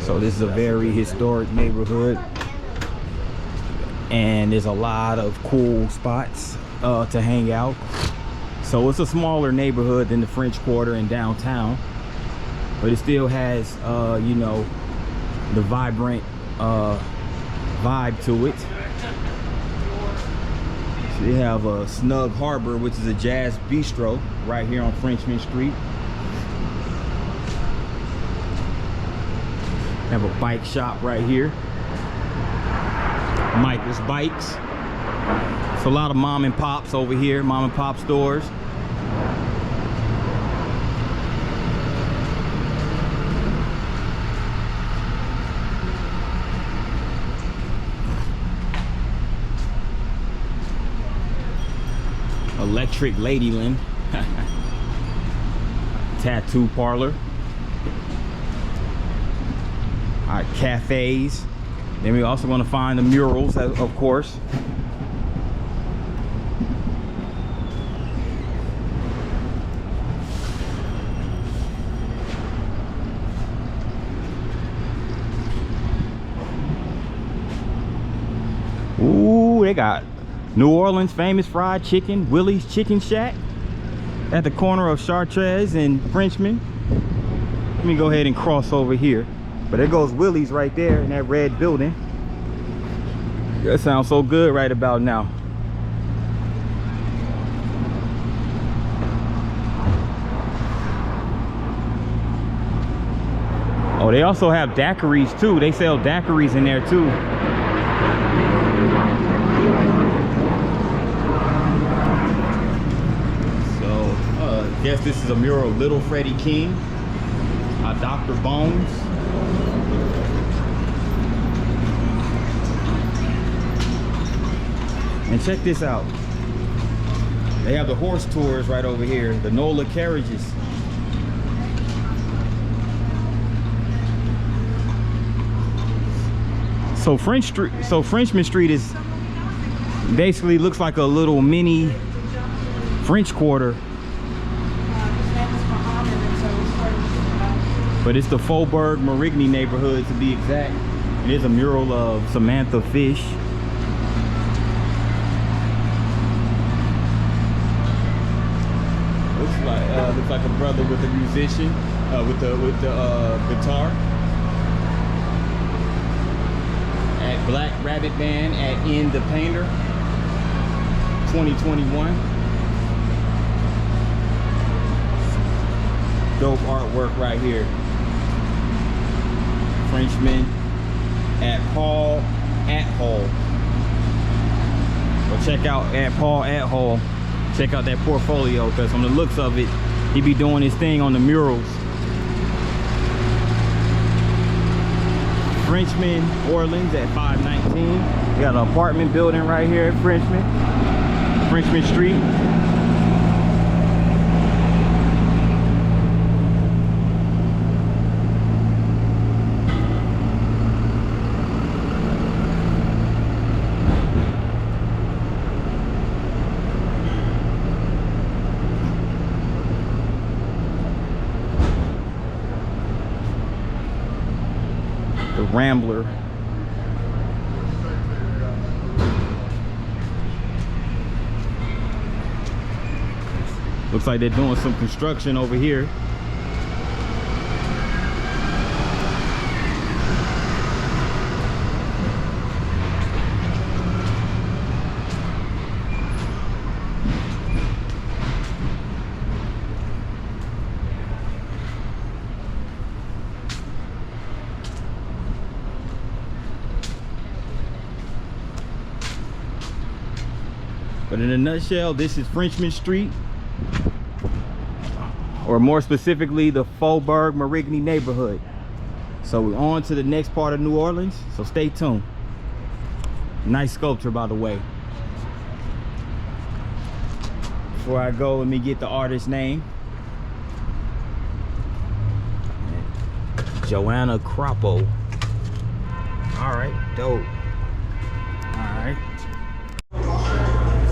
So this is a very historic neighborhood, and there's a lot of cool spots to hang out. So it's a smaller neighborhood than the French Quarter in downtown, but it still has you know, the vibrant vibe to it. So they have a Snug Harbor, which is a jazz bistro right here on Frenchman Street. Have a bike shop right here, Michael's Bikes. It's a lot of mom and pops over here, mom and pop stores. Electric Ladyland. Tattoo parlor. Our cafes. Then we're also going to find the murals, of course. Ooh, they got New Orleans famous fried chicken, Willie's Chicken Shack, at the corner of Chartres and Frenchman. Let me go ahead and cross over here. But there goes Willie's right there in that red building. That sounds so good right about now. Oh, they also have daiquiris too. They sell daiquiris in there too. So, guess this is a mural of Little Freddie King, Dr. Bones. And check this out. They have the horse tours right over here, the Nola carriages. So Frenchman Street is basically looks like a little mini French Quarter. But it's the Faubourg Marigny neighborhood to be exact. It is a mural of Samantha Fish. Looks like a brother with a musician, with the guitar. At Black Rabbit Band at In the Painter, 2021. Dope artwork right here. Frenchman at Paul at Hall. Well, check out at Paul at Hall. Check out that portfolio, because from the looks of it, he be doing his thing on the murals. Frenchman, Orleans at 519. We got an apartment building right here at Frenchman Street. Rambler. Looks like they're doing some construction over here. But in a nutshell, this is Frenchman Street, or more specifically, the Faubourg Marigny neighborhood. So we're on to the next part of New Orleans, so stay tuned. Nice sculpture, by the way. Before I go, let me get the artist's name. Joanna Croppo. All right, dope. All right.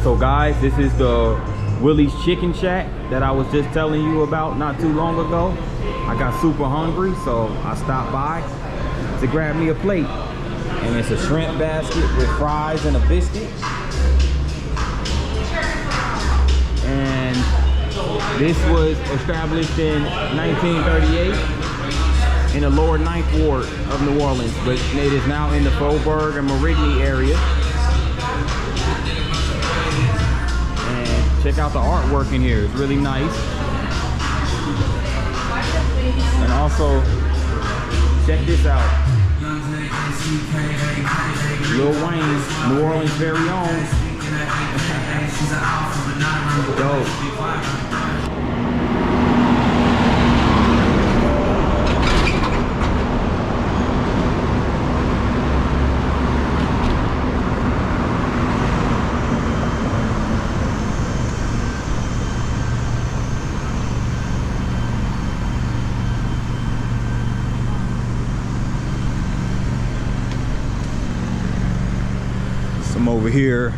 So guys, this is the Willie's Chicken Shack that I was just telling you about not too long ago. I got super hungry, so I stopped by to grab me a plate. And it's a shrimp basket with fries and a biscuit. And this was established in 1938 in the lower 9th Ward of New Orleans, but it is now in the Faubourg and Marigny area. Check out the artwork in here, it's really nice. And also, check this out. Lil Wayne, New Orleans' very own. Dope. I'm over here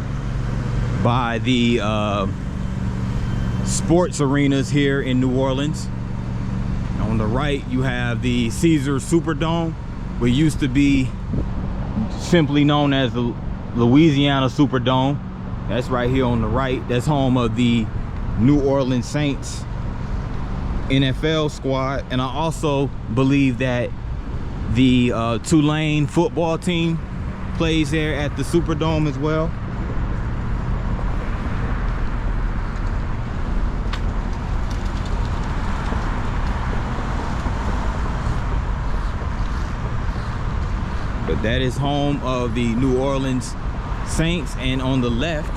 by the sports arenas here in New Orleans. On the right, you have the Caesars Superdome, what used to be simply known as the Louisiana Superdome. That's right here on the right. That's home of the New Orleans Saints NFL squad. And I also believe that the Tulane football team plays there at the Superdome as well. But that is home of the New Orleans Saints, and on the left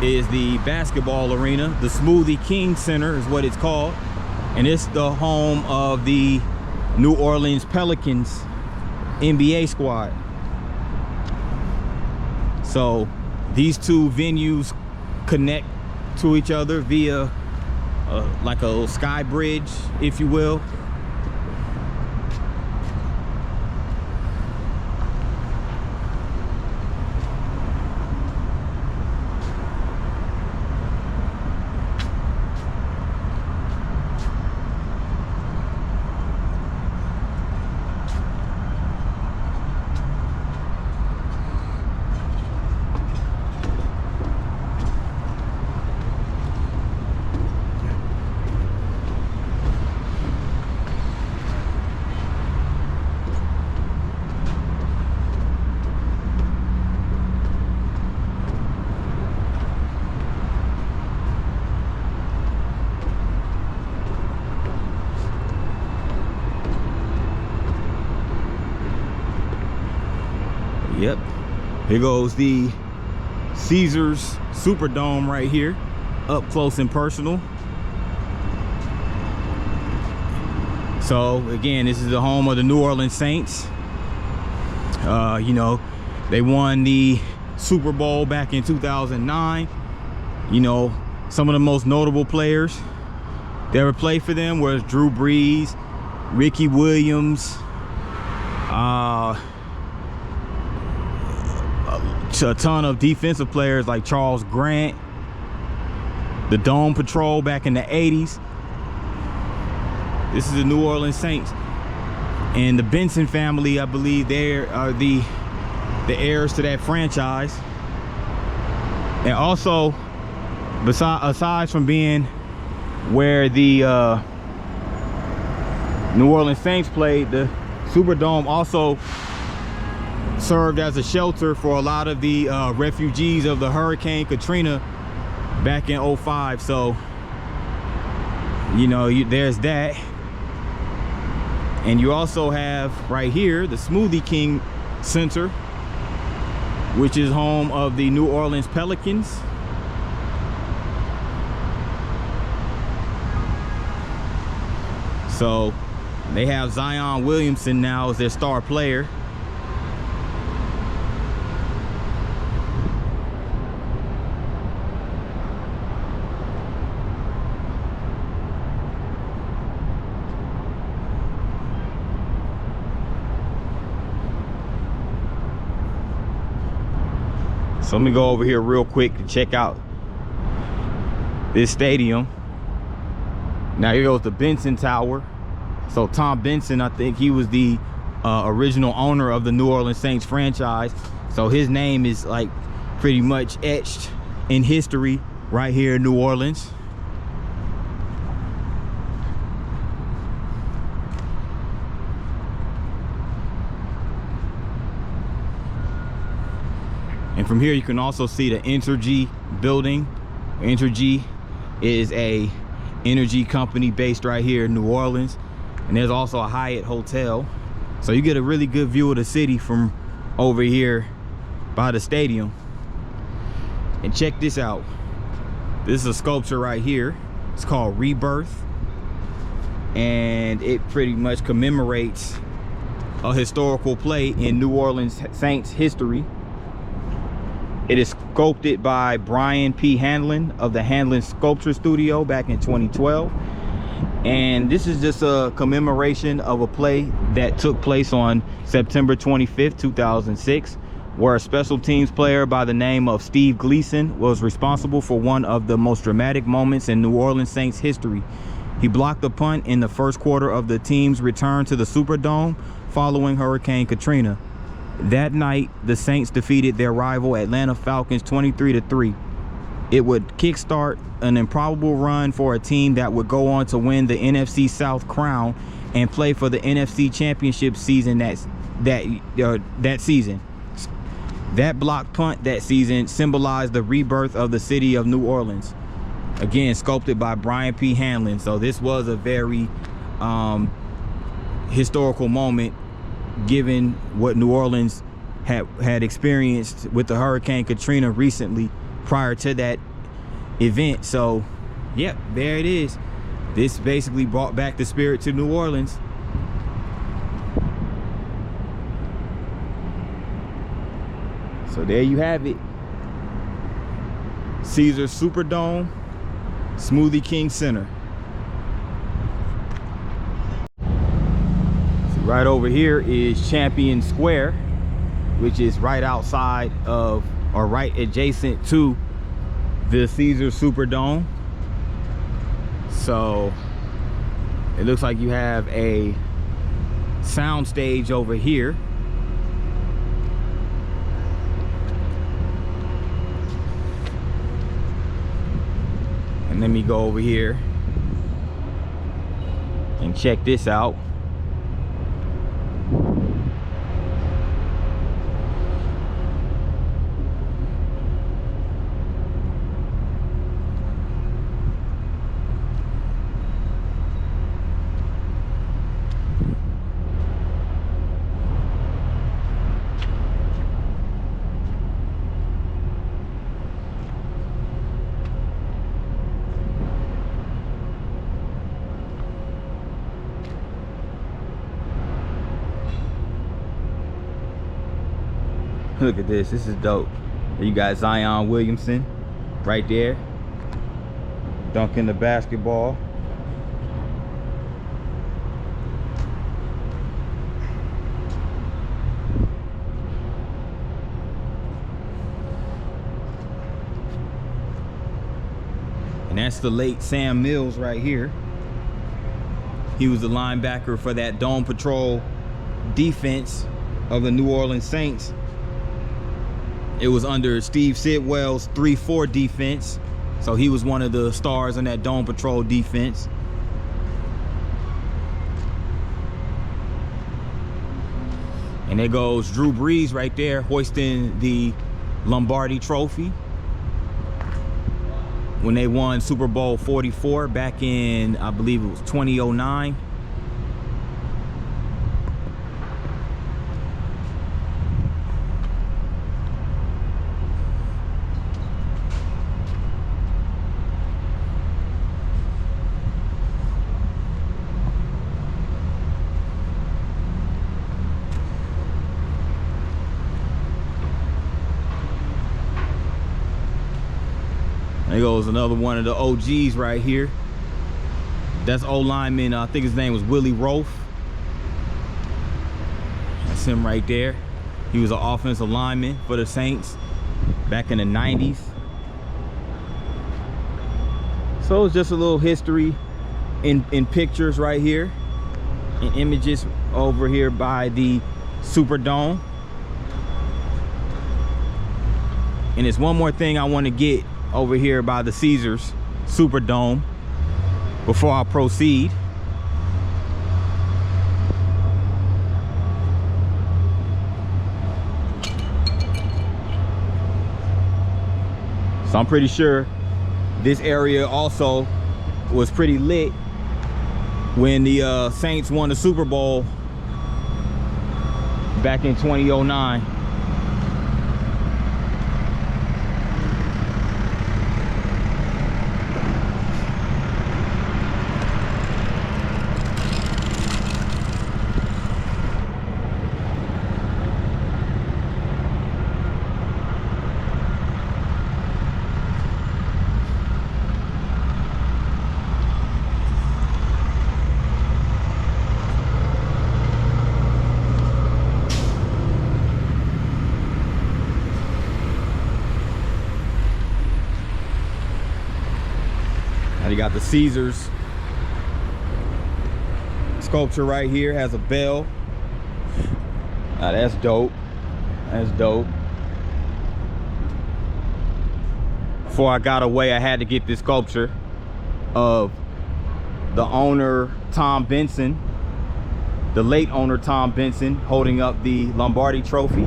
is the basketball arena. The Smoothie King Center is what it's called, and it's the home of the New Orleans Pelicans NBA squad. So these two venues connect to each other via like a little sky bridge, if you will. Yep, here goes the Caesars Superdome right here, up close and personal. So again, this is the home of the New Orleans Saints. You know, they won the Super Bowl back in 2009. You know, some of the most notable players that ever played for them was Drew Brees, Ricky Williams, a ton of defensive players like Charles Grant, the Dome Patrol back in the 80s. This is the New Orleans Saints. And the Benson family, I believe, they are the heirs to that franchise. And also, aside from being where the New Orleans Saints played. The Superdome also served as a shelter for a lot of the refugees of the Hurricane Katrina back in '05. So, you know, there's that. And you also have right here the Smoothie King Center, which is home of the New Orleans Pelicans. So they have Zion Williamson now as their star player. So let me go over here real quick to check out this stadium. Now here goes the Benson Tower. So Tom Benson, I think he was the original owner of the New Orleans Saints franchise. So his name is like pretty much etched in history right here in New Orleans. And from here you can also see the Entergy building. Entergy is a energy company based right here in New Orleans. And there's also a Hyatt hotel. So you get a really good view of the city from over here by the stadium. And check this out. This is a sculpture right here. It's called Rebirth. And it pretty much commemorates a historical play in New Orleans Saints history. It is sculpted by Brian P. Hanlon of the Hanlon Sculpture Studio back in 2012. And this is just a commemoration of a play that took place on September 25th, 2006, where a special teams player by the name of Steve Gleason was responsible for one of the most dramatic moments in New Orleans Saints history. He blocked a punt in the first quarter of the team's return to the Superdome following Hurricane Katrina. That night, the Saints defeated their rival Atlanta Falcons 23-3. It would kickstart an improbable run for a team that would go on to win the NFC South crown and play for the NFC Championship season that season. That blocked punt that season symbolized the rebirth of the city of New Orleans. Again, sculpted by Brian P. Hanlon. So this was a very historical moment, given what New Orleans had experienced with the Hurricane Katrina recently prior to that event. So yep, there it is. This basically brought back the spirit to New Orleans. So there you have it. Caesars Superdome, Smoothie King Center. Right over here is Champion Square, which is right outside of, or right adjacent to, the Caesars Superdome. So it looks like you have a sound stage over here. And let me go over here and check this out. Look at this. This is dope. You got Zion Williamson right there dunking the basketball. And that's the late Sam Mills right here. He was the linebacker for that Dome Patrol defense of the New Orleans Saints. It was under Steve Sidwell's 3-4 defense So he was one of the stars in that Dome Patrol defense. And there goes Drew Brees right there, hoisting the Lombardi Trophy when they won Super Bowl 44 back in, I believe it was 2009. There goes another one of the OGs right here. That's O-lineman, I think his name was Willie Roaf. That's him right there. He was an offensive lineman for the Saints back in the 90s. So it's just a little history in pictures right here, in images over here by the Superdome. And there's one more thing I want to get over here by the Caesars Superdome before I proceed. So I'm pretty sure this area also was pretty lit when the Saints won the Super Bowl back in 2009. You got the Caesars sculpture right here, has a bell. That's dope. That's dope. Before I got away, I had to get this sculpture of the owner, Tom Benson, the late owner, Tom Benson, holding up the Lombardi Trophy.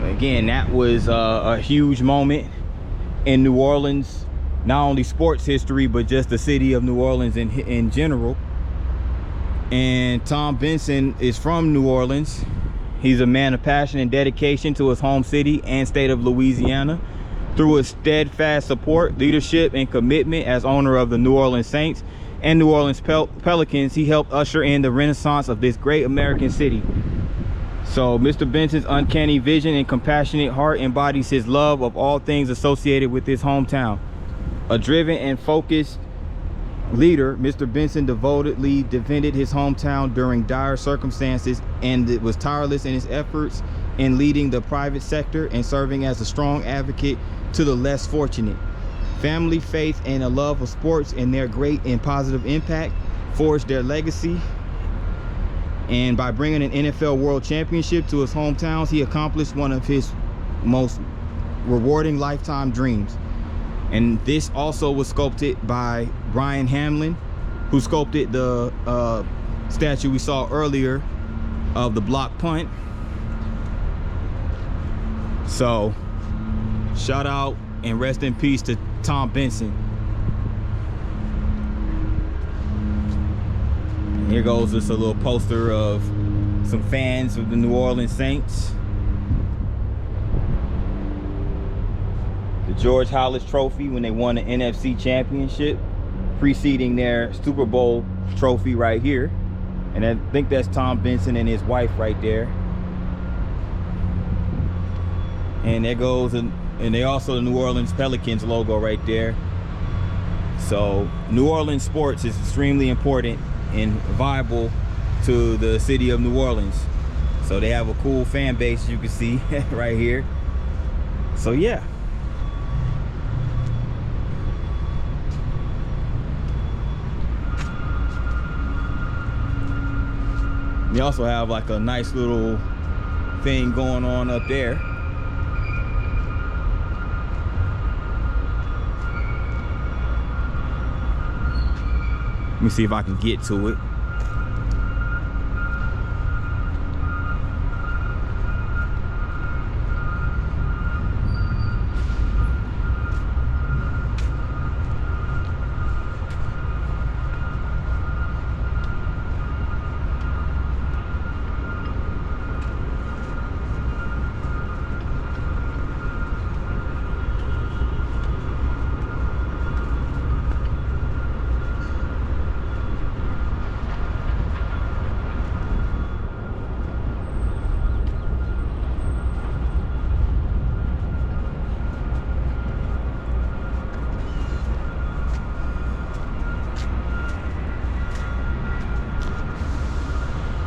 Again, that was a huge moment in New Orleans. Not only sports history, but just the city of New Orleans in general. And Tom Benson is from New Orleans. He's a man of passion and dedication to his home city and state of Louisiana. Through his steadfast support, leadership, and commitment as owner of the New Orleans Saints and New Orleans Pelicans, he helped usher in the renaissance of this great American city. So Mr. Benson's uncanny vision and compassionate heart embodies his love of all things associated with his hometown. A driven and focused leader, Mr. Benson devotedly defended his hometown during dire circumstances and was tireless in his efforts in leading the private sector and serving as a strong advocate to the less fortunate. Family, faith, and a love of sports and their great and positive impact forged their legacy. And by bringing an NFL World Championship to his hometowns, he accomplished one of his most rewarding lifetime dreams. And this also was sculpted by Brian Hamlin, who sculpted the statue we saw earlier of the block punt. So shout out and rest in peace to Tom Benson. And here goes just a little poster of some fans of the New Orleans Saints. The George Hollis Trophy when they won the NFC Championship, preceding their Super Bowl trophy right here. And I think that's Tom Benson and his wife right there. And there goes, and they also the New Orleans Pelicans logo right there. So New Orleans sports is extremely important and viable to the city of New Orleans. So they have a cool fan base, as you can see right here. So yeah. You also have like a nice little thing going on up there. me see if I can get to it.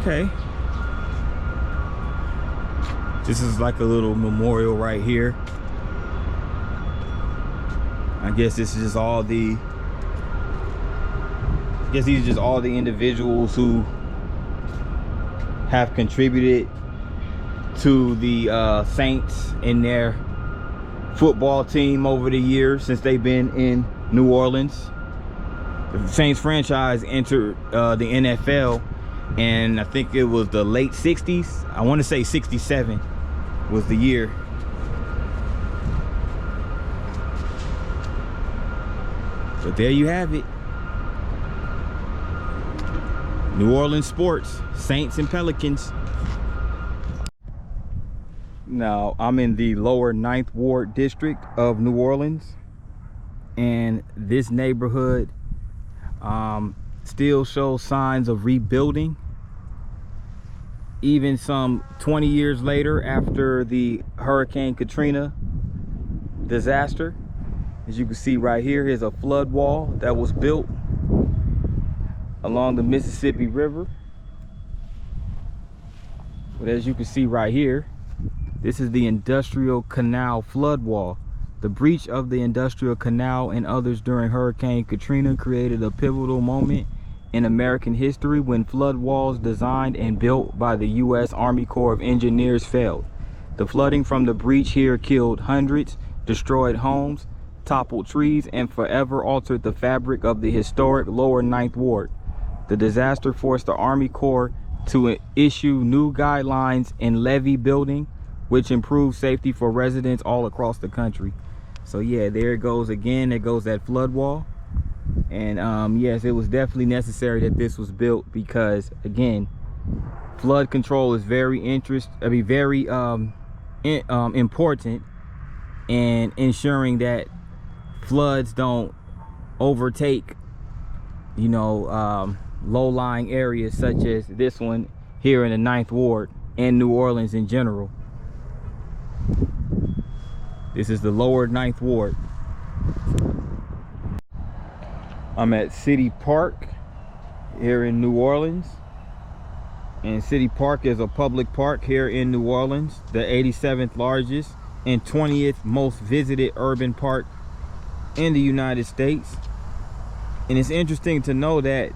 Okay. This is like a little memorial right here. I guess this is just all the, I guess these are just all the individuals who have contributed to the Saints and their football team over the years since they've been in New Orleans. The Saints franchise entered the NFL, and I think it was the late 60s. I want to say 67 was the year. But there you have it. New Orleans sports, Saints and Pelicans. Now, I'm in the lower 9th Ward district of New Orleans, and this neighborhood still shows signs of rebuilding. Even some 20 years later, after the Hurricane Katrina disaster. As you can see right here, here's a flood wall that was built along the Mississippi River. But as you can see right here, this is the Industrial Canal flood wall. The breach of the Industrial Canal and others during Hurricane Katrina created a pivotal moment in American history when flood walls designed and built by the U.S. Army Corps of Engineers failed. The flooding from the breach here killed hundreds, destroyed homes, toppled trees, and forever altered the fabric of the historic lower 9th Ward. The disaster forced the Army Corps to issue new guidelines in levee building, which improved safety for residents all across the country. So yeah, there it goes again. There goes that flood wall. And yes, it was definitely necessary that this was built because, again, flood control is very important in ensuring that floods don't overtake, you know, low-lying areas such as this one here in the 9th Ward and New Orleans in general. This is the lower 9th Ward. I'm at City Park here in New Orleans. And City Park is a public park here in New Orleans, the 87th largest and 20th most visited urban park in the United States. And it's interesting to know that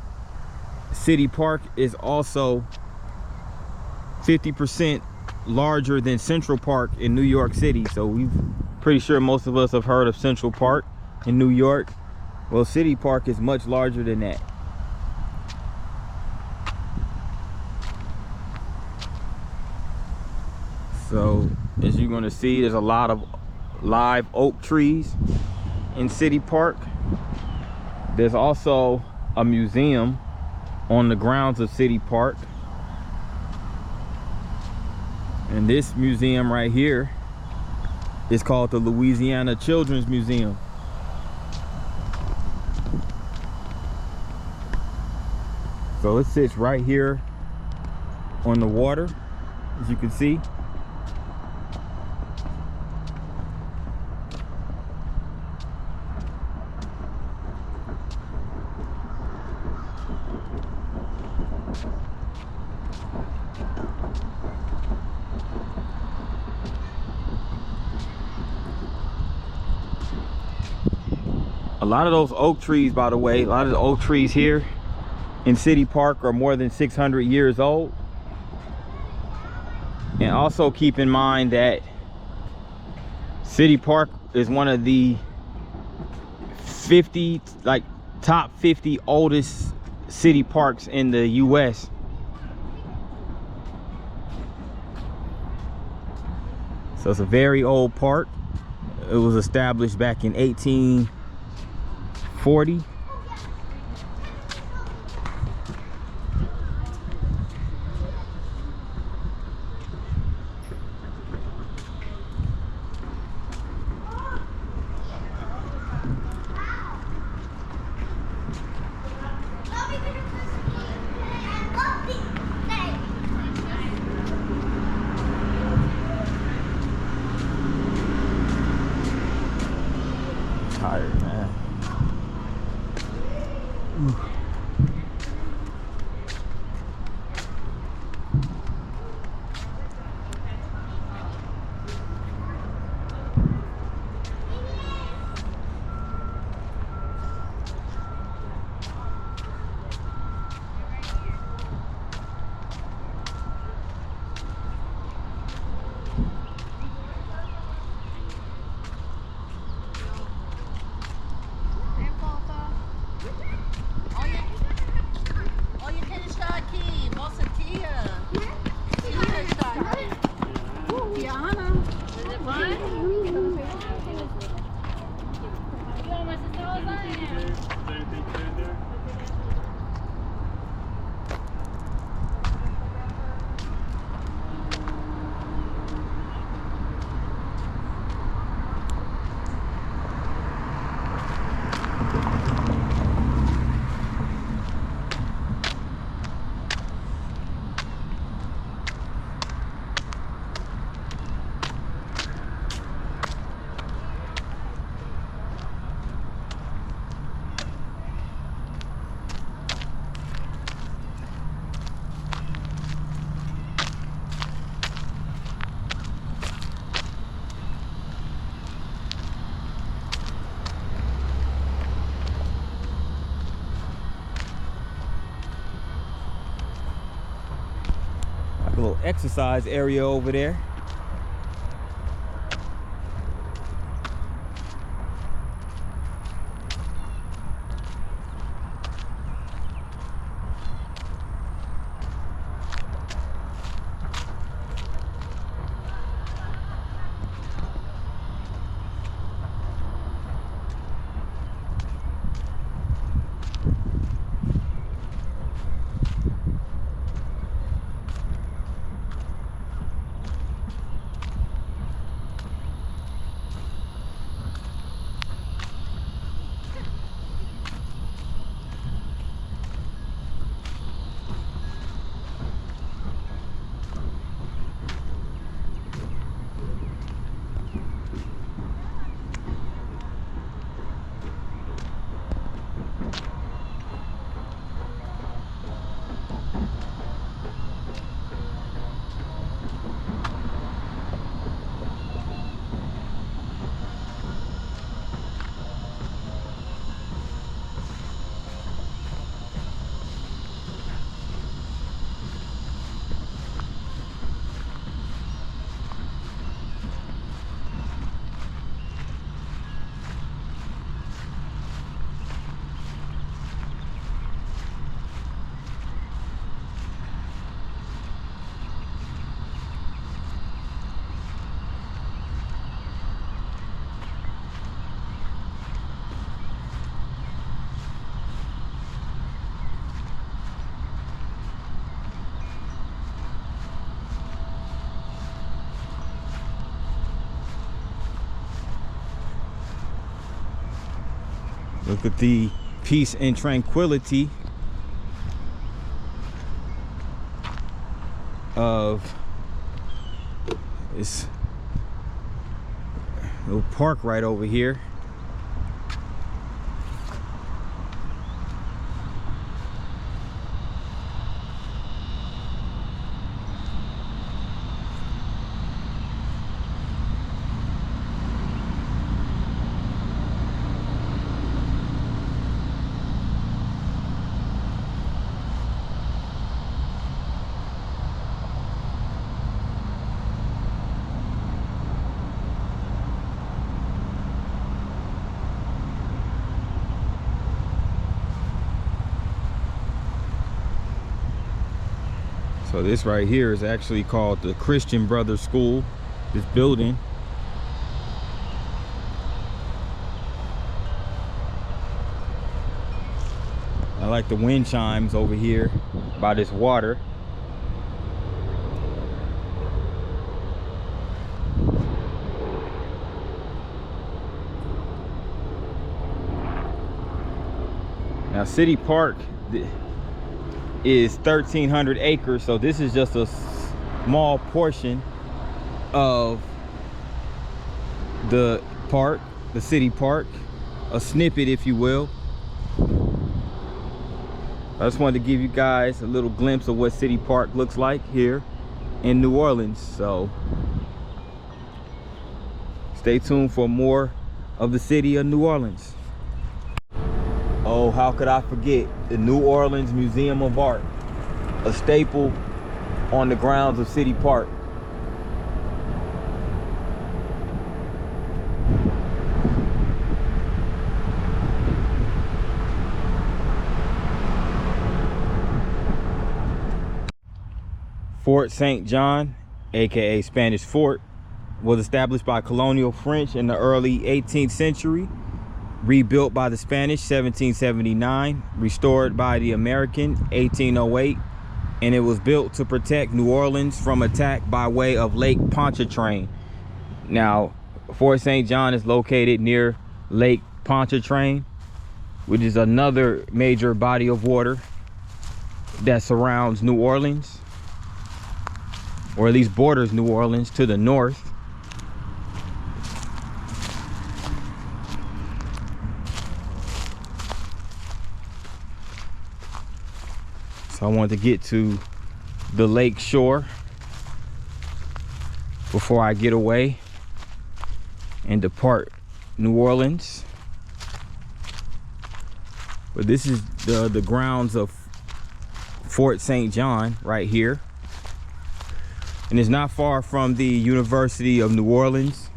City Park is also 50% larger than Central Park in New York City. So we're pretty sure most of us have heard of Central Park in New York. Well, City Park is much larger than that. So as you're going to see, there's a lot of live oak trees in City Park. There's also a museum on the grounds of City Park. And this museum right here is called the Louisiana Children's Museum. So it sits right here on the water, as you can see. A lot of those oak trees, by the way, a lot of the oak trees here in City Park are more than 600 years old. And also keep in mind that City Park is one of the top 50 oldest city parks in the US. So it's a very old park. It was established back in 1840. Tired, man. Like a little exercise area over there. Look at the peace and tranquility of this little park right over here. So this right here is actually called the Christian Brothers School, this building. I like the wind chimes over here by this water. Now City Park is 1,300 acres, so this is just a small portion of the park, the city park, a snippet if you will. I just wanted to give you guys a little glimpse of what City Park looks like here in New Orleans. So stay tuned for more of the city of New Orleans. Oh, how could I forget the New Orleans Museum of Art, a staple on the grounds of City Park. Fort St. John, aka Spanish Fort, was established by colonial French in the early 18th century, rebuilt by the Spanish 1779, restored by the American 1808, and it was built to protect New Orleans from attack by way of Lake Pontchartrain. Now, Fort St. John is located near Lake Pontchartrain, which is another major body of water that surrounds New Orleans, or at least borders New Orleans to the north. So I wanted to get to the lake shore before I get away and depart New Orleans. But this is the grounds of Fort St. John right here. And it's not far from the University of New Orleans.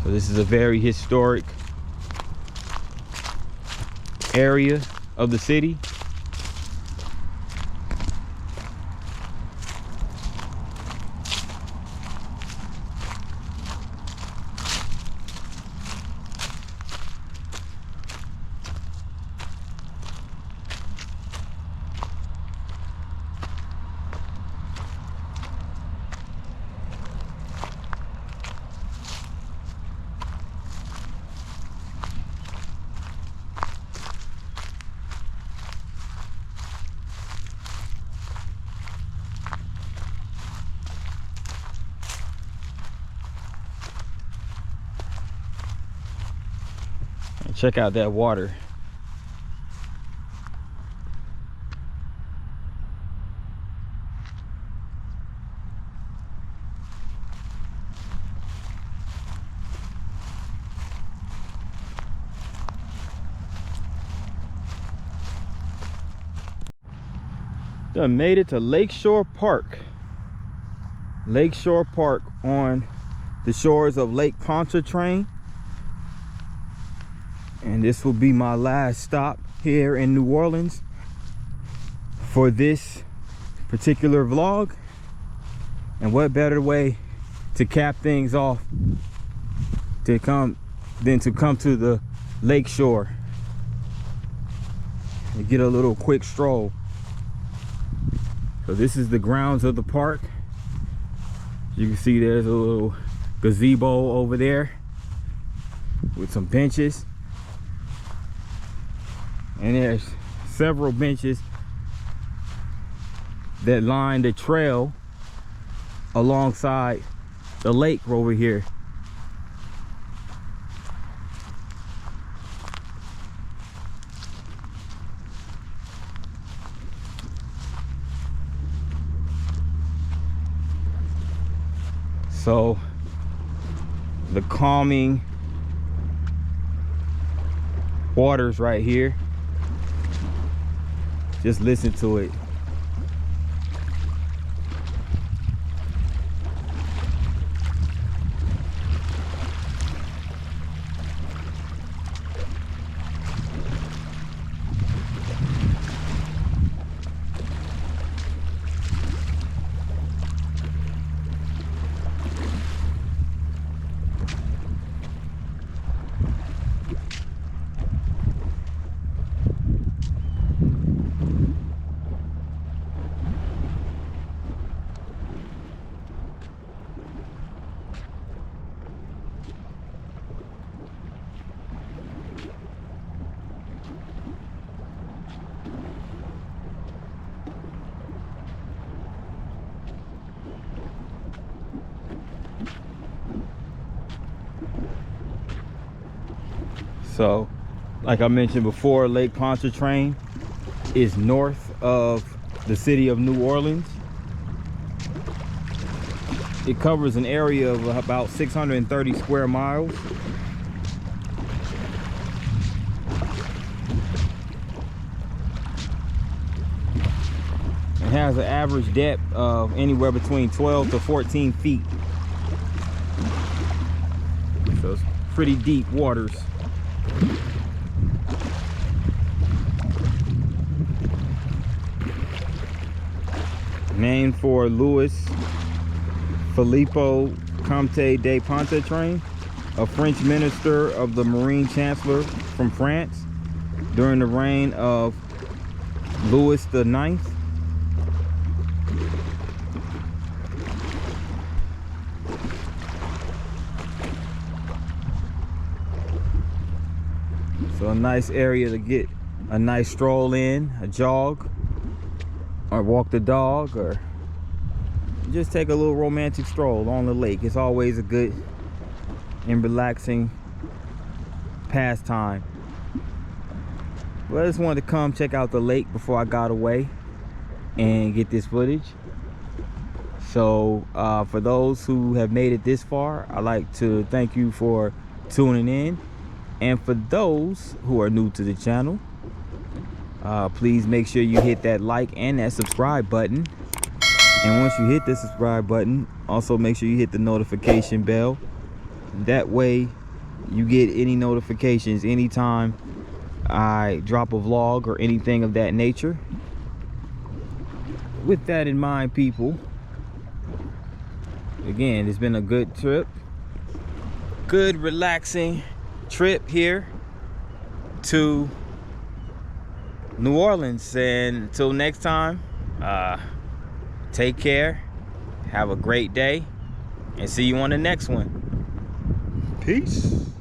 So this is a very historic area of the city. Check out that water. Done made it to Lakeshore Park. Lakeshore Park on the shores of Lake Pontchartrain. And this will be my last stop here in New Orleans for this particular vlog. And what better way to cap things off than to come to the lake shore and get a little quick stroll. So this is the grounds of the park. You can see there's a little gazebo over there with some benches. And there's several benches that line the trail alongside the lake over here. So the calming waters right here. Just listen to it. So, like I mentioned before, Lake Pontchartrain is north of the city of New Orleans. It covers an area of about 630 square miles. It has an average depth of anywhere between 12 to 14 feet. So it's pretty deep waters. Named for Louis Filippo Comte de Pontchartrain, a French minister of the Marine Chancellor from France during the reign of Louis IX. So a nice area to get a nice stroll in, a jog, or walk the dog, or just take a little romantic stroll on the lake. It's always a good and relaxing pastime. Well, I just wanted to come check out the lake before I got away and get this footage. So for those who have made it this far, I'd like to thank you for tuning in. And for those who are new to the channel, please make sure you hit that like and that subscribe button. And once you hit the subscribe button, also make sure you hit the notification bell. That way you get any notifications anytime I drop a vlog or anything of that nature. With that in mind, people, again, it's been a good trip. Good, relaxing trip here to New Orleans. And until next time, take care, have a great day, and see you on the next one. Peace.